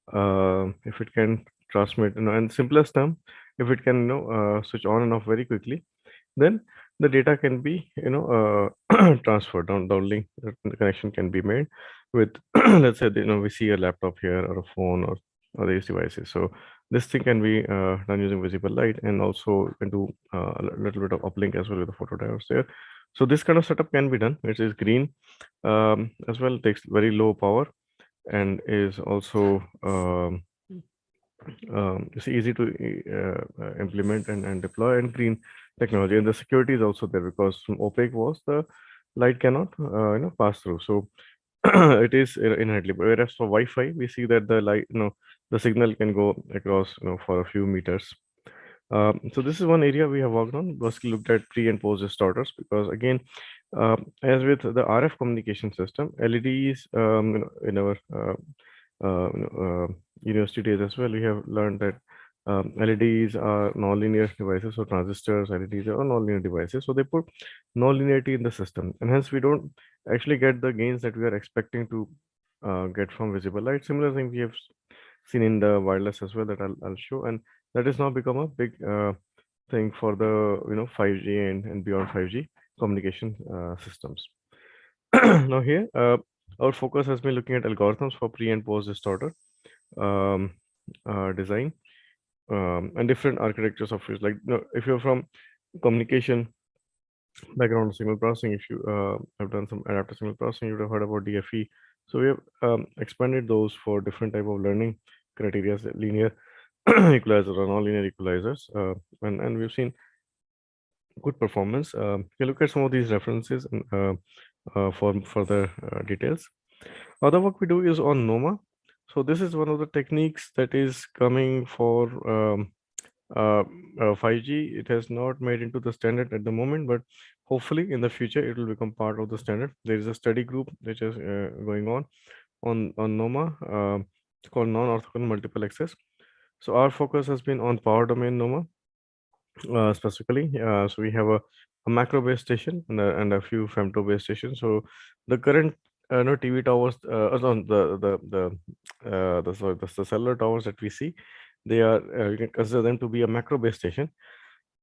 if it can transmit, in simplest term, if it can, switch on and off very quickly, then the data can be, transferred downlink. The connection can be made with, let's say, we see a laptop here or a phone or these devices. So this thing can be done using visible light, and also can do a little bit of uplink as well with the photodiodes there. So this kind of setup can be done. It is green as well, takes very low power, and is also it's easy to implement and deploy, and green technology. And the security is also there, because from opaque walls the light cannot pass through. So it is inherently, whereas for Wi-Fi we see that the light, the signal can go across for a few meters. So this is one area we have worked on. Basically looked at pre and post distorters, because again, as with the RF communication system, LEDs, in our university days as well, we have learned that LEDs are nonlinear devices, so transistors, LEDs are nonlinear devices, so they put nonlinearity in the system, and hence we don't actually get the gains that we are expecting to get from visible light. Similar thing we have seen in the wireless as well, that I'll show, and that has now become a big thing for the 5G and beyond 5G communication systems. Now here, our focus has been looking at algorithms for pre and post distorter design, and different architectures of it. Like, if you're from communication background, signal processing, if you have done some adaptive signal processing, you would have heard about DFE. So we have expanded those for different type of learning criteria, linear equalizers or non-linear equalizers, and we've seen good performance. You look at some of these references and for further details. Other work we do is on NOMA. So this is one of the techniques that is coming for 5G. It has not made into the standard at the moment, but hopefully in the future it will become part of the standard. There is a study group which is going on NOMA. It's called Non-Orthogonal Multiplexes. So our focus has been on power domain NOMA specifically. So we have a macro base station and a few femto base stations. So the current TV towers, the cellular towers that we see, they are, you can consider them to be a macro base station.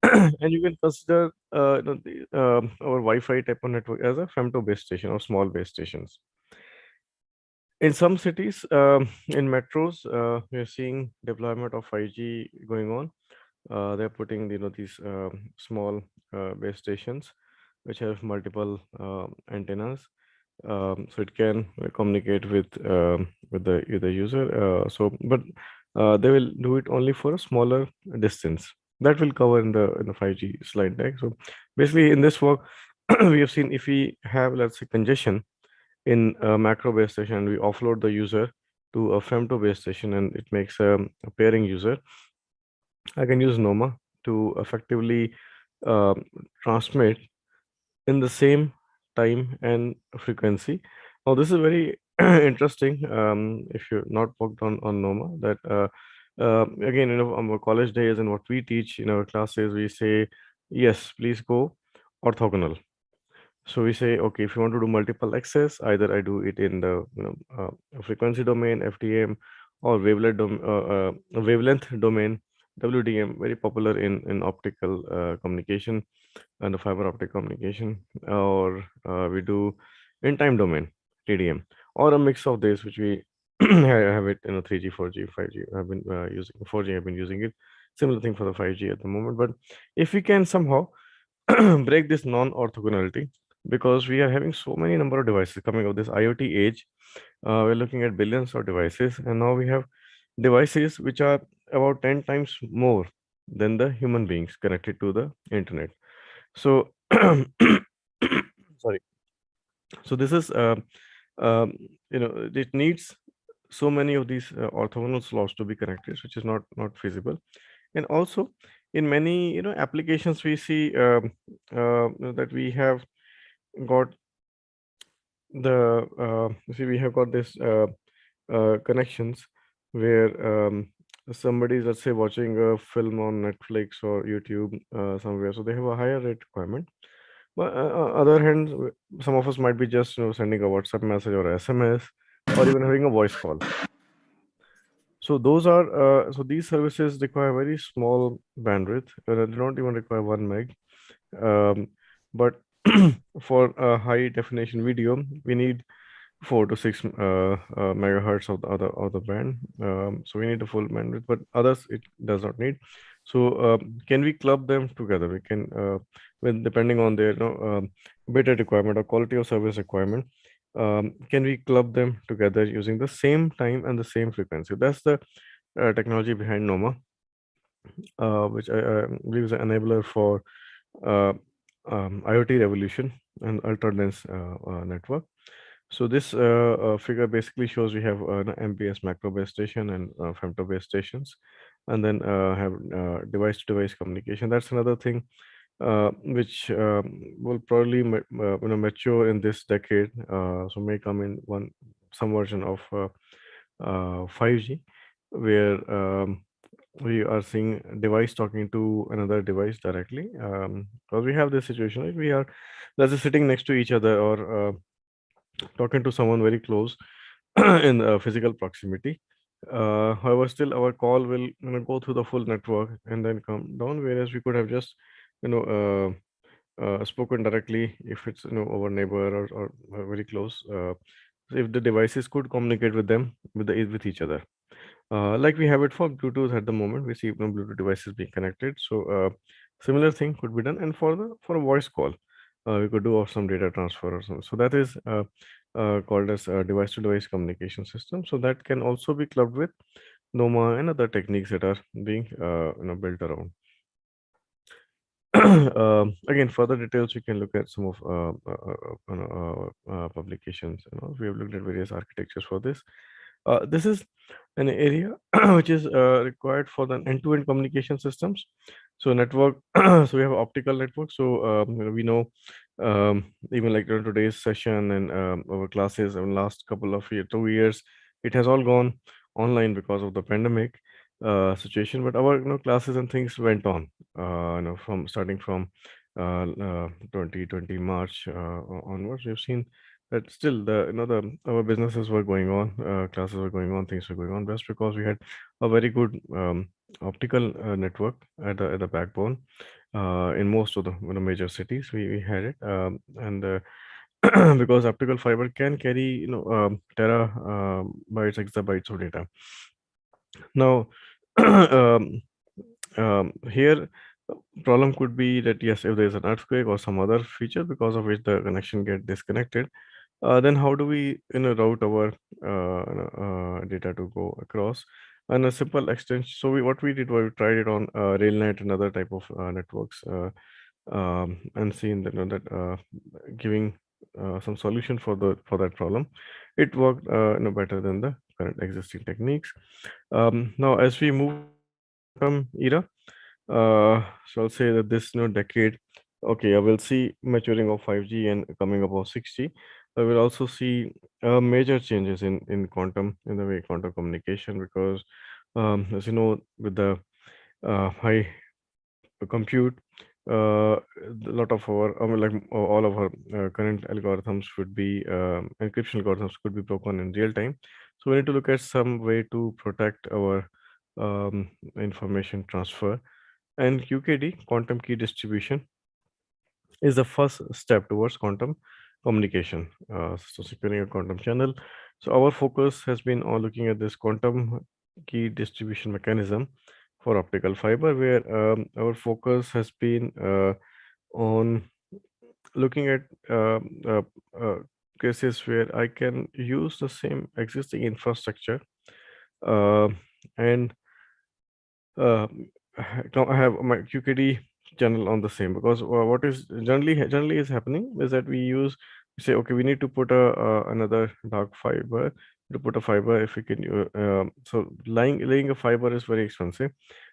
And you can consider our Wi-Fi type of network as a femto base station or small base stations. In some cities, in metros, we are seeing deployment of 5G going on. They're putting these small base stations which have multiple antennas, so it can communicate with the user. But they will do it only for a smaller distance. That will cover in the 5G slide deck. So basically, in this work, we have seen if we have, let's say, congestion in a macro base station, we offload the user to a femto base station, and it makes a pairing user. I can use NOMA to effectively transmit in the same time and frequency. Now, this is very interesting. If you're not worked on NOMA, that again, on our college days and what we teach in our classes, we say, yes, please go orthogonal. So we say, okay, if you want to do multiple access, either I do it in the frequency domain, FDM, or wavelength domain, WDM, very popular in optical communication and the fiber optic communication, or we do in time domain, TDM, or a mix of this, which we have it 3G, 4G, 5G. I've been using 4G. I've been using it. Similar thing for the 5G at the moment. But if we can somehow break this non-orthogonality, because we are having so many number of devices coming of this IoT age, we're looking at billions of devices, and now we have devices which are about 10 times more than the human beings connected to the internet. So sorry. So this is it needs so many of these orthogonal slots to be connected, which is not feasible. And also in many applications, we see that we have got we have got this connections where somebody is, let's say, watching a film on Netflix or YouTube somewhere, so they have a higher rate requirement. But other hand, some of us might be just sending a WhatsApp message or SMS, or even having a voice call. So those are these services require very small bandwidth. They don't even require 1 meg. But for a high definition video, we need 4 to 6 megahertz of the band. So we need a full bandwidth, but others it does not need. So can we club them together? We can, depending on their beta requirement or quality of service requirement, can we club them together using the same time and the same frequency? That's the technology behind NOMA, which I believe is an enabler for IoT revolution and ultra dense network. So this figure basically shows we have an MBS macro base station and femto base stations, and then have device-to-device communication. That's another thing which will probably mature in this decade. So may come in some version of 5G, where we are seeing device talking to another device directly. Because we have this situation, like we are, let's say, sitting next to each other or talking to someone very close in physical proximity. However, still our call will go through the full network and then come down, whereas we could have just spoken directly if it's our neighbor or very close. If the devices could communicate with them with each other, like we have it for Bluetooth at the moment, we see Bluetooth devices being connected. So similar thing could be done, and for a voice call, we could do some data transfer or something. So that is called as device-to-device communication system. So that can also be clubbed with NOMA and other techniques that are being built around. Again, further details, you can look at some of publications. We have looked at various architectures for this. This is an area which is required for the end-to-end communication systems. So network, so we have optical network. So we know even like during today's session and our classes in last couple of 2 years, it has all gone online because of the pandemic situation. But our classes and things went on from starting from 2020 March onwards. We've seen that still our businesses were going on, classes were going on, things were going on, just because we had a very good optical network at the backbone in most of the major cities. We had it, and because optical fiber can carry terabytes, exabytes of data. Now here problem could be that yes, if there is an earthquake or some other feature because of which the connection get disconnected, then how do we route our data to go across? and a simple extension. So what we did was we tried it on RailNet and other type of networks, and seen that, giving some solution for that problem. It worked better than the current existing techniques. Now, as we move quantum era, so I'll say that this decade, okay, I will see maturing of 5G and coming up of 6G. I will also see major changes in quantum, in the way quantum communication, because as you know, with the high compute, a lot of our, I mean, like all of our current algorithms would be encryption algorithms could be broken in real time. So we need to look at some way to protect our information transfer. And QKD, quantum key distribution, is the first step towards quantum communication. So securing a quantum channel. So our focus has been on looking at this quantum key distribution mechanism for optical fiber, where our focus has been on looking at cases where I can use the same existing infrastructure uh, and I have my QKD channel on the same, because what is generally is happening is that we say, okay, we need to put another dark fiber to put a fiber. If we can so laying a fiber is very expensive.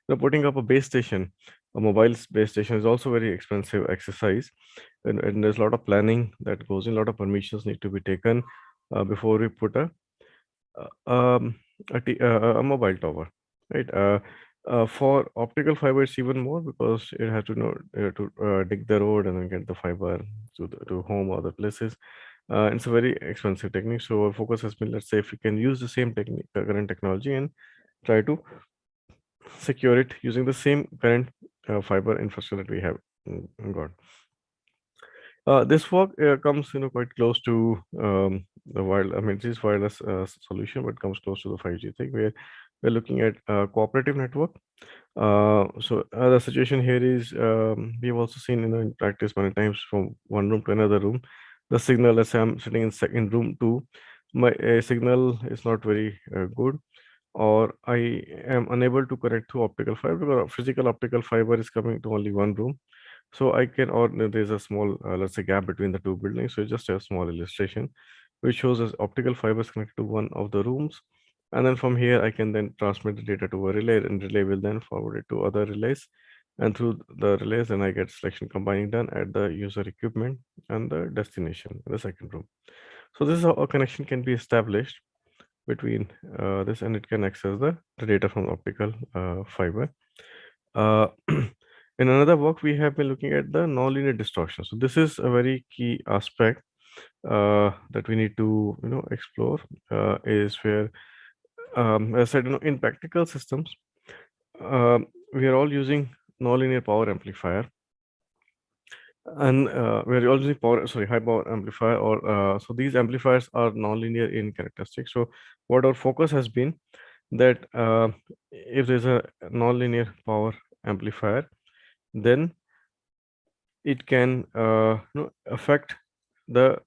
Now putting up a base station, a mobile base station, is also very expensive exercise, and there's a lot of planning that goes in. A lot of permissions need to be taken before we put a mobile tower, right? For optical fiber, it's even more, because it has to dig the road and then get the fiber to home or other places. It's a very expensive technique. So our focus has been, let's say, if we can use the same technique, current technology, and try to secure it using the same current fiber infrastructure that we have got. This work comes, quite close to the wireless. I mean, it is wireless solution, but comes close to the 5G thing, where we're looking at cooperative network. So the situation here is, we have also seen in practice many times, from one room to another room, the signal. Let's say I'm sitting in room 2, my signal is not very good, or I am unable to connect through optical fiber, because physical optical fiber is coming to only one room. So I can, or there's a small, let's say, gap between the two buildings. So just a small illustration, which shows as optical fibers connected to one of the rooms. And then from here, I can then transmit the data to a relay, and relay will then forward it to other relays. And through the relays, then I get selection combining done at the user equipment and the destination, the second room. So this is how a connection can be established between this, and it can access the data from optical fiber. In another work, we have been looking at the nonlinear distortion. So this is a very key aspect that we need to explore, is where, as I said, in practical systems, we are all using nonlinear power amplifier, and we're all using high power amplifier, or so these amplifiers are nonlinear in characteristics. So what our focus has been, that if there's a nonlinear power amplifier, then it can affect the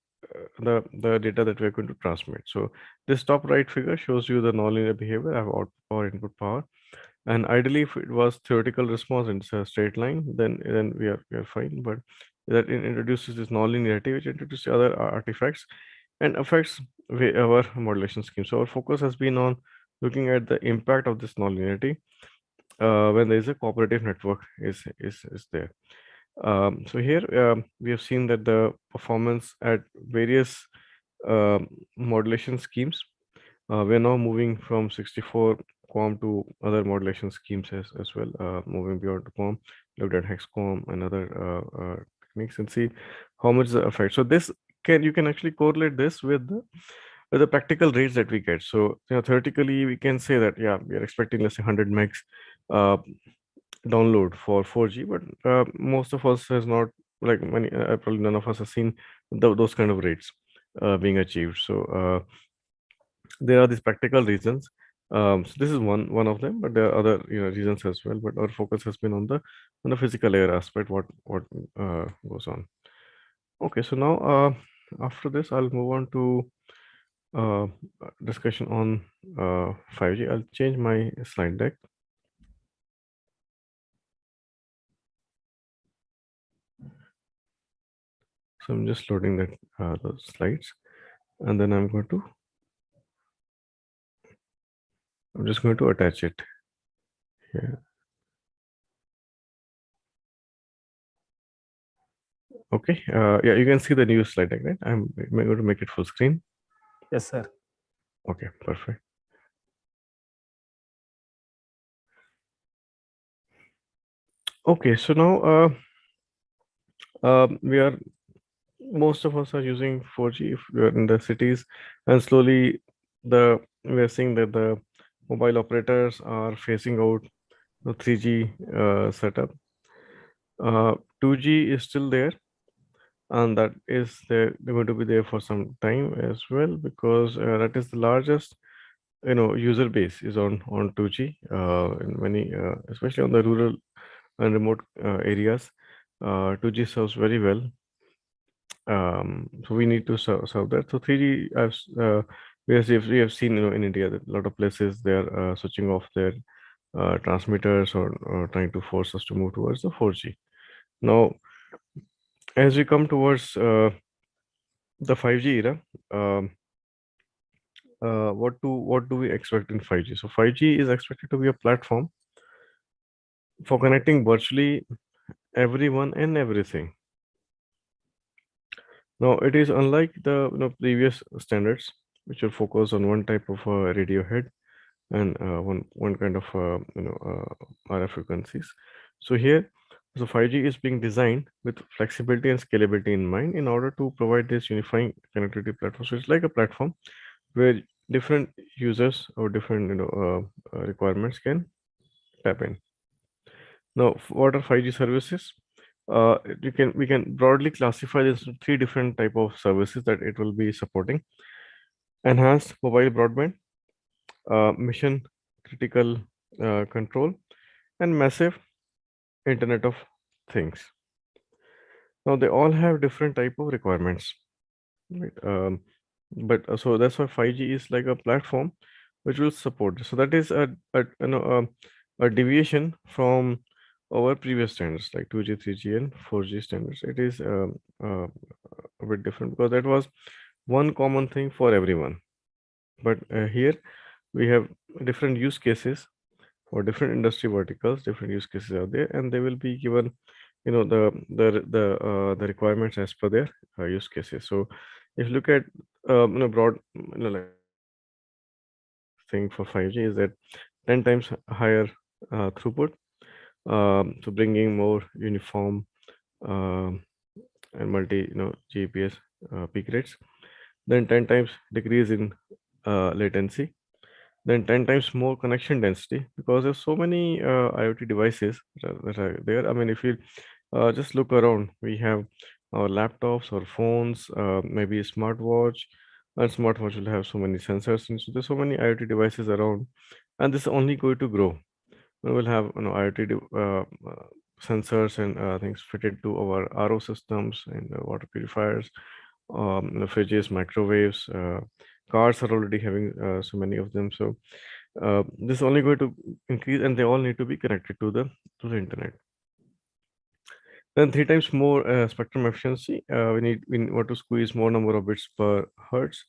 data that we're going to transmit. So this top right figure shows you the nonlinear behavior. I have output power, input power, and ideally, if it was theoretical response and it's a straight line, then we are fine. But that introduces this nonlinearity, which introduces other artifacts and affects our modulation scheme. So our focus has been on looking at the impact of this nonlinearity when there is a cooperative network is there. So here we have seen that the performance at various modulation schemes, we're now moving from 64 QAM to other modulation schemes as well, moving beyond QAM, looked at hex QAM and other techniques, and see how much the effect. So this you can actually correlate this with the practical rates that we get. So theoretically, we can say that, yeah, we are expecting, let's say, 100 megs download for 4G, but most of us has not, like many, probably none of us has seen those kind of rates being achieved. So there are these practical reasons. So this is one of them, but there are other reasons as well. But our focus has been on the physical layer aspect, what goes on. Okay, so now after this, I'll move on to uh, discussion on 5G. I'll change my slide deck. So I'm just loading that those slides, and then I'm just going to attach it here. Okay. Yeah, you can see the new slide deck, right? I'm going to make it full screen. Yes, sir. Okay, perfect. Okay, so now we are most of us are using 4G if we are in the cities, and slowly we are seeing that the mobile operators are phasing out the 3G setup. 2G is still there, and that is they're going to be there for some time as well, because that is the largest user base is on 2G in many especially on the rural and remote areas. 2G serves very well. So we need to serve that. So 3G, we have seen in India that a lot of places they are switching off their transmitters, or trying to force us to move towards the 4G. Now, as we come towards the 5G era, what do we expect in 5G? So 5G is expected to be a platform for connecting virtually everyone and everything. Now, it is unlike the previous standards, which will focus on one type of radio head and one kind of RF frequencies. So here, so 5G is being designed with flexibility and scalability in mind in order to provide this unifying connectivity platform. So it's like a platform where different users or different requirements can tap in. Now, what are 5G services? We can broadly classify this into three different type of services that it will be supporting: enhanced mobile broadband, mission critical control, and massive Internet of Things. Now they all have different type of requirements, right? But so that's why 5G is like a platform which will support this. So that is a deviation from our previous standards like 2G, 3G, and 4G standards. It is a bit different because that was one common thing for everyone. But here we have different use cases for different industry verticals. Different use cases are there, and they will be given the requirements as per their use cases. So if you look at broad like thing for 5G is that 10 times higher throughput, so bringing more uniform and multi GPS peak rates, then 10 times decrease in latency, then 10 times more connection density, because there's so many IoT devices that are there. I mean, if you just look around, we have our laptops or phones, maybe a smartwatch, and smartwatch will have so many sensors, and so there's so many IoT devices around, and this is only going to grow. We will have IoT sensors and things fitted to our RO systems and water purifiers, fridges, microwaves. Cars are already having so many of them. So this is only going to increase, and they all need to be connected to the internet. Then 3 times more spectrum efficiency. We want to squeeze more number of bits per hertz.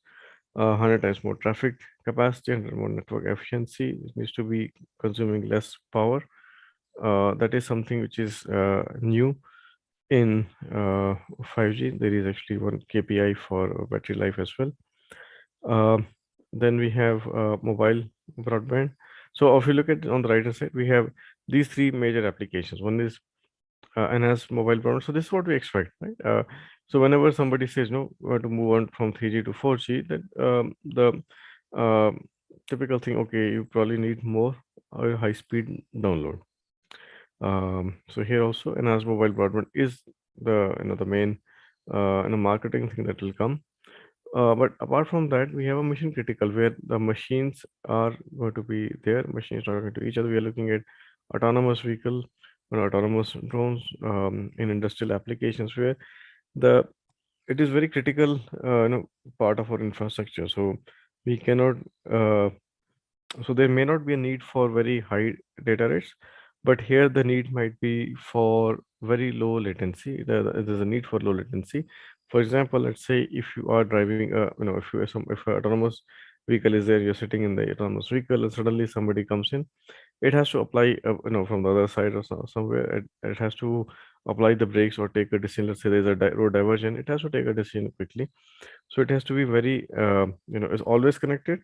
100 times more traffic capacity and more network efficiency. It needs to be consuming less power. That is something which is new in 5G. There is actually one KPI for battery life as well. Then we have mobile broadband. So if you look at on the right hand side, we have these three major applications. One is enhanced mobile broadband. So this is what we expect, right? So whenever somebody says no, we want to move on from 3G to 4G, then the typical thing, okay, you probably need more high speed download. So here also enhanced mobile broadband is the main marketing thing that will come. But apart from that, we have a mission critical where the machines are going to be there. Machines talking to each other. We are looking at autonomous vehicle or autonomous drones in industrial applications where the it is very critical, part of our infrastructure. So we cannot, so there may not be a need for very high data rates, but here the need might be for very low latency. There's a need for low latency. For example, let's say if you are driving, if an autonomous vehicle is there, you're sitting in the autonomous vehicle, and suddenly somebody comes in, it has to apply, from the other side or somewhere. It has to apply the brakes or take a decision. Let's say there's a road diversion, it has to take a decision quickly. So it has to be very, it's always connected,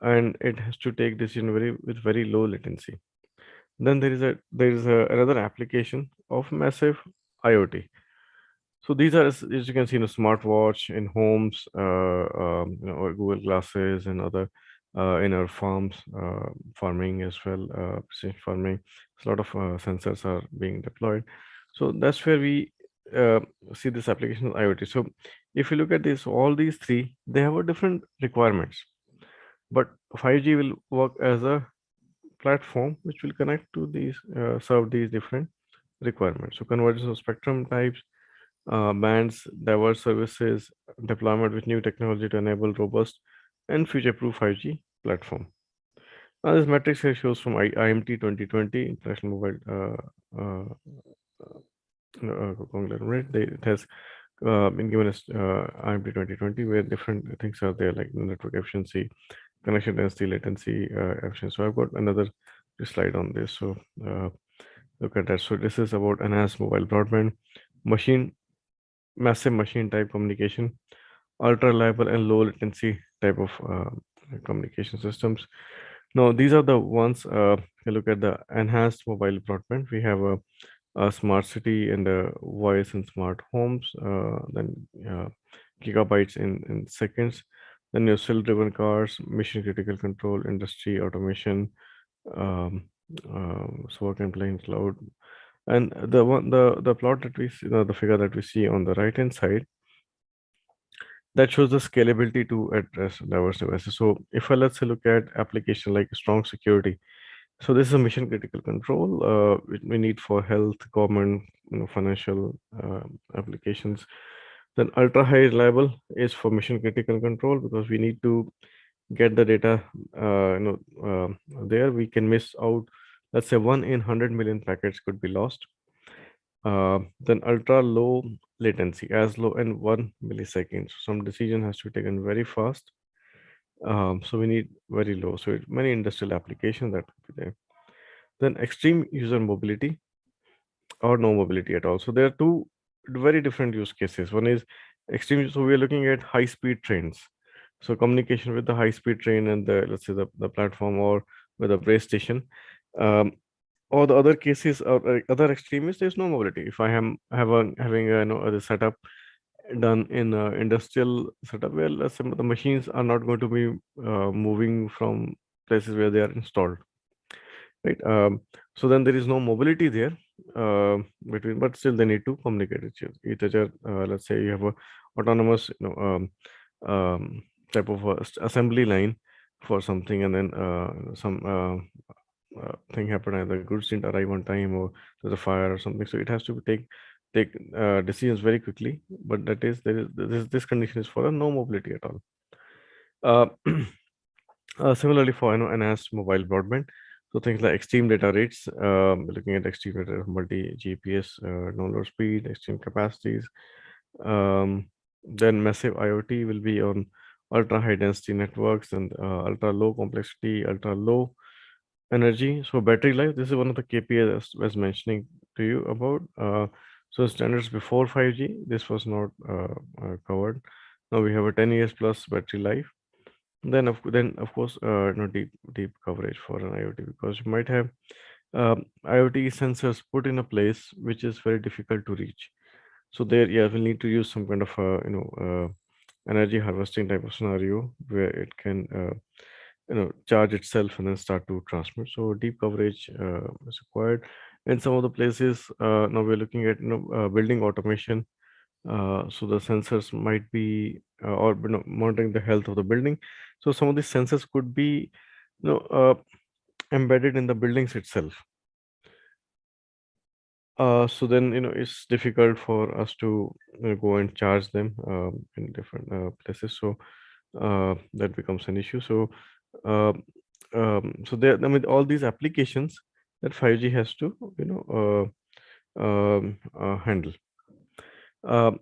and it has to take decision with very low latency. Then another application of massive IoT. So these are, as you can see, in a smartwatch, in homes, or Google glasses, and other, in our farms, farming as well, precision farming. A lot of sensors are being deployed. So that's where we uh, see this application of IoT. So if you look at this, all these three, they have a different requirements, but 5G will work as a platform which will connect to these, serve these different requirements. So convergence of spectrum types, bands, diverse services, deployment with new technology to enable robust and future-proof 5G platform. Now, this matrix here shows from IMT 2020, International Mobile Conglomerate. It has been given as IMT 2020, where different things are there, like network efficiency, connection density, latency, efficiency. So I've got another slide on this. So look at that. So this is about enhanced mobile broadband, massive machine type communication, ultra reliable and low latency type of communication systems. Now, these are the ones, you look at the enhanced mobile broadband. We have a smart city and a voice and smart homes, then gigabytes in seconds, then your cell-driven cars, mission critical control, industry automation, so work and play in cloud. And the plot that we see, the figure that we see on the right hand side, that shows the scalability to address diverse devices. So if let's say look at application like strong security, so this is a mission critical control we need for health, government, financial applications. Then ultra high reliable is for mission critical control, because we need to get the data, there. We can miss out, let's say 1 in 100 million packets could be lost. Then ultra low latency, as low in 1 millisecond. So some decision has to be taken very fast. So we need very low. So many industrial applications that could be there. Then extreme user mobility or no mobility at all. So there are two very different use cases. One is extreme. So we are looking at high speed trains. So communication with the high speed train and the, let's say the platform, or with a base station. Or the other cases, or other extremists, there's no mobility. If I am having a setup done in industrial setup, well, let's say the machines are not going to be moving from places where they are installed, right? So then there is no mobility there between, but still they need to communicate with each other. Let's say you have a autonomous, type of assembly line for something, and then some thing happened, either goods didn't arrive on time, or there's a fire or something. So it has to take decisions very quickly. But this condition is for a no mobility at all. Similarly, for enhanced mobile broadband, so things like extreme data rates, looking at extreme data, multi GPS download speed, extreme capacities. Then massive IoT will be on ultra high density networks, and ultra low complexity, ultra low energy. So battery life, this is one of the KPIs I was mentioning to you about. So standards before 5G, this was not covered. Now we have a 10 years plus battery life. Then of course, deep coverage for an IoT, because you might have IoT sensors put in a place which is very difficult to reach. So there, yeah, we'll need to use some kind of energy harvesting type of scenario, where it can charge itself and then start to transmit. So deep coverage is required. In some of the places, now we're looking at building automation. So the sensors might be or monitoring the health of the building. So some of these sensors could be embedded in the buildings itself. So then, it's difficult for us to go and charge them in different places. So that becomes an issue. So uh, so there, I mean, all these applications that 5G has to, handle. Um,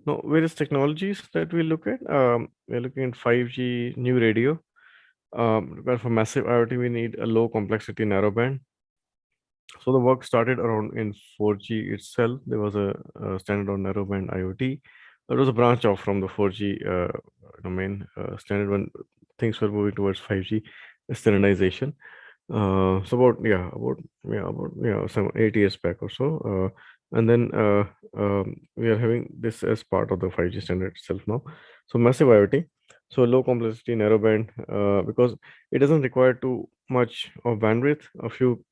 Now, various technologies that we look at, we're looking at 5G new radio. But for massive IoT, we need a low complexity narrowband. So the work started around in 4G itself. There was a standard on narrowband IoT. It was a branch off from the 4G domain standard when things were moving towards 5G standardization. So about some 8 years back or so, and then we are having this as part of the 5G standard itself now. So massive IoT, so low complexity narrowband, because it doesn't require too much of bandwidth. A few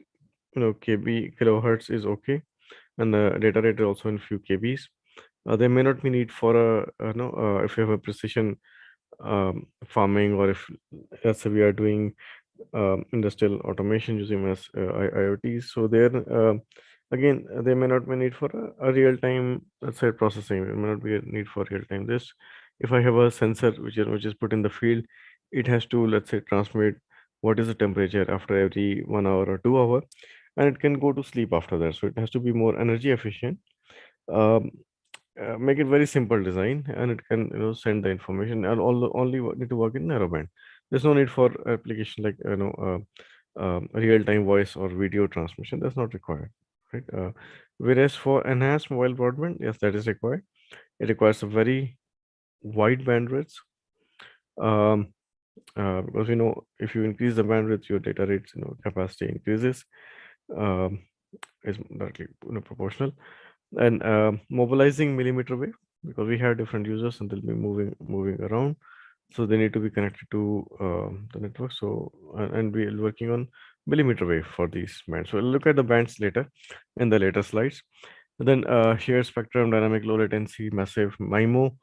kilohertz is okay, and the data rate is also in few kbs. There may not be need for if you have a precision farming, or if let's say we are doing industrial automation using IoTs. So there, again, there may not be need for a real-time, let's say, processing. There may not be a need for real-time. This, if I have a sensor which is put in the field, it has to, let's say, transmit what is the temperature after every 1 hour or 2 hour, and it can go to sleep after that. So it has to be more energy efficient. Um, make it very simple design, and it can send the information, and only need to work in narrowband. There's no need for application like real-time voice or video transmission. That's not required, right? Whereas for enhanced mobile broadband, yes, that is required. It requires a very wide bandwidth, because if you increase the bandwidth, your data rates capacity increases, um, is directly proportional. And mobilizing millimeter wave, because we have different users and they'll be moving around, so they need to be connected to the network. So and we are working on millimeter wave for these bands. So we'll look at the bands later in the later slides. And then shared spectrum, dynamic low latency, massive MIMO.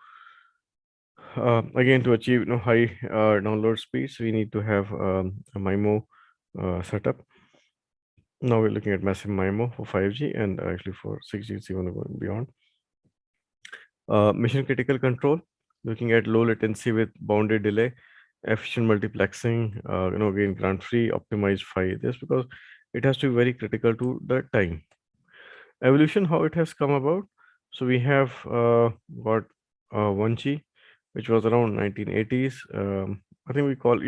Again, to achieve high download speeds, we need to have a MIMO setup. Now we're looking at massive MIMO for 5G, and actually for 6G, it's even going beyond. Mission critical control, looking at low latency with bounded delay, efficient multiplexing, again, grant free, optimized 5. This because it has to be very critical to the time. Evolution, how it has come about. So we have got 1G, which was around 1980s. I think we call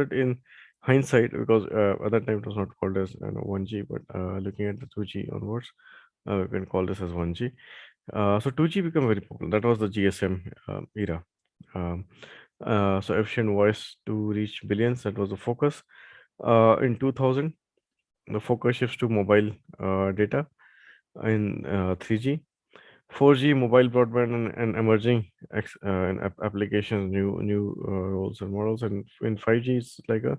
it in hindsight, because at that time it was not called as 1G, but looking at the 2G onwards, we can call this as 1G. So 2G became very popular. That was the GSM era. So efficient voice to reach billions, that was the focus. In 2000, the focus shifts to mobile data in 3G. 4G mobile broadband and emerging applications, new roles and models, and in 5G it's like a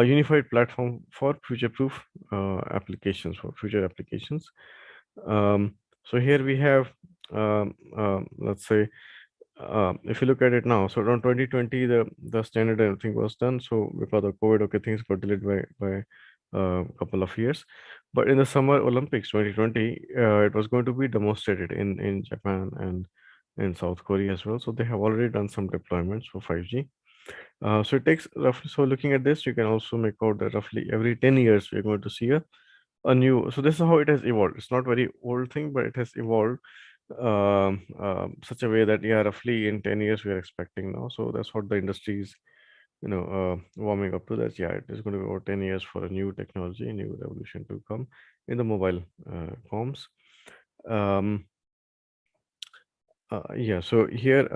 unified platform for future-proof applications, for future applications. So here we have, let's say, if you look at it now, so around 2020, the standard everything was done. So because of COVID, okay, things got delayed by a couple of years. But in the Summer Olympics 2020, it was going to be demonstrated in Japan and in South Korea as well. So they have already done some deployments for 5G. So it takes roughly, so looking at this, you can also make out that roughly every 10 years, we're going to see a new, so this is how it has evolved. It's not very old thing, but it has evolved such a way that, yeah, roughly in 10 years we are expecting now. So that's what the industry is, warming up to that. Yeah, it is going to be about 10 years for a new technology, a new revolution to come in the mobile comms. Yeah, so here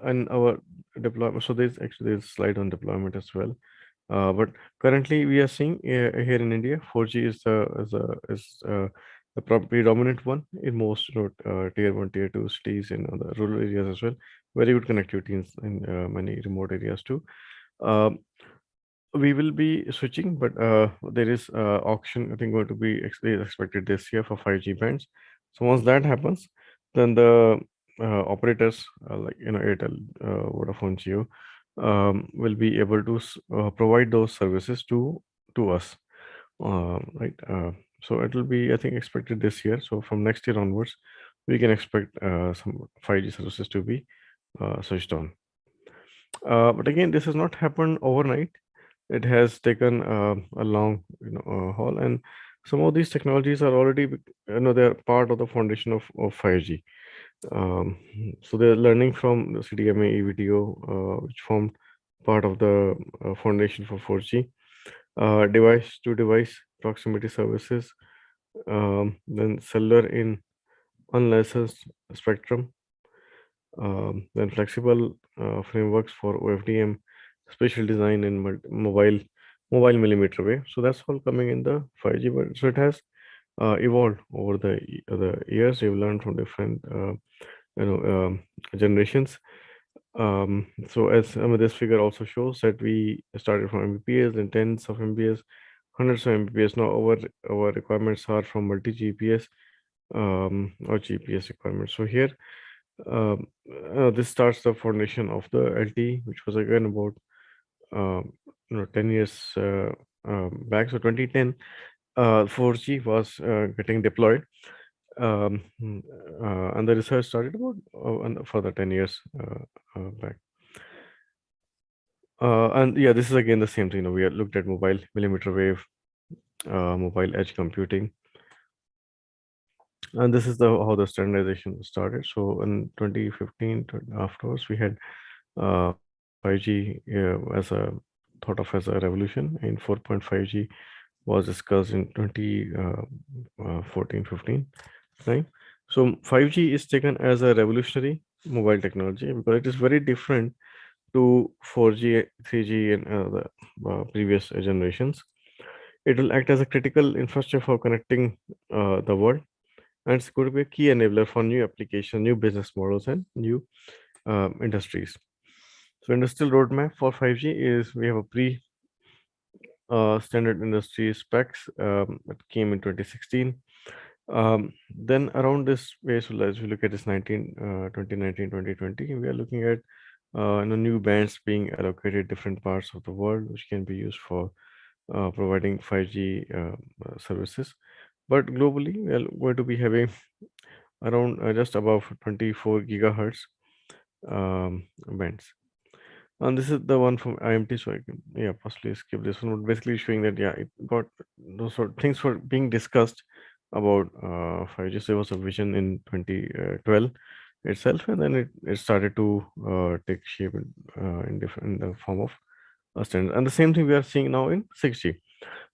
in our deployment, so there's a slide on deployment as well. But currently we are seeing here in India, 4G is the predominant one in most tier 1, tier 2 cities, in the rural areas as well. Very good connectivity in many remote areas too. We will be switching, but there is auction, I think, going to be expected this year for 5G bands. So once that happens, then the operators like Airtel, Vodafone, Jio, will be able to provide those services to us, right? So it will be, I think, expected this year. So from next year onwards, we can expect some 5G services to be switched on. But again, this has not happened overnight. It has taken a long, haul, and some of these technologies are already, they're part of the foundation of 5G. So they're learning from the CDMA EVTO, which formed part of the foundation for 4G. Device to device proximity services, then cellular in unlicensed spectrum, then flexible frameworks for OFDM, spatial design in mobile millimeter wave. So that's all coming in the 5G. But so it has evolved over the years. We've learned from different generations. So as this figure also shows that we started from Mbps, then tens of Mbps, hundreds of Mbps. Now our requirements are from multi GPS or GPS requirements. So here, this starts the foundation of the LTE, which was again about 10 years back. So 2010, 4G was getting deployed. And the research started about for the 10 years back. And yeah, this is again the same thing. We had looked at mobile millimeter wave, mobile edge computing, and this is how the standardization started. So in 2015, afterwards, we had 5G as a thought of as a revolution, and 4.5G was discussed in 2014-15, right? So 5G is taken as a revolutionary mobile technology because it is very different to 4G, 3G, and the previous generations. It will act as a critical infrastructure for connecting the world, and it's going to be a key enabler for new applications, new business models, and new industries. So industrial roadmap for 5G is we have a standard industry specs that came in 2016. Then around this way, so as we look at this 2019, 2020, we are looking at new bands being allocated different parts of the world, which can be used for providing 5G services. But globally, we are going to be having around just above 24 gigahertz bands. And this is the one from IMT, so I can possibly skip this one. But basically showing that it got those sort of things were being discussed about 5G. So there was a vision in 2012 itself, and then it started to take shape in the form of a standard. And the same thing we are seeing now in 6G.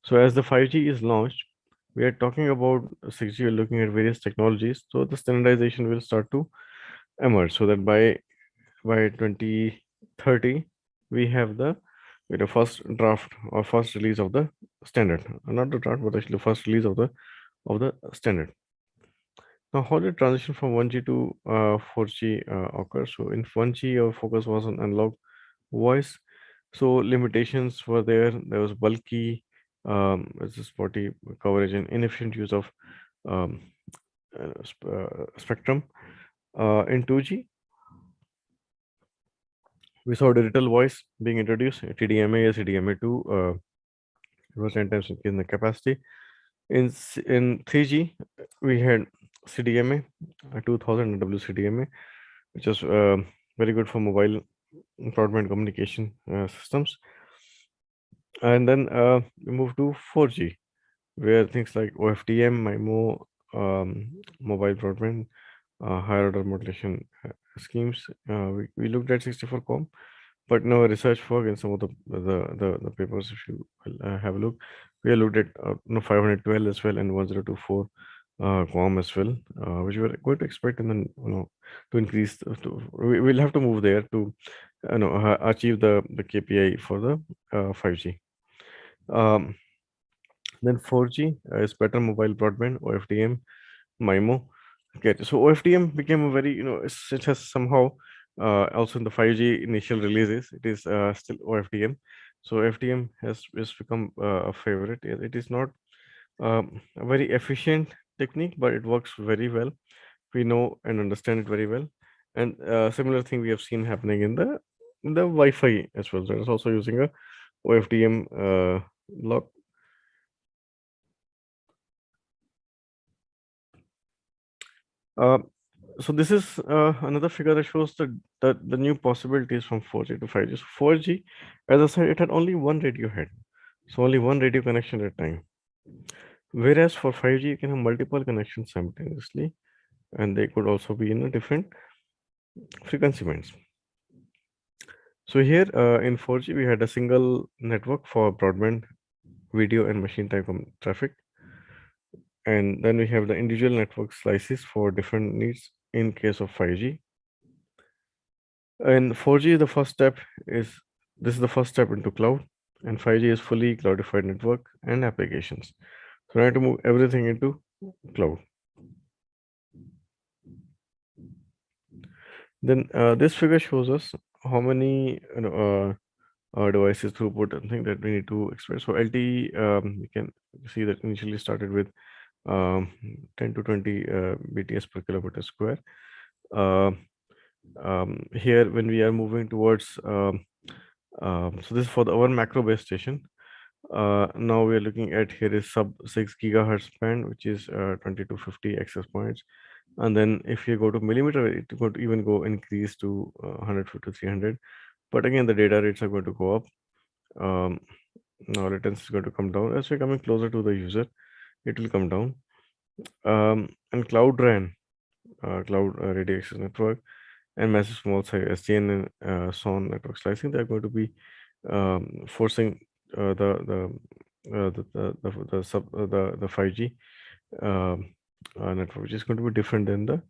So as the 5G is launched, we are talking about 6G. We're looking at various technologies. So the standardization will start to emerge. So that by 2030, we have the first draft or first release of the standard. Not the draft, but actually the first release of the standard. Now, how did transition from 1G to 4G occur? So in 1G, our focus was on analog voice. So limitations were there. There was bulky, spotty coverage and inefficient use of spectrum. In 2G, we saw digital voice being introduced, TDMA, CDMA2. It was 10 times in the capacity. In 3G, we had CDMA, 2000 WCDMA, which is very good for mobile broadband communication systems. And then we moved to 4G, where things like OFDM, MIMO, mobile broadband, higher order modulation schemes. We looked at 64 COM, but no research work in some of the papers. If you will have a look, we looked at 512 as well and 1024 COM as well, which we were going to expect, and then to increase. We'll have to move there to achieve the KPI for the 5G. Then 4G is better mobile broadband, OFDM, MIMO. Okay, so OFDM became a very, it has somehow also in the 5G initial releases, it is still OFDM. So FDM has become a favorite. It is not a very efficient technique, but it works very well. We know and understand it very well. And similar thing we have seen happening in the Wi-Fi as well. So it's also using a OFDM lock. Uh, so this is another figure that shows the new possibilities from 4G to 5G. So 4G, as I said, it had only one radio head, so only one radio connection at a time. Whereas for 5G, you can have multiple connections simultaneously, and they could also be in a different frequency bands. So here in 4G, we had a single network for broadband, video, and machine type traffic. And then we have the individual network slices for different needs in case of 5G. And 4G, the first step is, this is the first step into cloud, and 5G is fully cloudified network and applications. So I have to move everything into cloud. Then this figure shows us how many devices throughput and thing that we need to expect. So LTE, you can see that initially started with 10 to 20 BTS per kilometer square. Here, when we are moving towards, so this is for our macro base station. Now we are looking at here is sub 6 gigahertz band, which is 20 to 50 access points. And then if you go to millimeter, it could even go increase to 150 to 300. But again, the data rates are going to go up. Now latency is going to come down. As we're coming closer to the user, it will come down. And Cloud RAN, Cloud Radio Access Network, and massive small size SDN and SON network slicing, they're going to be forcing the 5G network, which is going to be different than the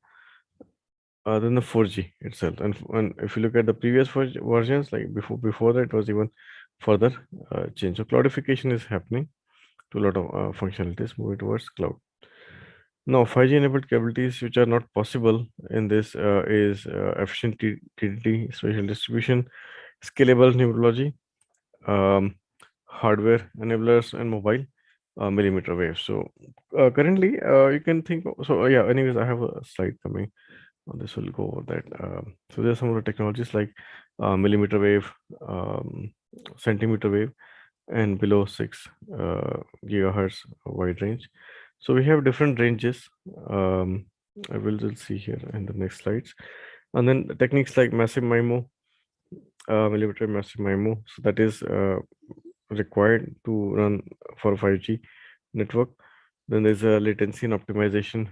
4G itself. And if you look at the previous versions, like before that, it was even further change. So cloudification is happening to a lot of functionalities moving towards cloud. Now, 5G enabled capabilities which are not possible in this is efficient TDD, spatial distribution, scalable numerology, hardware enablers, and mobile millimeter wave. So currently, you can think. So yeah. Anyways, I have a slide coming. This will go over that. So there are some of the technologies like millimeter wave, centimeter wave, and below 6 gigahertz wide range. So we have different ranges. I will just see here in the next slides. And then the techniques like massive MIMO, millimeter massive MIMO. So that is required to run for 5G network. Then there's a latency and optimization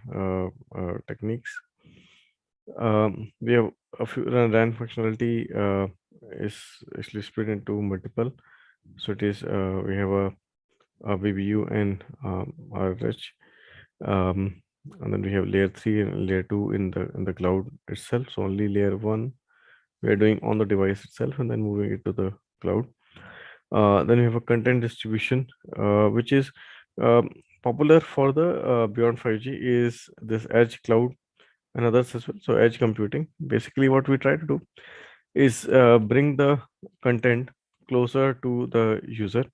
techniques. We have a few RAN functionality is actually split into multiple. So it is we have a BBU and RH, and then we have layer 3 and layer 2 in the cloud itself. So only layer 1 we are doing on the device itself, and then moving it to the cloud. Then we have a content distribution, which is popular for the beyond 5G is this edge cloud and others as well. So edge computing. Basically, what we try to do is bring the content closer to the user,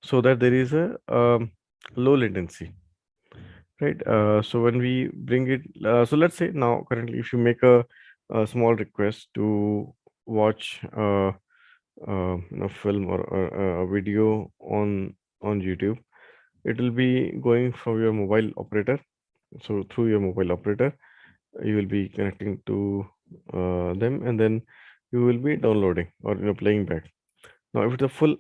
so that there is a low latency, right? So when we bring it, so let's say now currently, if you make a small request to watch a film or a video on YouTube, it will be going from your mobile operator. So through your mobile operator, you will be connecting to them, and then you will be downloading or playing back. Now, if it's a full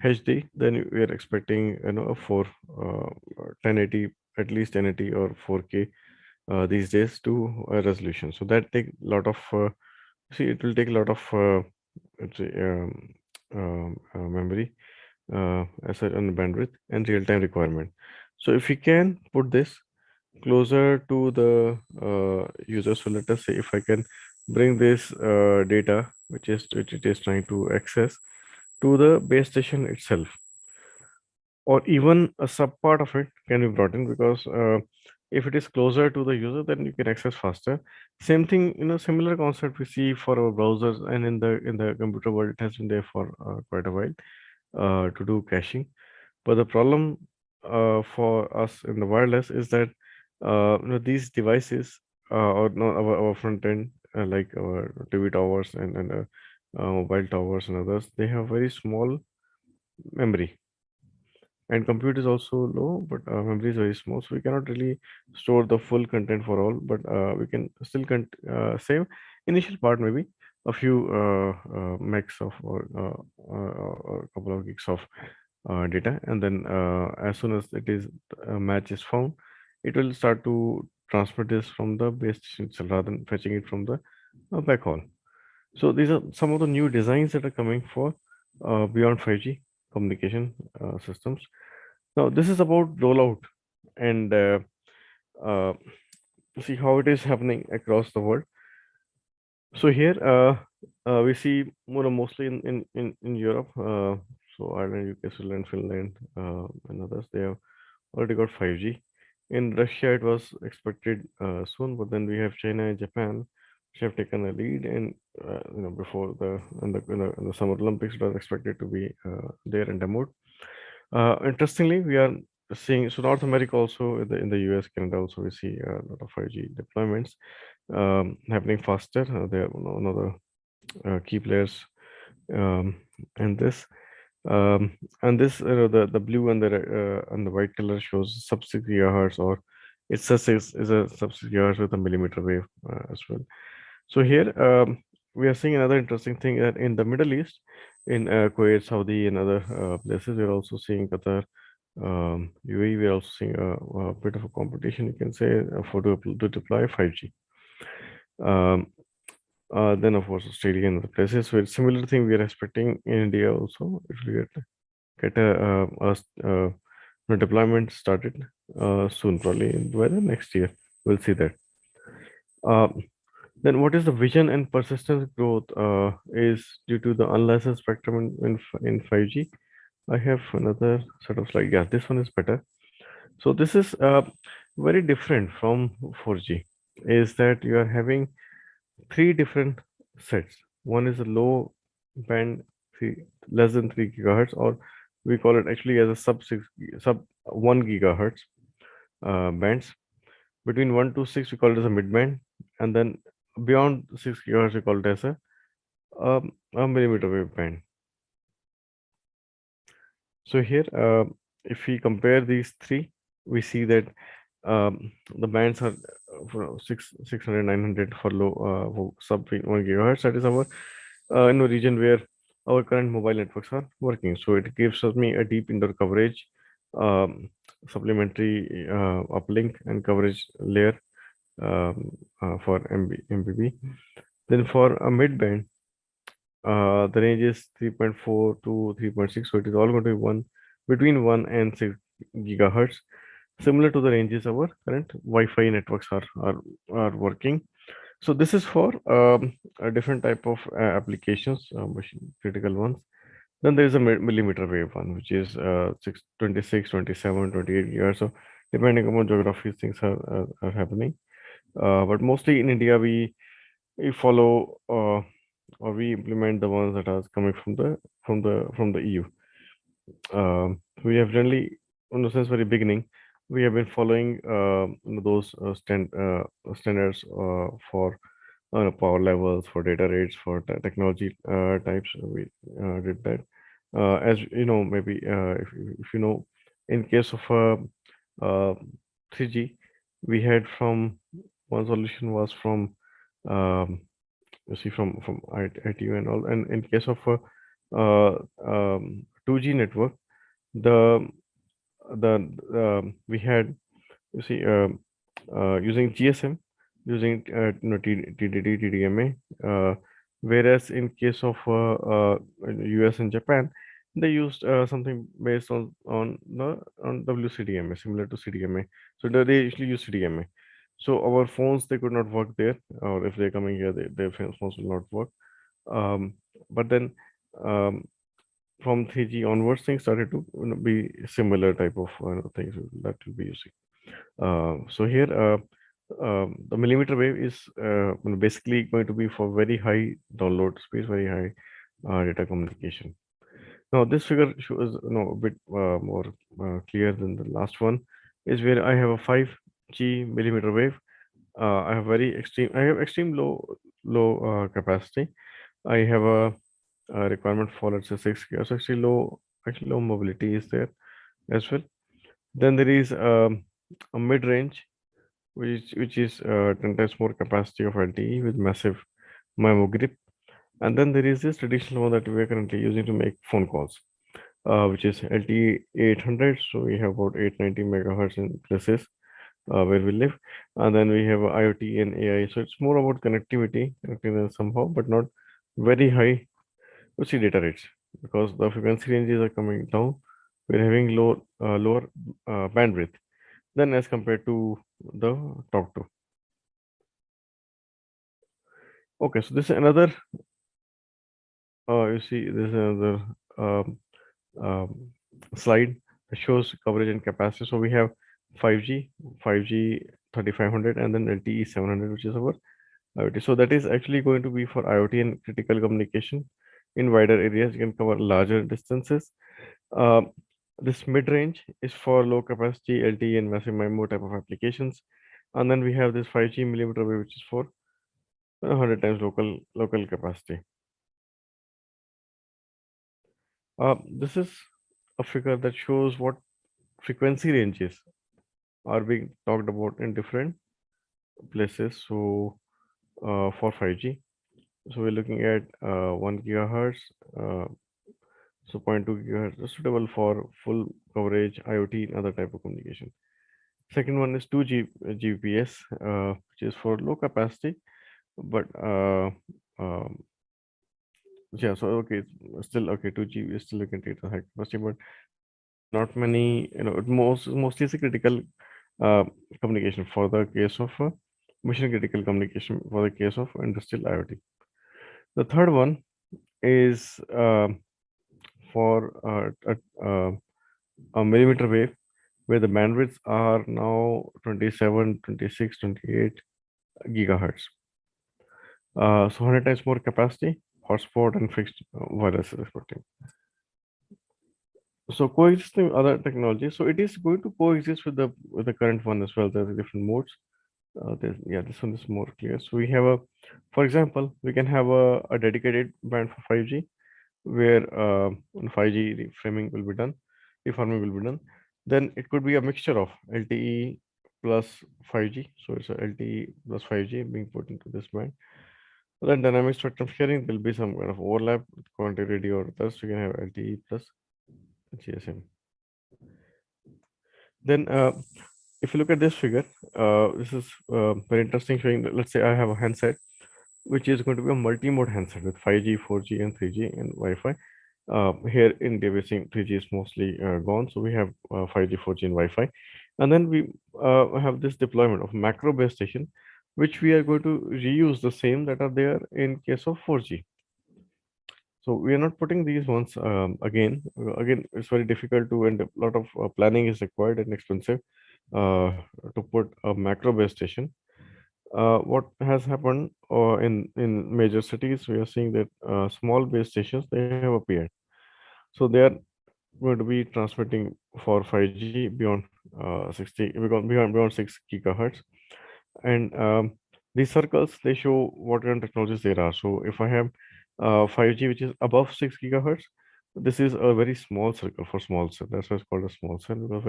HD, then we are expecting a 1080, at least 1080 or 4K these days to a resolution. So that take a lot of it will take a lot of let's say, memory as a and bandwidth and real-time requirement. So if we can put this closer to the user, so let us say if I can bring this data which it is trying to access to the base station itself, or even a subpart of it can be brought in, because if it is closer to the user, then you can access faster. Same thing, similar concept we see for our browsers, and in the computer world, it has been there for quite a while to do caching. But the problem for us in the wireless is that these devices or not our front end, like our TV towers and mobile towers and others, they have very small memory, and compute is also low, but memory is very small, so we cannot really store the full content for all, but we can still save initial part, maybe a few megs of or a couple of gigs of data, and then as soon as it is match is found, it will start to transmit this from the base station itself rather than fetching it from the backhaul. So these are some of the new designs that are coming for beyond 5G communication systems. Now this is about rollout and uh, see how it is happening across the world. So here we see mostly in Europe. So Ireland, UK, Switzerland, Finland, and others, they have already got 5G. In Russia, it was expected soon, but then we have China and Japan, which have taken a lead. And before in the Summer Olympics, it was expected to be there and demoed. Interestingly, we are seeing North America also in the US, Canada also we see a lot of 5G deployments happening faster. They are one of the key players in this. And this the blue and the white color shows sub 6 gigahertz, or it's a sub 6 gigahertz with a millimeter wave as well. So here we are seeing another interesting thing that in the Middle East, in Kuwait, Saudi, and other places, we're also seeing Qatar, UAE. We're also seeing a bit of a competition, you can say, to deploy 5G. Then of course Australia and other places. So it's similar thing we are expecting in India also. If we get a deployment started soon, probably by the next year, we'll see that. Then what is the vision and persistence growth is due to the unlicensed spectrum in 5G. I have another set of slide. Yeah, this one is better. So this is very different from 4G, is that you are having three different sets. One is a low band, less than 3 gigahertz, or we call it actually as a sub 1 gigahertz bands. Between 1 to 6 we call it as a mid band, and then beyond 6 gigahertz we call it as a millimeter wave band. So here if we compare these three, we see that the bands are 600 900 for low for sub 1 gigahertz. That is our in a region where our current mobile networks are working. So it gives me a deep indoor coverage, supplementary uplink and coverage layer for MBB. Then for a mid band, the range is 3.4 to 3.6. So it is all going to be between 1 and 6 gigahertz, similar to the ranges our current Wi-Fi networks are working. So this is for a different type of applications, machine critical ones. Then there is a millimeter wave one, which is 26, 27, 28 gigahertz. So depending upon geography, things are happening. But mostly in India, we follow or we implement the ones that are coming from the EU. We have generally, in the sense, very beginning, we have been following those standards for power levels, for data rates, for technology types. We did that. As you know, maybe if you know, in case of 3G, we had from one solution was from you see from ITU and all, and in case of 2G network, we had, you see, using GSM, using TDD, TDMA, whereas in case of US and Japan, they used something based on WCDMA, similar to CDMA. So they usually use CDMA. So our phones, they could not work there, or if they're coming here, their phones will not work. But then from 3G onwards, things started to be similar type of things that will be using. So here, the millimeter wave is basically going to be for very high download speed, very high data communication. Now this figure shows a bit more clear than the last one, is where I have a 5G millimeter wave. I have extreme low capacity. I have a requirement for, let's say, 6 gigahertz. Actually low mobility is there. as well. Then there is a mid-range, which is 10 times more capacity of LTE with massive MIMO grip. And then there is this traditional one that we are currently using to make phone calls, which is LTE 800. So we have about 890 megahertz in places where we live. And then we have IoT and AI. So it's more about connectivity somehow, but not very high to see data rates, because the frequency ranges are coming down. We're having lower bandwidth than as compared to the talk to. Okay, so this is another, you see, this is another um, slide that shows coverage and capacity. So we have 5G, 3500, and then LTE 700, which is our IoT. So that is actually going to be for IoT and critical communication in wider areas. You can cover larger distances. This mid-range is for low capacity LTE and massive MIMO type of applications. And then we have this 5G millimeter wave, which is for 100 times local capacity. This is a figure that shows what frequency ranges are being talked about in different places. So for 5G, so we're looking at 1 gigahertz, so 0.2 gigahertz is suitable for full coverage, IoT, and other type of communication. Second one is 2G GPS, which is for low capacity, but yeah, so okay, it's still okay. 2G is still looking at high capacity, but not many. Mostly it's a critical communication for the case of mission critical communication for the case of industrial IoT. The third one is for a millimeter wave, where the bandwidths are now 27, 26, 28 gigahertz. So 100 times more capacity, hotspot and fixed wireless respectively. So coexisting other technologies. So it is going to coexist with the current one as well. There's different modes. This one is more clear. So we have for example, we can have a dedicated band for 5G, where 5G reframing will be done, reforming will be done. Then it could be a mixture of LTE plus 5G. So it's a LTE plus 5G being put into this band. Then dynamic spectrum sharing, there'll be some kind of overlap with quantity radio or thus you can have LTE plus GSM. Then if you look at this figure, this is very interesting, showing that, let's say I have a handset which is going to be a multi-mode handset with 5G, 4G, and 3G and Wi-Fi. Here in India, we're seeing 3G is mostly gone, so we have 5G, 4G, and Wi-Fi. And then we have this deployment of macro base station, which we are going to reuse the same that are there in case of 4G. So we are not putting these ones again. Again, it's very difficult to, and a lot of planning is required and expensive to put a macro base station. What has happened in major cities, we are seeing that small base stations, they have appeared. So they are going to be transmitting for 5G beyond 60, beyond 6 gigahertz. And these circles, they show what kind of technologies there are. So if I have 5G, which is above 6 gigahertz, this is a very small circle for small cell. That's why it's called a small cell, because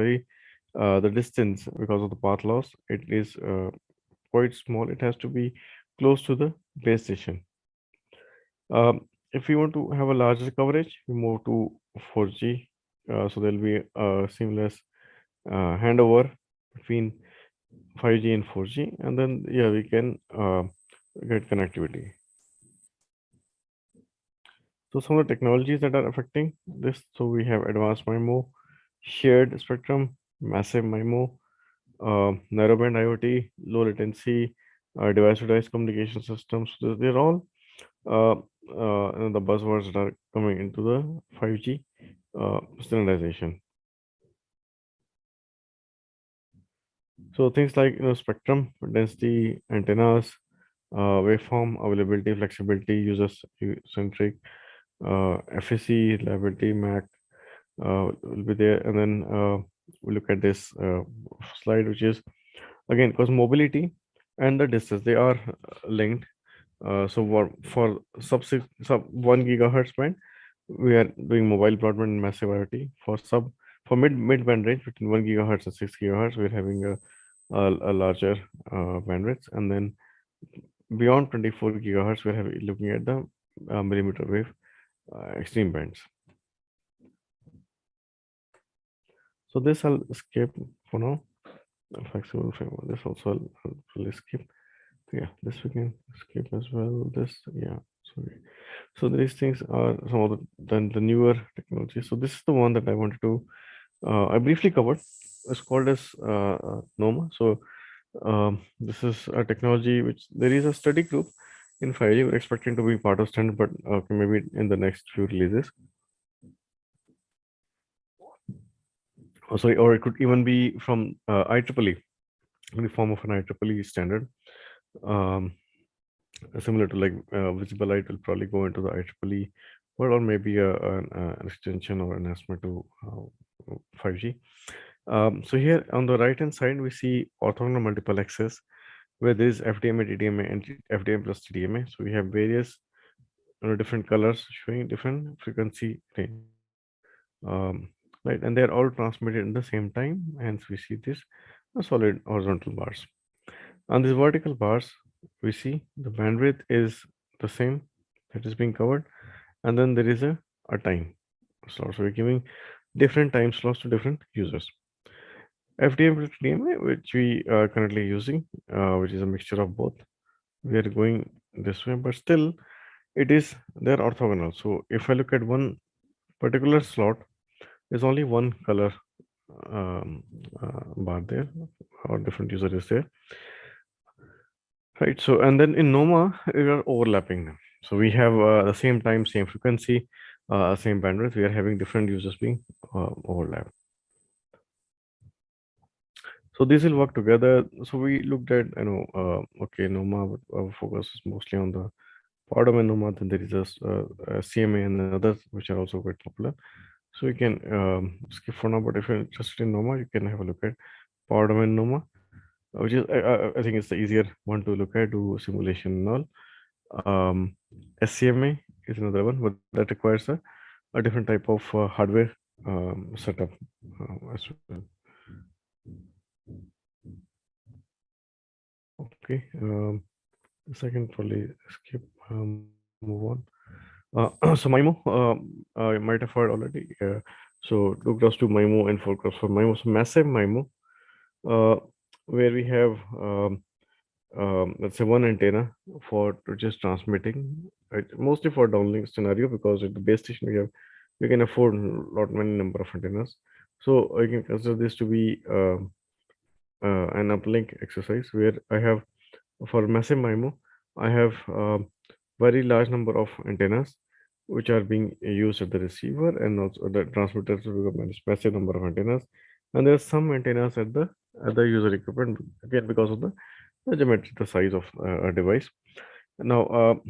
the distance, because of the path loss, it is quite small. It has to be close to the base station. If we want to have a larger coverage, we move to 4G. So there'll be a seamless handover between 5G and 4G, and then we can get connectivity. So some of the technologies that are affecting this, so we have advanced MIMO, shared spectrum, massive MIMO, narrowband IoT, low latency, device-to-device communication systems. They're all the buzzwords that are coming into the 5G standardization. So things like spectrum, density, antennas, waveform, availability, flexibility, user-centric, FAC, reliability, MAC will be there. And then we look at this slide, which is again, because mobility and the distance, they are linked. So for sub 1 gigahertz band, we are doing mobile broadband and massive IoT. For sub For mid band range between 1 gigahertz and 6 gigahertz, we're having a larger bandwidth, and then beyond 24 gigahertz, we're looking at the millimeter wave extreme bands. So this I'll skip for now. Flexible framework. This also I'll skip. Yeah, this we can skip as well. This, yeah, sorry. So these things are some of the newer technologies. So this is the one that I wanted to I briefly covered. It's called as NOMA. So this is a technology which there is a study group in 5G. We're expecting to be part of standard, but maybe in the next few releases. Oh, sorry, or it could even be from IEEE, in the form of an IEEE standard. Similar to like Visibility will probably go into the IEEE, or maybe an extension or enhancement to 5G. So here on the right hand side, we see orthogonal multiplexes, where there is FDMA, TDMA, and FDMA plus TDMA. So we have various different colors showing different frequency range. Right, and they're all transmitted in the same time. Hence, we see this solid horizontal bars. On these vertical bars, we see the bandwidth is the same that is being covered, and then there is a time slot. So we're giving different time slots to different users. FDM plus TDMA, which we are currently using, which is a mixture of both. We are going this way, but still they're orthogonal. So if I look at one particular slot, there's only one color bar there, or different user is there. Right. So, and then in NOMA, we are overlapping them. So we have the same time, same frequency, same bandwidth. We are having different users being overlapped. So this will work together. So we looked at, okay, NOMA focuses mostly on the power domain NOMA. Then there is a CMA and others which are also quite popular. So you can skip for now, but if you're interested in NOMA, you can have a look at power domain NOMA, which is I think it's the easier one to look at, do simulation and all. SCMA is another one, but that requires a different type of hardware setup as well. Okay, the second probably skip, move on. So MIMO, you might have heard already. So 2 cross 2 MIMO and 4 cross 4 MIMO. So massive MIMO, where we have let's say one antenna for just transmitting, right? Mostly for downlink scenario, because at the base station we can afford many number of antennas. So I can consider this to be an uplink exercise, where I have, for massive MIMO, I have very large number of antennas which are being used at the receiver, and also the transmitters will become a massive number of antennas, and there are some antennas at the user equipment, again because of the geometry, the size of a device. Now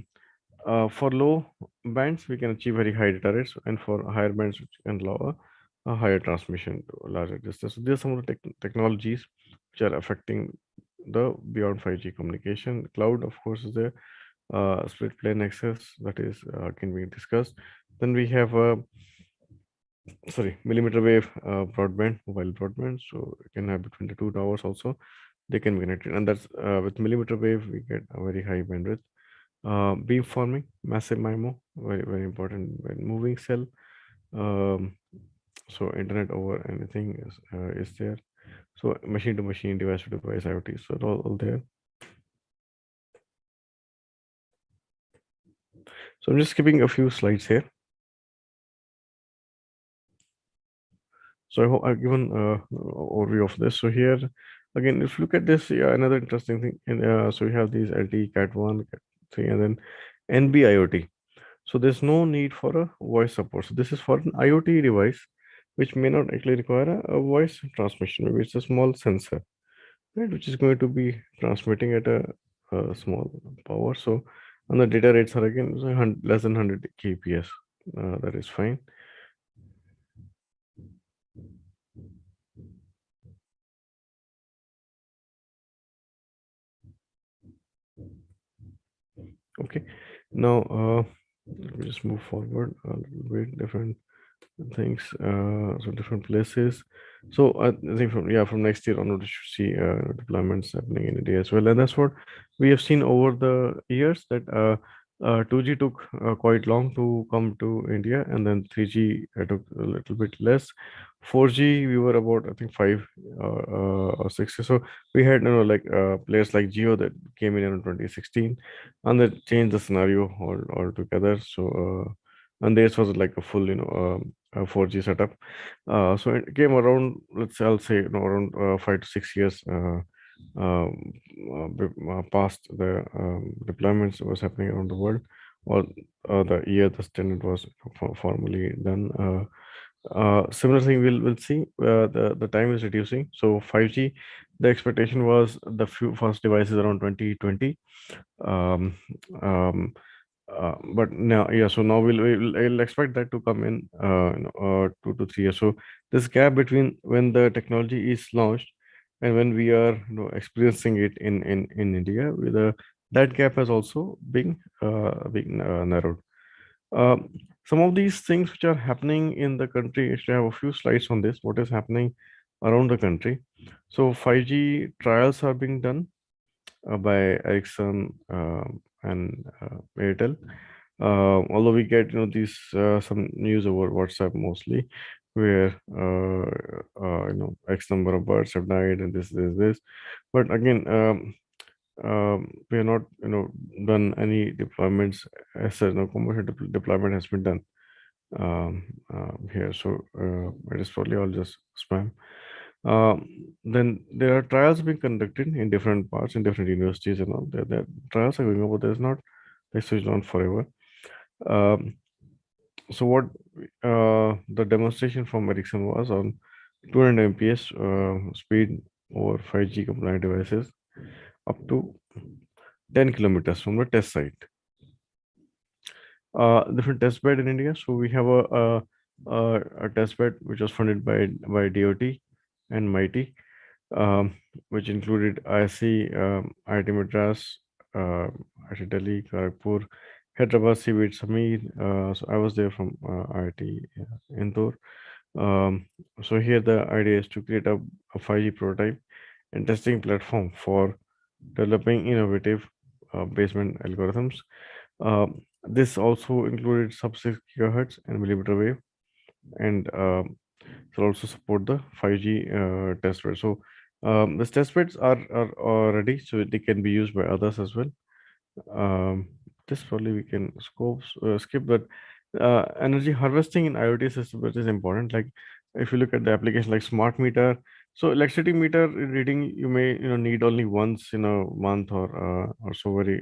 for low bands we can achieve very high data rates, and for higher bands which can allow a higher transmission to larger distance. So these are some of the technologies which are affecting the beyond 5G communication. Cloud, of course, is there. Split plane access, that is can be discussed. Then we have millimeter wave broadband, mobile broadband. So you can have between the two towers also, they can be connected, and that's with millimeter wave we get a very high bandwidth. Beam forming, massive MIMO, very important when moving cell. So internet over anything is there. So machine to machine, device to device IoT, so all there. So I'm just skipping a few slides here. So I hope I've given overview of this. So here, again, if you look at this, yeah, another interesting thing. So we have these LTE Cat1, Cat3, and then NB IoT. So there's no need for a voice support. So this is for an IoT device, which may not actually require a voice transmission. Maybe it's a small sensor, right, which is going to be transmitting at a small power. So, and the data rates are again less than 100 kbps. That is fine. Okay, now let me just move forward a little bit different things, so different places. So I think from next year onward, we should see deployments happening in India as well, and that's what we have seen over the years, that 2G took quite long to come to India, and then 3G took a little bit less. 4G, we were about, I think, 5 or 6 years. So we had, like players like Geo that came in 2016, and that changed the scenario altogether. So and this was like a full, 4G setup. So it came around, I'll say, around 5 to 6 years past the deployments was happening around the world, or the year the standard was formally done. Similar thing we'll see. The time is reducing. So 5G, the expectation was the first devices around 2020. Um, um, but now, yeah, so now we'll expect that to come in 2 to 3 years. So this gap between when the technology is launched and when we are, experiencing it in India, that gap has also been narrowed. Um, some of these things which are happening in the country, actually, I have a few slides on this. What is happening around the country? So 5G trials are being done by Ericsson and Airtel. Although we get, these some news over WhatsApp mostly, where X number of birds have died and this. But again, we have not, done any deployments as such. No commercial deployment has been done here. So it is probably all just spam. Then there are trials being conducted in different parts, in different universities and all. The trials are going on, but there's not, they switched on forever. So what the demonstration from Ericsson was on 200 Mbps speed over 5G compliant devices up to 10 kilometers from the test site. Different test bed in India. So we have a test bed which was funded by DOT and MIT, which included ISC, IIT Madras, IIT Delhi, Kharagpur, Hyderabad, CBIT, Sameer. So I was there from IIT Indore. So here the idea is to create a 5G prototype and testing platform for developing innovative basement algorithms. This also included sub-6 gigahertz and millimeter wave, and it will also support the 5G test bed. So these test beds are ready, so they can be used by others as well. This probably we can skip, but energy harvesting in IoT systems is important. Like if you look at the application like smart meter, so electricity meter reading you may need only once in a month or so, very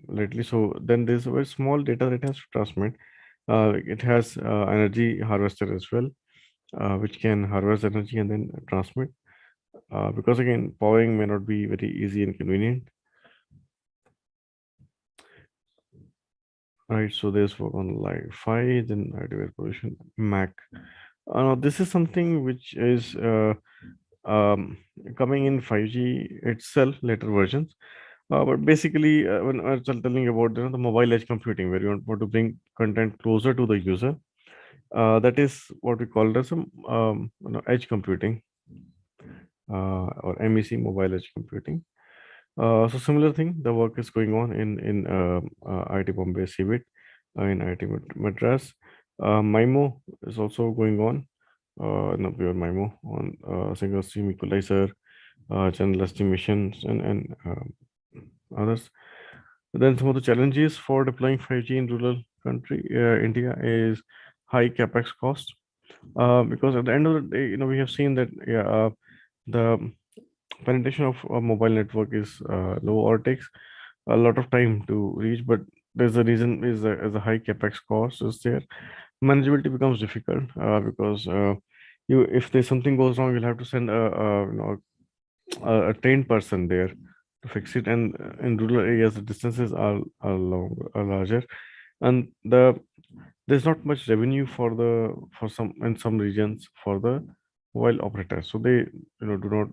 lately. So then there's a very small data that has to transmit. It has energy harvester as well, which can harvest energy and then transmit. Because again, powering may not be very easy and convenient. Right, so there's work on like 5, then hardware position Mac. This is something which is coming in 5G itself, later versions. But basically, when I was telling you about the mobile edge computing, where you want to bring content closer to the user, that is what we call as edge computing, or MEC, mobile edge computing. So similar thing, the work is going on in IIT Bombay, CBIT, in IIT Madras. MIMO is also going on, not pure MIMO, on single stream equalizer, channel estimations, and others. Then some of the challenges for deploying 5G in rural country, India, is high capex cost. Because at the end of the day, we have seen that the penetration of a mobile network is low, or takes a lot of time to reach. But there's a reason is the high capex cost is there. Manageability becomes difficult because if there's something goes wrong, you'll have to send a trained person there to fix it. And in rural areas, the distances are larger, and there's not much revenue for some regions for the mobile operators, so they do not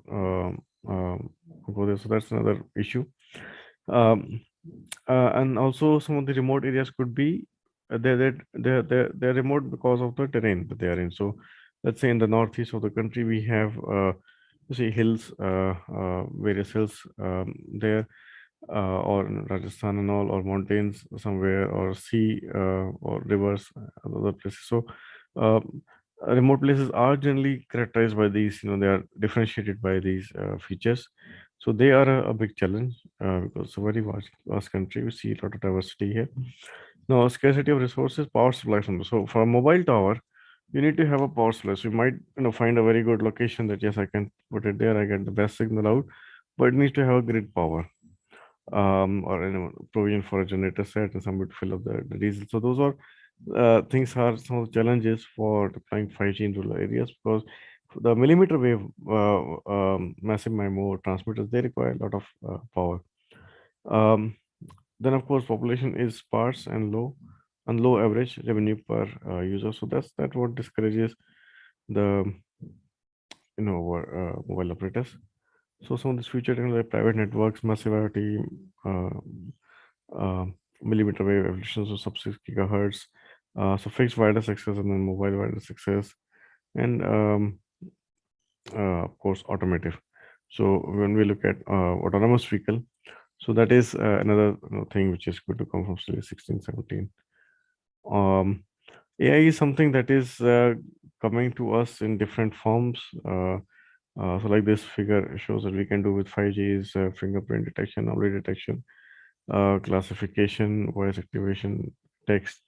go there. So that's another issue. And also some of the remote areas could be they're remote because of the terrain that they are in. So let's say in the northeast of the country, we have you see hills, various hills there, or in Rajasthan and all, or mountains somewhere, or sea, or rivers, other places. So uh, remote places are generally characterized by these, they are differentiated by these features. So they are a big challenge because it's a very vast country. We see a lot of diversity here. Now, scarcity of resources, power supply from so for a mobile tower, you need to have a power supply. So you might find a very good location that yes, I can put it there, I get the best signal out, but it needs to have a grid power, or provision for a generator set and somebody to fill up the diesel. So those are things are some of the challenges for deploying 5G in rural areas, because the millimeter wave massive MIMO transmitters, they require a lot of power. Then of course population is sparse and low average revenue per user. So that's what discourages the mobile operators. So some of this future like private networks, massive IoT, uh, millimeter wave evolutions of sub-6 gigahertz, so fixed wireless access and then mobile wireless access, and of course automotive. So when we look at autonomous vehicle, so that is another thing which is going to come from series 16, 17. AI is something that is coming to us in different forms. So like this figure shows that we can do with 5G is fingerprint detection, object detection, classification, voice activation, text,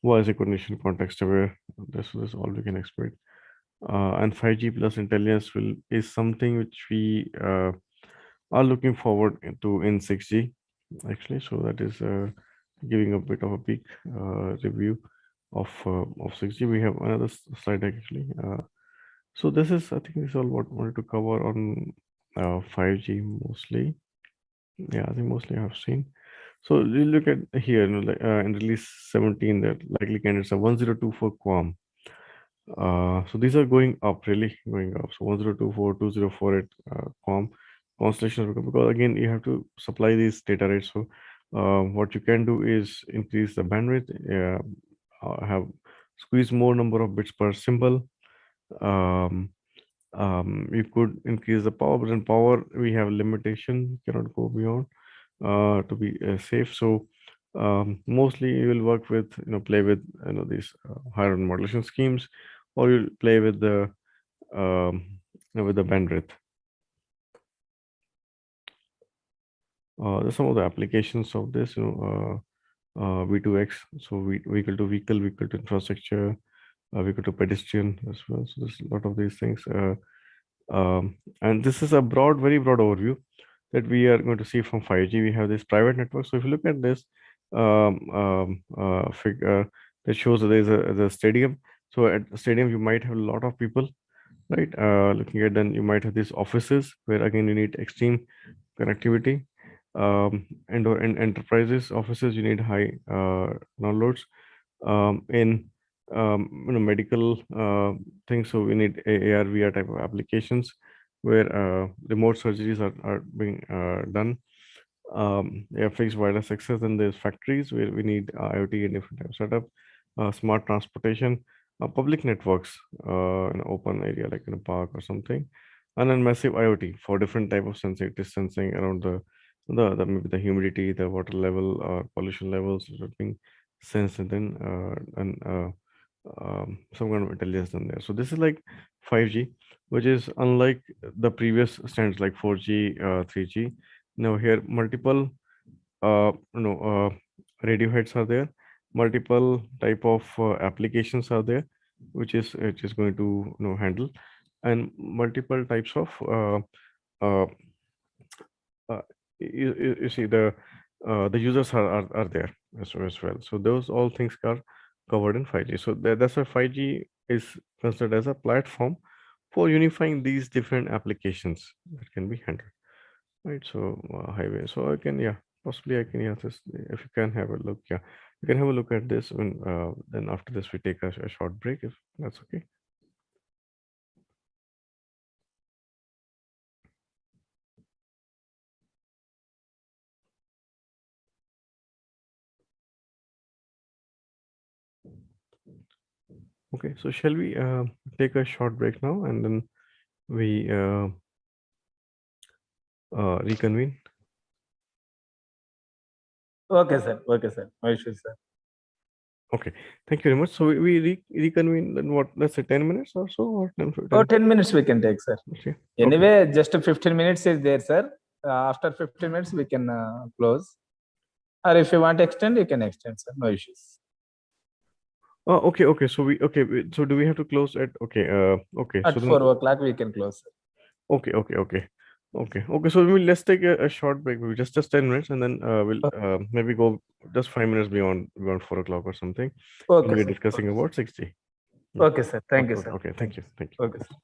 voice recognition, context aware. This is all we can expect. And 5G plus intelligence is something which we are looking forward to in 6G actually. So that is giving a bit of a peek review of 6G. We have another slide actually. So this is, I think this is all what I wanted to cover on 5G mostly. Yeah, I think mostly I've seen. So you look at here, in release 17, the likely candidates are 1024 QAM. So these are going up, really going up. So 1024, 2048 QAM constellation, because again, you have to supply these data rates. So what you can do is increase the bandwidth, have squeeze more number of bits per symbol. You could increase the power, but in power we have limitation, cannot go beyond to be safe. So mostly you will work with play with these higher modulation schemes, or you'll play with the bandwidth. There's some of the applications of this, V2X, so vehicle to vehicle, vehicle to infrastructure, vehicle to pedestrian as well. So there's a lot of these things. And this is a very broad overview that we are going to see from 5G. We have this private network. So if you look at this figure that shows that there's a stadium. So at the stadium, you might have a lot of people, right? Looking at then you might have these offices where again you need extreme connectivity. And or in enterprises offices, you need high downloads. In medical things, so we need AR VR type of applications where remote surgeries are being done. Fixed wireless access, and there's factories where we need IoT and different type of setup, smart transportation, public networks in an open area like in a park or something, and then massive IoT for different type of sensing, distancing around maybe the humidity, the water level, or pollution levels that are being sensed, and then some kind of intelligence in there. So this is like 5G, which is unlike the previous standards like 4G, 3G. Now here multiple radio heads are there, multiple type of applications are there, which is going to handle, and multiple types of uh, uh, you see the users are there as well. So those all things are covered in 5G. So that's why 5G is considered as a platform for unifying these different applications that can be handled, right? So highway. So I can, yeah, possibly I can, yeah, this, if you can have a look, yeah, you can have a look at this. When then after this we take a short break, if that's okay. Okay, so shall we take a short break now and then we reconvene? Okay, sir. Okay, sir. No issues, sir. Okay, thank you very much. So we reconvene in what, let's say 10 minutes or so, or 10, Oh, 10 minutes we can take, sir. Okay. Anyway, just 15 minutes is there, sir. After 15 minutes, we can close. Or if you want to extend, you can extend, sir. No issues. Oh, okay, okay. So so do we have to close at, okay, okay. At So then, 4 o'clock, we can close, sir. okay, okay, okay. Okay. So let's take a short break, maybe just 10 minutes, and then we'll maybe go just 5 minutes beyond 4 o'clock or something. Okay, And we're sir. discussing Okay, about 60. sir. Okay, sir. Thank you, sir. Okay, thank you. Thank you. Okay, sir.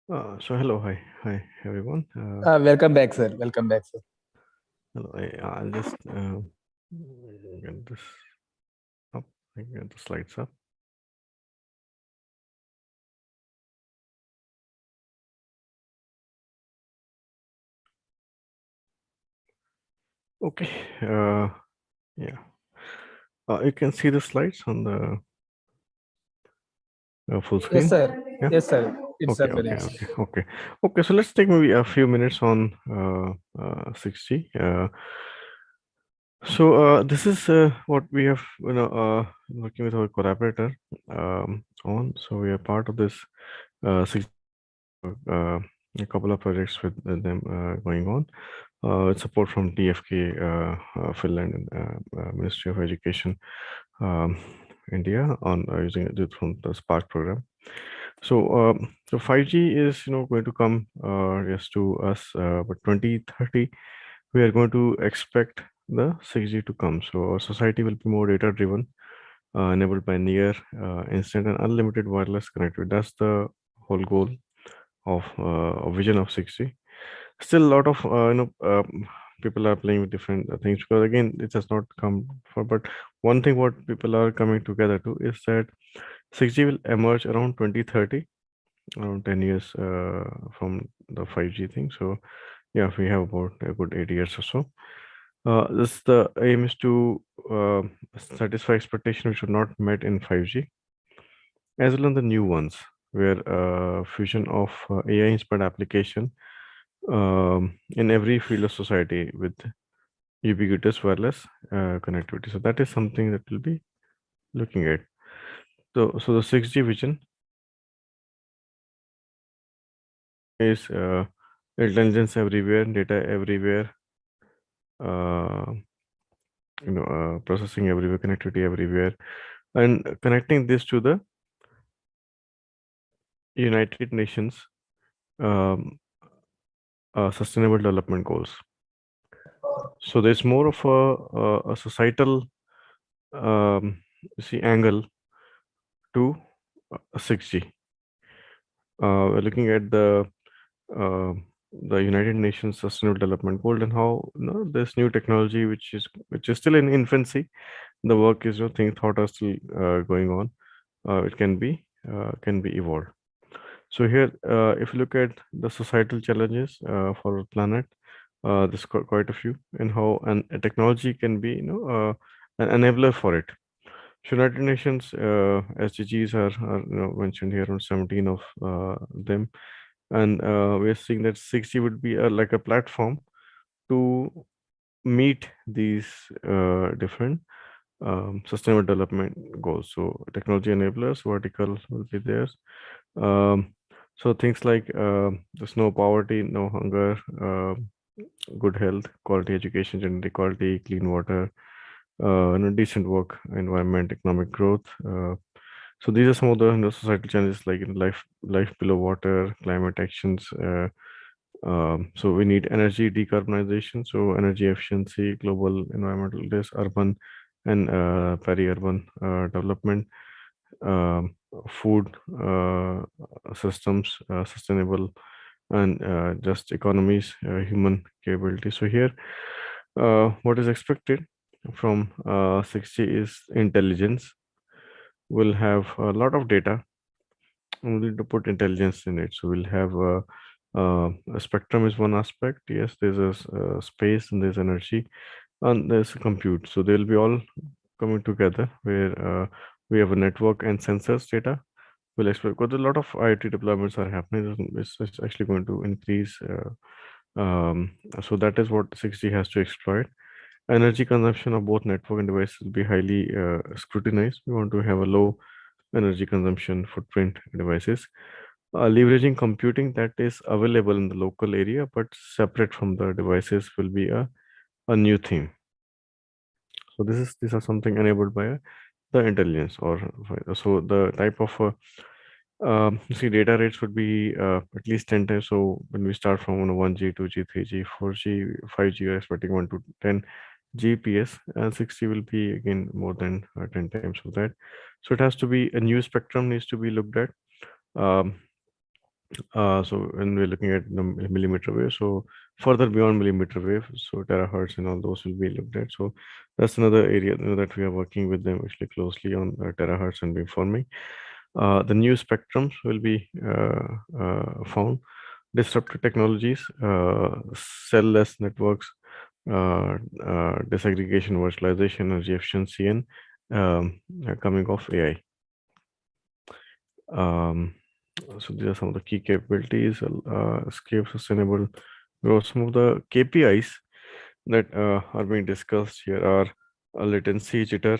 So hello, hi everyone. Welcome back, sir. Welcome back, sir. Hello, I'll just get this up. I get the slides up. Okay. Yeah. You can see the slides on the full screen. Yes, sir. Yeah. Yes, sir. It's Okay, up. okay. So let's take maybe a few minutes on 6G. So this is what we have, working with our collaborator on. So we are part of this 6 a couple of projects with them going on. With support from DFK, Finland, and Ministry of Education, India, on using it from the Spark program. So 5G is going to come yes to us, but 2030 we are going to expect the 6G to come. So our society will be more data driven, enabled by near, instant, and unlimited wireless connectivity. That's the whole goal of vision of 6G. Still a lot of people are playing with different things, because again it has not come for, but one thing what people are coming together to is that 6G will emerge around 2030, around 10 years from the 5G thing. So yeah, we have about a good 8 years or so. This the aim is to satisfy expectation which were not met in 5G, as well as the new ones, where fusion of AI inspired application in every field of society with ubiquitous wireless connectivity. So that is something that we'll be looking at. So the 6G vision is intelligence everywhere, data everywhere, processing everywhere, connectivity everywhere, and connecting this to the United Nations um, Sustainable Development Goals. So there's more of a societal angle to 6G. We're looking at uh, the United Nations Sustainable Development Goal, and how this new technology, which is still in infancy, the work is thought are still going on. It can be evolved. So here, if you look at the societal challenges for our planet, there's quite a few, and how a technology can be an enabler for it. So United Nations SDGs are mentioned here on 17 of them, and we are seeing that 6G would be like a platform to meet these different sustainable development goals. So technology enablers, vertical will be there. So things like there's no poverty, no hunger, good health, quality education, gender equality, clean water, decent work environment, economic growth. So these are some of the societal challenges, like life below water, climate actions. So we need energy decarbonization, so energy efficiency, global environmental risk, urban and peri-urban development, food systems, sustainable and just economies, human capability. So here, what is expected from 6G is intelligence. We'll have a lot of data. We need to put intelligence in it. So we'll have a spectrum is one aspect. Yes, there's a space and there's energy and there's a compute. So they'll be all coming together, where we have a network and sensors data. We'll expect, because a lot of IoT deployments are happening. It's actually going to increase. So that is what 6G has to exploit. Energy consumption of both network and device will be highly scrutinized. We want to have a low energy consumption footprint devices. Leveraging computing that is available in the local area but separate from the devices will be a new theme. So these are something enabled by the intelligence, or so the type of see, data rates would be at least 10 times. So when we start from 1G, 2G, 3G, 4G, 5G, you're expecting 1 to 10 GPS, and 6G will be again more than 10 times of that. So it has to be a new spectrum needs to be looked at. So when we're looking at the millimeter wave, so further beyond millimeter wave, so terahertz and all those will be looked at. So that's another area, that we are working with them actually closely on terahertz and beamforming. The new spectrums will be found. Disruptive technologies, cell-less networks, disaggregation, virtualization, energy efficiency, and coming of AI. So these are some of the key capabilities, scale sustainable growth. Some of the KPIs that are being discussed here are latency, jitter.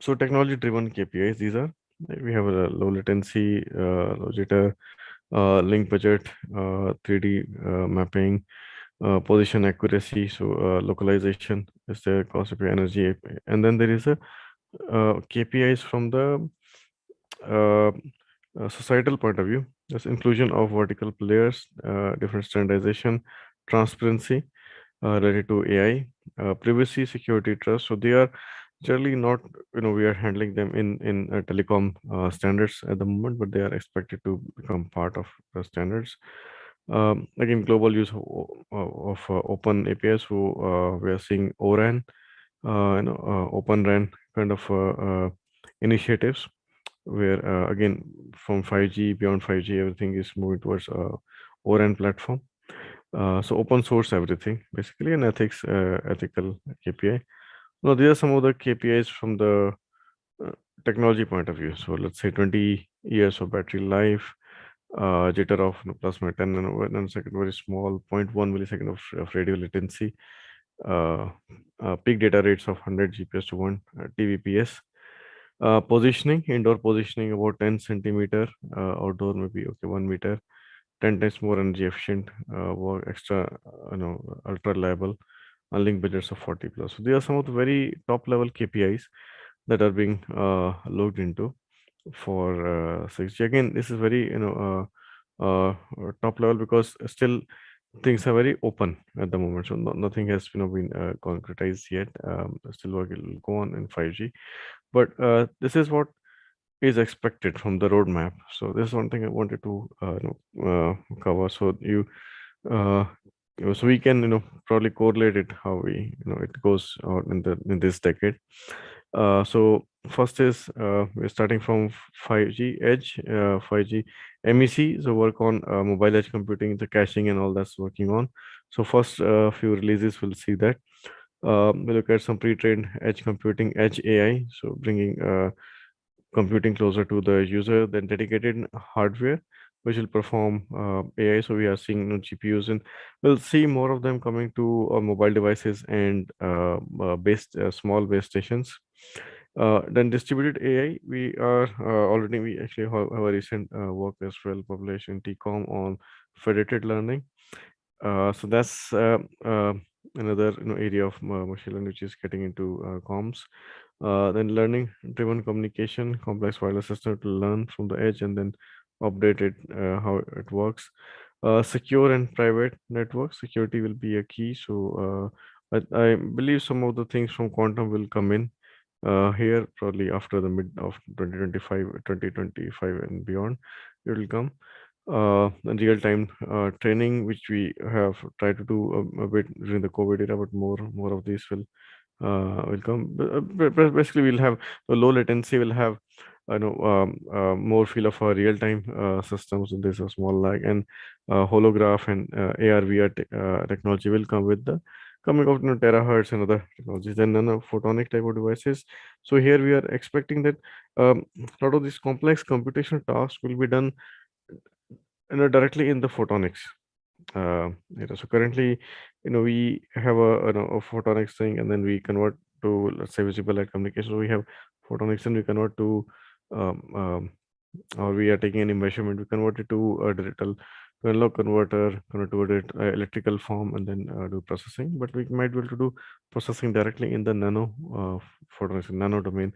So technology-driven KPIs, these are, we have a low latency, low jitter, link budget, 3D mapping, position accuracy, so localization is the cost of your energy, and then there is a KPIs from the uh, societal point of view. There's inclusion of vertical players, different standardization, transparency related to AI, privacy, security, trust. So they are generally not, we are handling them in telecom standards at the moment, but they are expected to become part of the standards. Again, global use of open APIs. So we are seeing ORAN, Open RAN kind of initiatives where again from 5G, beyond 5G, everything is moving towards ORAN platform. So open source everything basically, and ethical KPI. Now these are some of the KPIs from the technology point of view. So let's say 20 years of battery life, jitter of plus minus 10 nanosecond, very small, 0.1 millisecond of radio latency, uh, peak data rates of 100 GPS to 1 Tbps. Positioning, indoor positioning about 10 centimeter, outdoor maybe okay 1 meter, 10 times more energy efficient, work extra, ultra reliable, link budgets of 40 plus. So these are some of the very top level KPIs that are being looked into for 6G. Again, this is very top level because still things are very open at the moment. So nothing has been concretized yet. Still work will go on in 5G, but this is what is expected from the roadmap. So this is one thing I wanted to cover. So uh, so we can probably correlate it how we it goes out in this decade. So first is we're starting from 5G edge, 5G MEC. So work on mobile edge computing, the caching and all that's working on. So first few releases will see that. We look at some pre-trained edge computing, edge AI. So bringing computing closer to the user, then dedicated hardware which will perform AI. So we are seeing GPUs, and we'll see more of them coming to mobile devices and small base stations. Then distributed AI, we are already, we actually have a recent work as well published in TCOM on federated learning. So that's another area of machine learning which is getting into comms. Then learning driven communication, complex wireless system to learn from the edge and then update it how it works. Secure and private network security will be a key. So I believe some of the things from quantum will come in here probably after the mid of 2025 and beyond. It will come. And real-time training, which we have tried to do a bit during the COVID era, but more of these will come. Basically, we'll have the low latency. Will have more feel of a real-time systems. And there's a small lag, and holograph and AR VR technology will come with the coming of terahertz and other technologies. Then photonic type of devices. So here we are expecting that a lot of these complex computational tasks will be done directly in the photonics. So currently, we have a photonics thing, and then we convert to, let's say, visible light communication. So we have photonics, and we convert to, or we are taking any measurement, we convert it to a digital to analog converter, convert to a electrical form, and then do processing. But we might be able to do processing directly in the nano photonics, nano domain,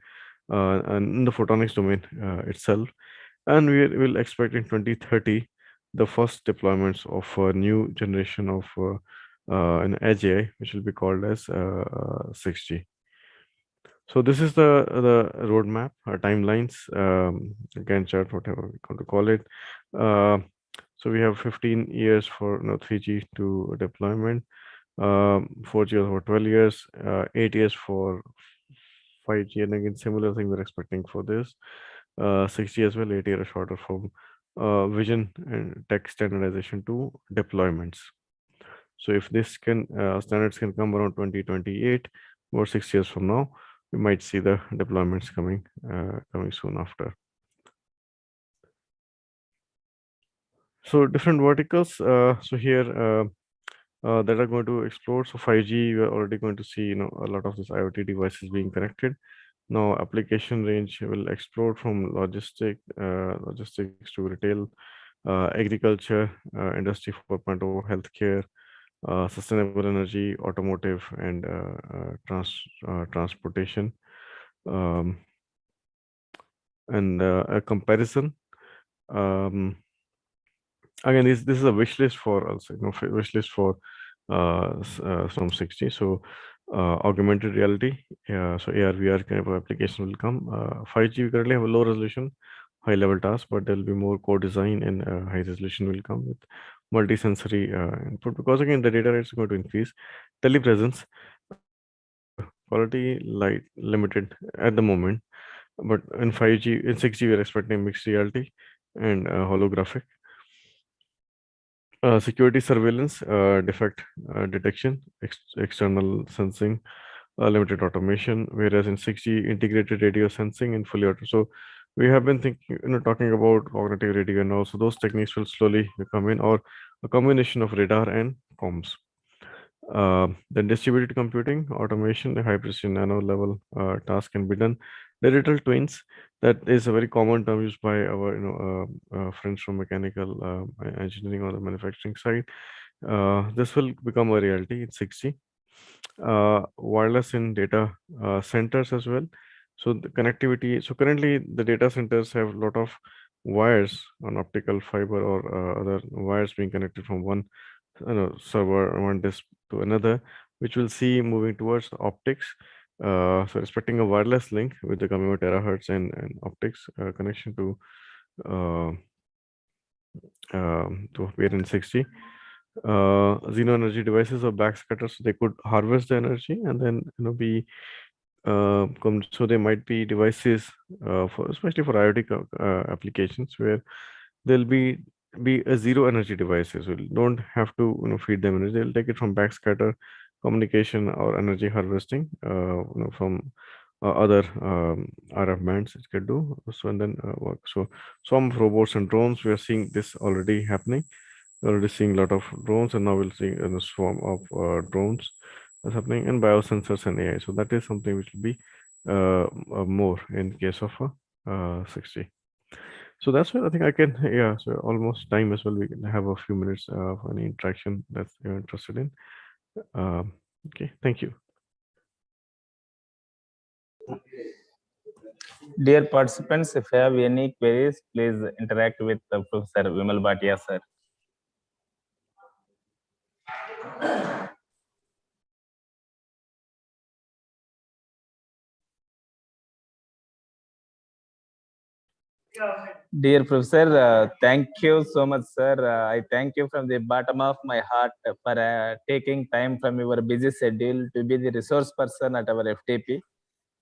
and in the photonics domain itself. And we will expect in 2030 the first deployments of a new generation of an edge AI, which will be called as 6G. So this is the roadmap, timelines, Gantt chart, whatever we want to call it. So we have 15 years for 3G to deployment, 4G for 12 years, 8 years for 5G, and again similar thing we're expecting for this. 6G as well, 8 years shorter from vision and tech standardization to deployments. So if this can standards can come around 2028 or 6 years from now, we might see the deployments coming soon after. So different verticals. So here that are going to explode. So 5G, we are already going to see a lot of these IoT devices being connected. Now application range will explode from logistics to retail, agriculture, industry 4.0, healthcare, sustainable energy, automotive, and transportation. And a comparison. Again, this is a wish list for also, wish list for from 6G. So augmented reality, so AR, VR kind of application will come. 5G, we currently have a low resolution, high level task, but there will be more core design and high resolution will come with multi-sensory input, because again the data rates are going to increase. Telepresence, quality light limited at the moment, but in 5G, in 6G, we are expecting mixed reality and holographic. Security surveillance, defect detection, external sensing, limited automation, whereas in 6G, integrated radio sensing and fully auto. So we have been thinking, talking about cognitive radio, and also those techniques will slowly come in, or a combination of radar and comms. Then distributed computing, automation, high precision nano level task can be done. Digital twins, that is a very common term used by our friends from mechanical engineering or the manufacturing side. This will become a reality in 6G. Wireless in data centers as well. So the connectivity. So currently the data centers have a lot of wires on optical fiber or other wires being connected from one server, one disk to another, which we'll see moving towards optics. So expecting a wireless link with the coming of terahertz and optics connection to appear in 6G. Xeno energy devices or backscatters, so they could harvest the energy and then be so there might be devices for especially for IoT applications where there'll be a zero energy devices. We don't have to feed them energy. They'll take it from backscatter communication or energy harvesting from other RF bands it could do. So and then work. So some robots and drones, we are seeing this already happening. We're already seeing a lot of drones, and now we'll see a swarm of drones that's happening, and biosensors and AI. So that is something which will be more in case of 6G. So that's what I think I can, yeah, so almost time as well. We can have a few minutes of any interaction that you're interested in. Okay, thank you. Dear participants, if you have any queries, please interact with Professor Vimal Bhatia, sir. Dear Professor, thank you so much, sir. I thank you from the bottom of my heart for taking time from your busy schedule to be the resource person at our FTP.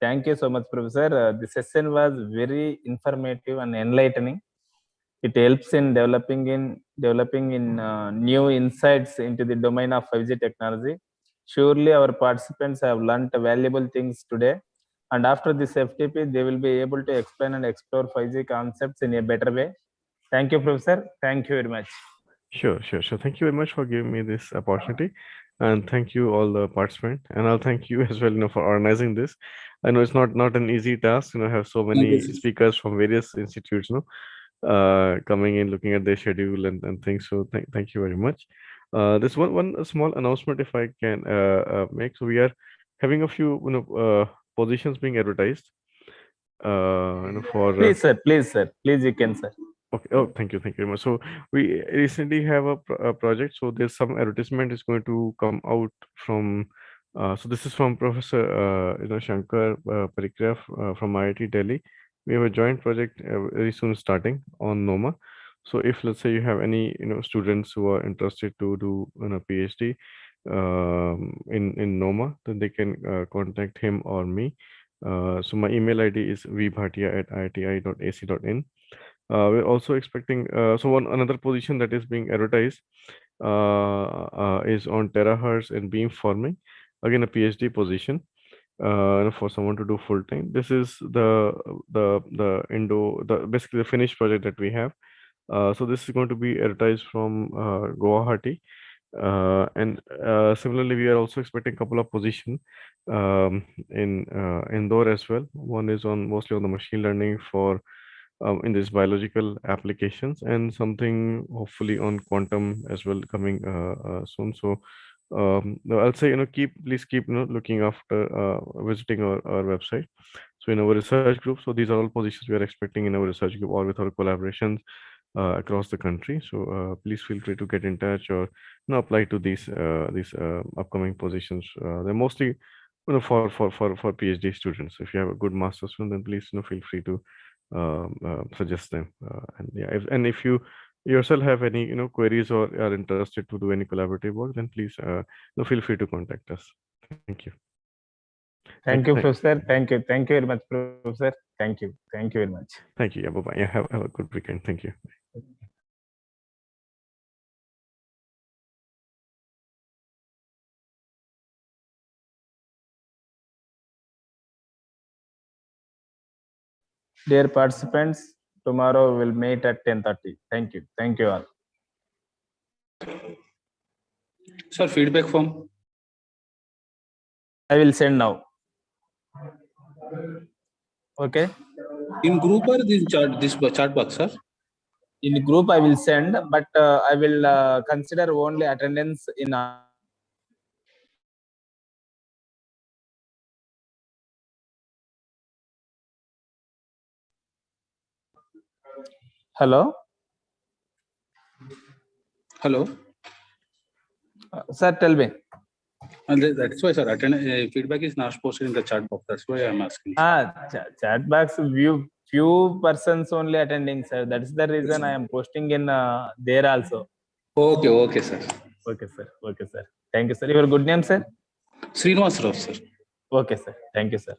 Thank you so much, Professor. The session was very informative and enlightening. It helps in developing in new insights into the domain of 5G technology. Surely our participants have learned valuable things today. And after this FTP, they will be able to explain and explore 5G concepts in a better way. Thank you, Professor. Thank you very much. Sure. Thank you very much for giving me this opportunity, and thank you all the participants. And I'll thank you as well, for organizing this. I know it's not an easy task, have so many speakers from various institutes, coming in, looking at their schedule and things. So thank you very much. This one small announcement, if I can make. So we are having a few positions being advertised. For please, sir. Please, you can, sir. Okay. Oh, thank you very much. So we recently have a project. So there's some advertisement is going to come out from. So this is from Professor Shankar Parikraf from IIT Delhi. We have a joint project very soon starting on NOMA. So if let's say you have any students who are interested to do PhD in NOMA, then they can contact him or me. So my email ID is vbhatia@iiti.ac.in. We're also expecting so one another position that is being advertised is on terahertz and beamforming, again a PhD position for someone to do full time. This is basically the finished project that we have. So this is going to be advertised from Guwahati. And similarly, we are also expecting a couple of positions in Indore as well. One is on mostly on the machine learning for in this biological applications, and something hopefully on quantum as well coming soon. So no, I'll say please keep looking after visiting our website. So in our research group, so these are all positions we are expecting in our research group or with our collaborations across the country. So please feel free to get in touch or apply to these upcoming positions. They're mostly for PhD students. If you have a good master's student, then please feel free to suggest them. And yeah, if you yourself have any queries or are interested to do any collaborative work, then please feel free to contact us. Thank you. Thank you, Professor. Thank you very much, Professor. Thank you very much. Thank you. Yeah, bye-bye. Yeah, have a good weekend. Thank you. Dear participants, tomorrow we'll meet at 10:30. Thank you all. Sir, feedback form. I will send now. Okay. In group or this chat box, sir? In group I will send, but I will consider only attendance in. Hello. Hello. Sir, tell me. And that's why, sir, feedback is not posted in the chat box. That's why I'm asking. Chat box few persons only attending, sir. That's the reason I am posting in there also. Okay, sir. Okay, sir. Thank you, sir. Your good name, sir? Srinivas Rao, sir. Okay, sir. Thank you, sir.